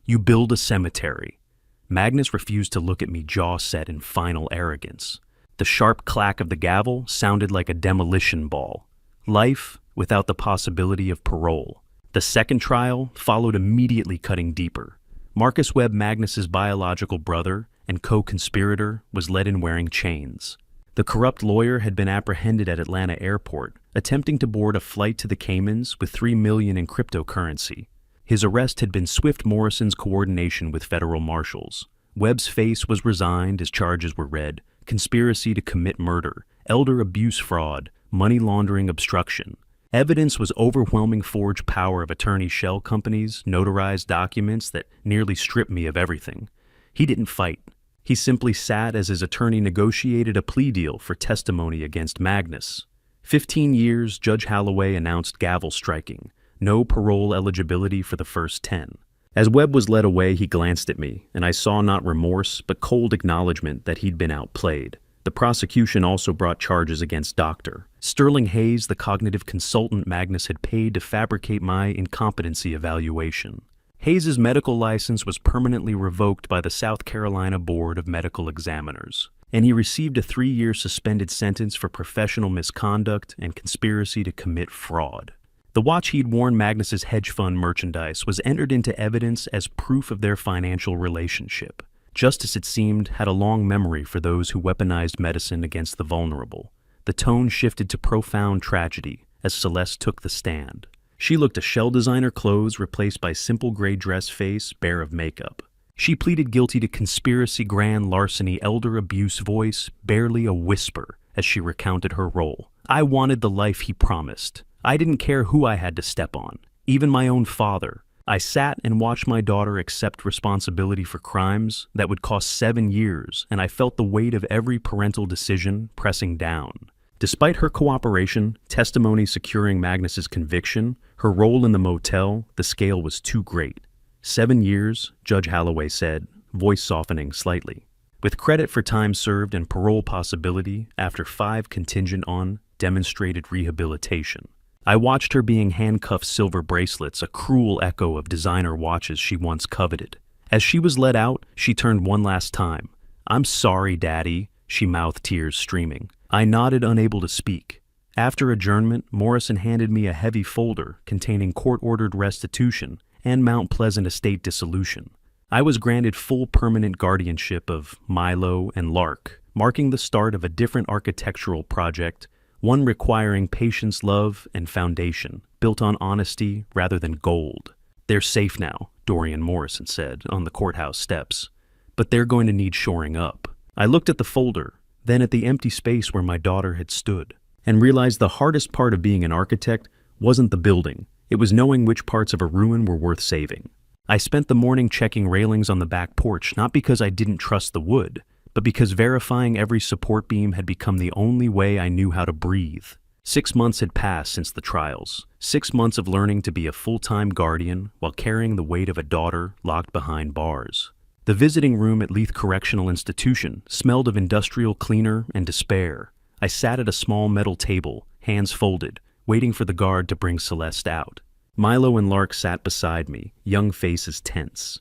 You build a cemetery. Magnus refused to look at me, jaw set in final arrogance. The sharp clack of the gavel sounded like a demolition ball. Life without the possibility of parole. The second trial followed immediately, cutting deeper. Marcus Webb, Magnus's biological brother and co-conspirator, was led in wearing chains. The corrupt lawyer had been apprehended at Atlanta Airport, attempting to board a flight to the Caymans with $3 million in cryptocurrency. His arrest had been swift. Morrison's coordination with federal marshals. Webb's face was resigned as charges were read: conspiracy to commit murder, elder abuse fraud, money laundering obstruction. Evidence was overwhelming: forged power of attorney shell companies, notarized documents that nearly stripped me of everything. He didn't fight. He simply sat as his attorney negotiated a plea deal for testimony against Magnus. 15 years, Judge Holloway announced gavel striking. No parole eligibility for the first 10. As Webb was led away, he glanced at me, and I saw not remorse, but cold acknowledgement that he'd been outplayed. The prosecution also brought charges against Dr. Sterling Hayes, the cognitive consultant Magnus had paid to fabricate my incompetency evaluation. Hayes's medical license was permanently revoked by the South Carolina Board of Medical Examiners, and he received a 3-year suspended sentence for professional misconduct and conspiracy to commit fraud. The watch he'd worn Magnus's hedge fund merchandise was entered into evidence as proof of their financial relationship. Justice, it seemed, had a long memory for those who weaponized medicine against the vulnerable. The tone shifted to profound tragedy as Celeste took the stand. She looked a shell designer clothes replaced by simple gray dress face bare of makeup. She pleaded guilty to conspiracy, grand larceny, elder abuse, voice barely a whisper as she recounted her role. I wanted the life he promised. I didn't care who I had to step on, even my own father. I sat and watched my daughter accept responsibility for crimes that would cost 7 years, and I felt the weight of every parental decision pressing down. Despite her cooperation, testimony securing Magnus's conviction, her role in the motel, the scale was too great. 7 years, Judge Holloway said, voice softening slightly, with credit for time served and parole possibility after 5 contingent on demonstrated rehabilitation. I watched her being handcuffed silver bracelets, a cruel echo of designer watches she once coveted. As she was let out, she turned one last time. "I'm sorry, Daddy," she mouthed, tears streaming. I nodded, unable to speak. After adjournment, Morrison handed me a heavy folder containing court-ordered restitution and Mount Pleasant estate dissolution. I was granted full permanent guardianship of Milo and Lark, marking the start of a different architectural project, one requiring patience, love, and foundation, built on honesty rather than gold. "They're safe now," Dorian Morrison said on the courthouse steps, "but they're going to need shoring up." I looked at the folder, then at the empty space where my daughter had stood, and realized the hardest part of being an architect wasn't the building. It was knowing which parts of a ruin were worth saving. I spent the morning checking railings on the back porch, not because I didn't trust the wood, but because verifying every support beam had become the only way I knew how to breathe. 6 months had passed since the trials. 6 months of learning to be a full-time guardian while carrying the weight of a daughter locked behind bars. The visiting room at Leith Correctional Institution smelled of industrial cleaner and despair. I sat at a small metal table, hands folded, waiting for the guard to bring Celeste out. Milo and Lark sat beside me, young faces tense.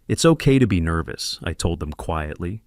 "It's okay to be nervous," I told them quietly.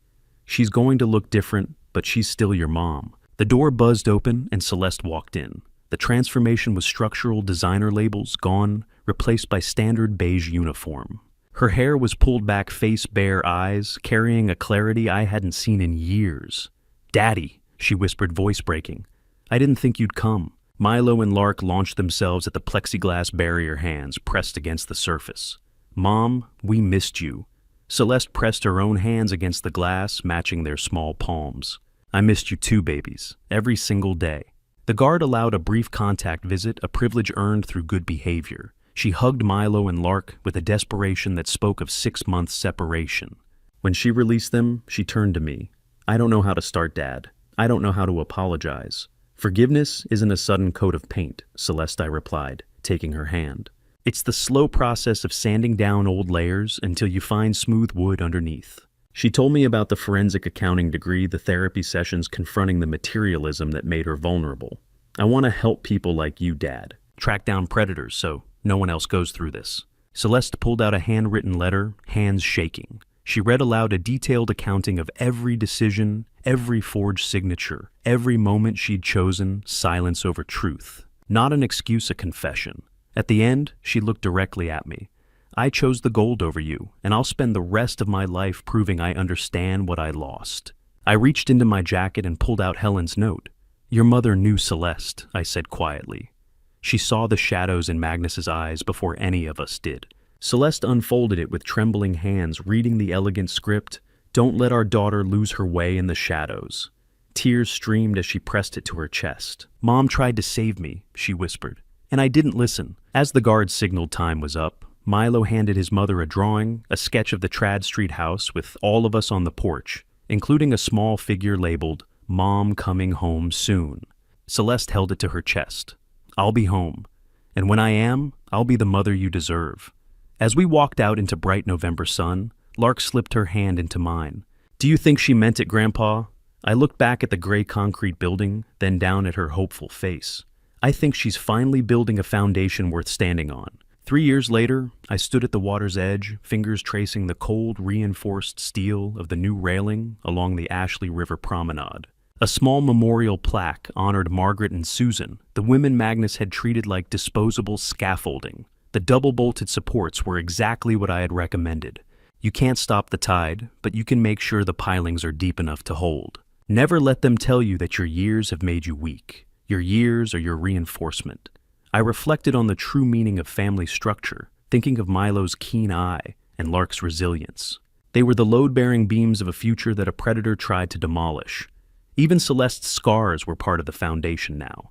"She's going to look different, but she's still your mom." The door buzzed open and Celeste walked in. The transformation was structural designer labels gone, replaced by standard beige uniform. Her hair was pulled back, face bare, eyes carrying a clarity I hadn't seen in years. "Daddy," she whispered, voice breaking. "I didn't think you'd come." Milo and Lark launched themselves at the plexiglass barrier, hands pressed against the surface. "Mom, we missed you." Celeste pressed her own hands against the glass, matching their small palms. "I missed you too, babies, every single day." The guard allowed a brief contact visit, a privilege earned through good behavior. She hugged Milo and Lark with a desperation that spoke of 6 months separation. When she released them, she turned to me. "I don't know how to start, Dad. I don't know how to apologize." "Forgiveness isn't a sudden coat of paint," Celeste, I replied, taking her hand. "It's the slow process of sanding down old layers until you find smooth wood underneath." She told me about the forensic accounting degree, the therapy sessions confronting the materialism that made her vulnerable. "I want to help people like you, Dad. Track down predators so no one else goes through this." Celeste pulled out a handwritten letter, hands shaking. She read aloud a detailed accounting of every decision, every forged signature, every moment she'd chosen silence over truth. Not an excuse, a confession. At the end, she looked directly at me. "I chose the gold over you, and I'll spend the rest of my life proving I understand what I lost." I reached into my jacket and pulled out Helen's note. "Your mother knew Celeste," I said quietly. She saw the shadows in Magnus's eyes before any of us did. Celeste unfolded it with trembling hands, reading the elegant script, "Don't let our daughter lose her way in the shadows." Tears streamed as she pressed it to her chest. "Mom tried to save me," she whispered, "and I didn't listen." As the guard signaled time was up, Milo handed his mother a drawing, a sketch of the Trad Street house with all of us on the porch, including a small figure labeled, "Mom coming home soon." Celeste held it to her chest. "I'll be home. And when I am, I'll be the mother you deserve." As we walked out into bright November sun, Lark slipped her hand into mine. "Do you think she meant it, Grandpa?" I looked back at the gray concrete building, then down at her hopeful face. "I think she's finally building a foundation worth standing on." 3 years later, I stood at the water's edge, fingers tracing the cold, reinforced steel of the new railing along the Ashley River Promenade. A small memorial plaque honored Margaret and Susan, the women Magnus had treated like disposable scaffolding. The double-bolted supports were exactly what I had recommended. You can't stop the tide, but you can make sure the pilings are deep enough to hold. Never let them tell you that your years have made you weak. Your years are your reinforcement. I reflected on the true meaning of family structure, thinking of Milo's keen eye and Lark's resilience. They were the load-bearing beams of a future that a predator tried to demolish. Even Celeste's scars were part of the foundation now.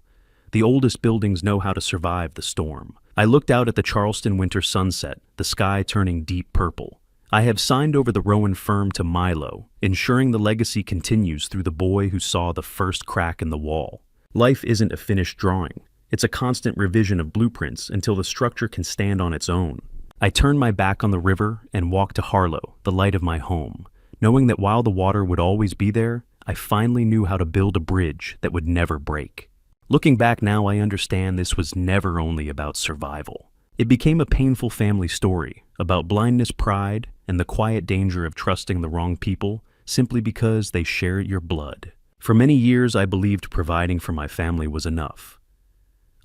The oldest buildings know how to survive the storm. I looked out at the Charleston winter sunset, the sky turning deep purple. I have signed over the Rowan firm to Milo, ensuring the legacy continues through the boy who saw the first crack in the wall. Life isn't a finished drawing. It's a constant revision of blueprints until the structure can stand on its own. I turned my back on the river and walked to Harlow, the light of my home, knowing that while the water would always be there, I finally knew how to build a bridge that would never break. Looking back now, I understand this was never only about survival. It became a painful family story about blindness, pride, and the quiet danger of trusting the wrong people simply because they share your blood. For many years, I believed providing for my family was enough.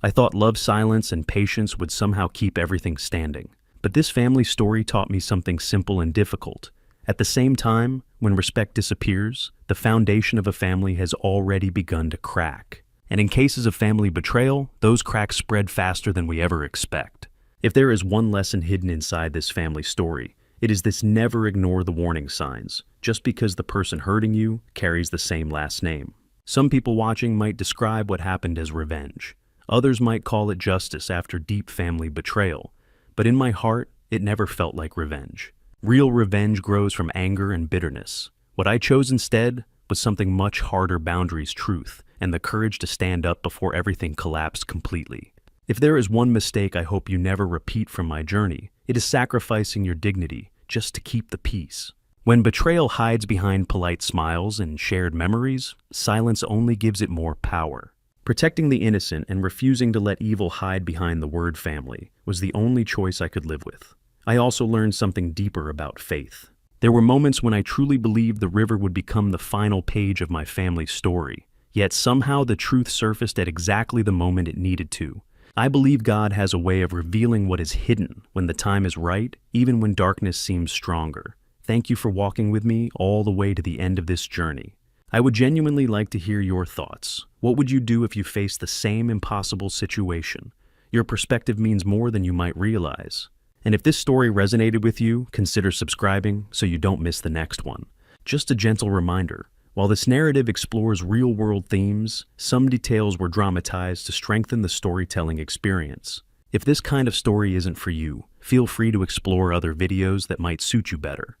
I thought love, silence, and patience would somehow keep everything standing. But this family story taught me something simple and difficult. At the same time, when respect disappears, the foundation of a family has already begun to crack. And in cases of family betrayal, those cracks spread faster than we ever expect. If there is one lesson hidden inside this family story, it is this: never ignore the warning signs, just because the person hurting you carries the same last name. Some people watching might describe what happened as revenge. Others might call it justice after deep family betrayal. But in my heart, it never felt like revenge. Real revenge grows from anger and bitterness. What I chose instead was something much harder: boundaries, truth, and the courage to stand up before everything collapsed completely. If there is one mistake I hope you never repeat from my journey, it is sacrificing your dignity just to keep the peace. When betrayal hides behind polite smiles and shared memories, silence only gives it more power. Protecting the innocent and refusing to let evil hide behind the word family was the only choice I could live with. I also learned something deeper about faith. There were moments when I truly believed the river would become the final page of my family's story, yet somehow the truth surfaced at exactly the moment it needed to. I believe God has a way of revealing what is hidden when the time is right, even when darkness seems stronger. Thank you for walking with me all the way to the end of this journey. I would genuinely like to hear your thoughts. What would you do if you faced the same impossible situation? Your perspective means more than you might realize. And if this story resonated with you, consider subscribing so you don't miss the next one. Just a gentle reminder, while this narrative explores real-world themes, some details were dramatized to strengthen the storytelling experience. If this kind of story isn't for you, feel free to explore other videos that might suit you better.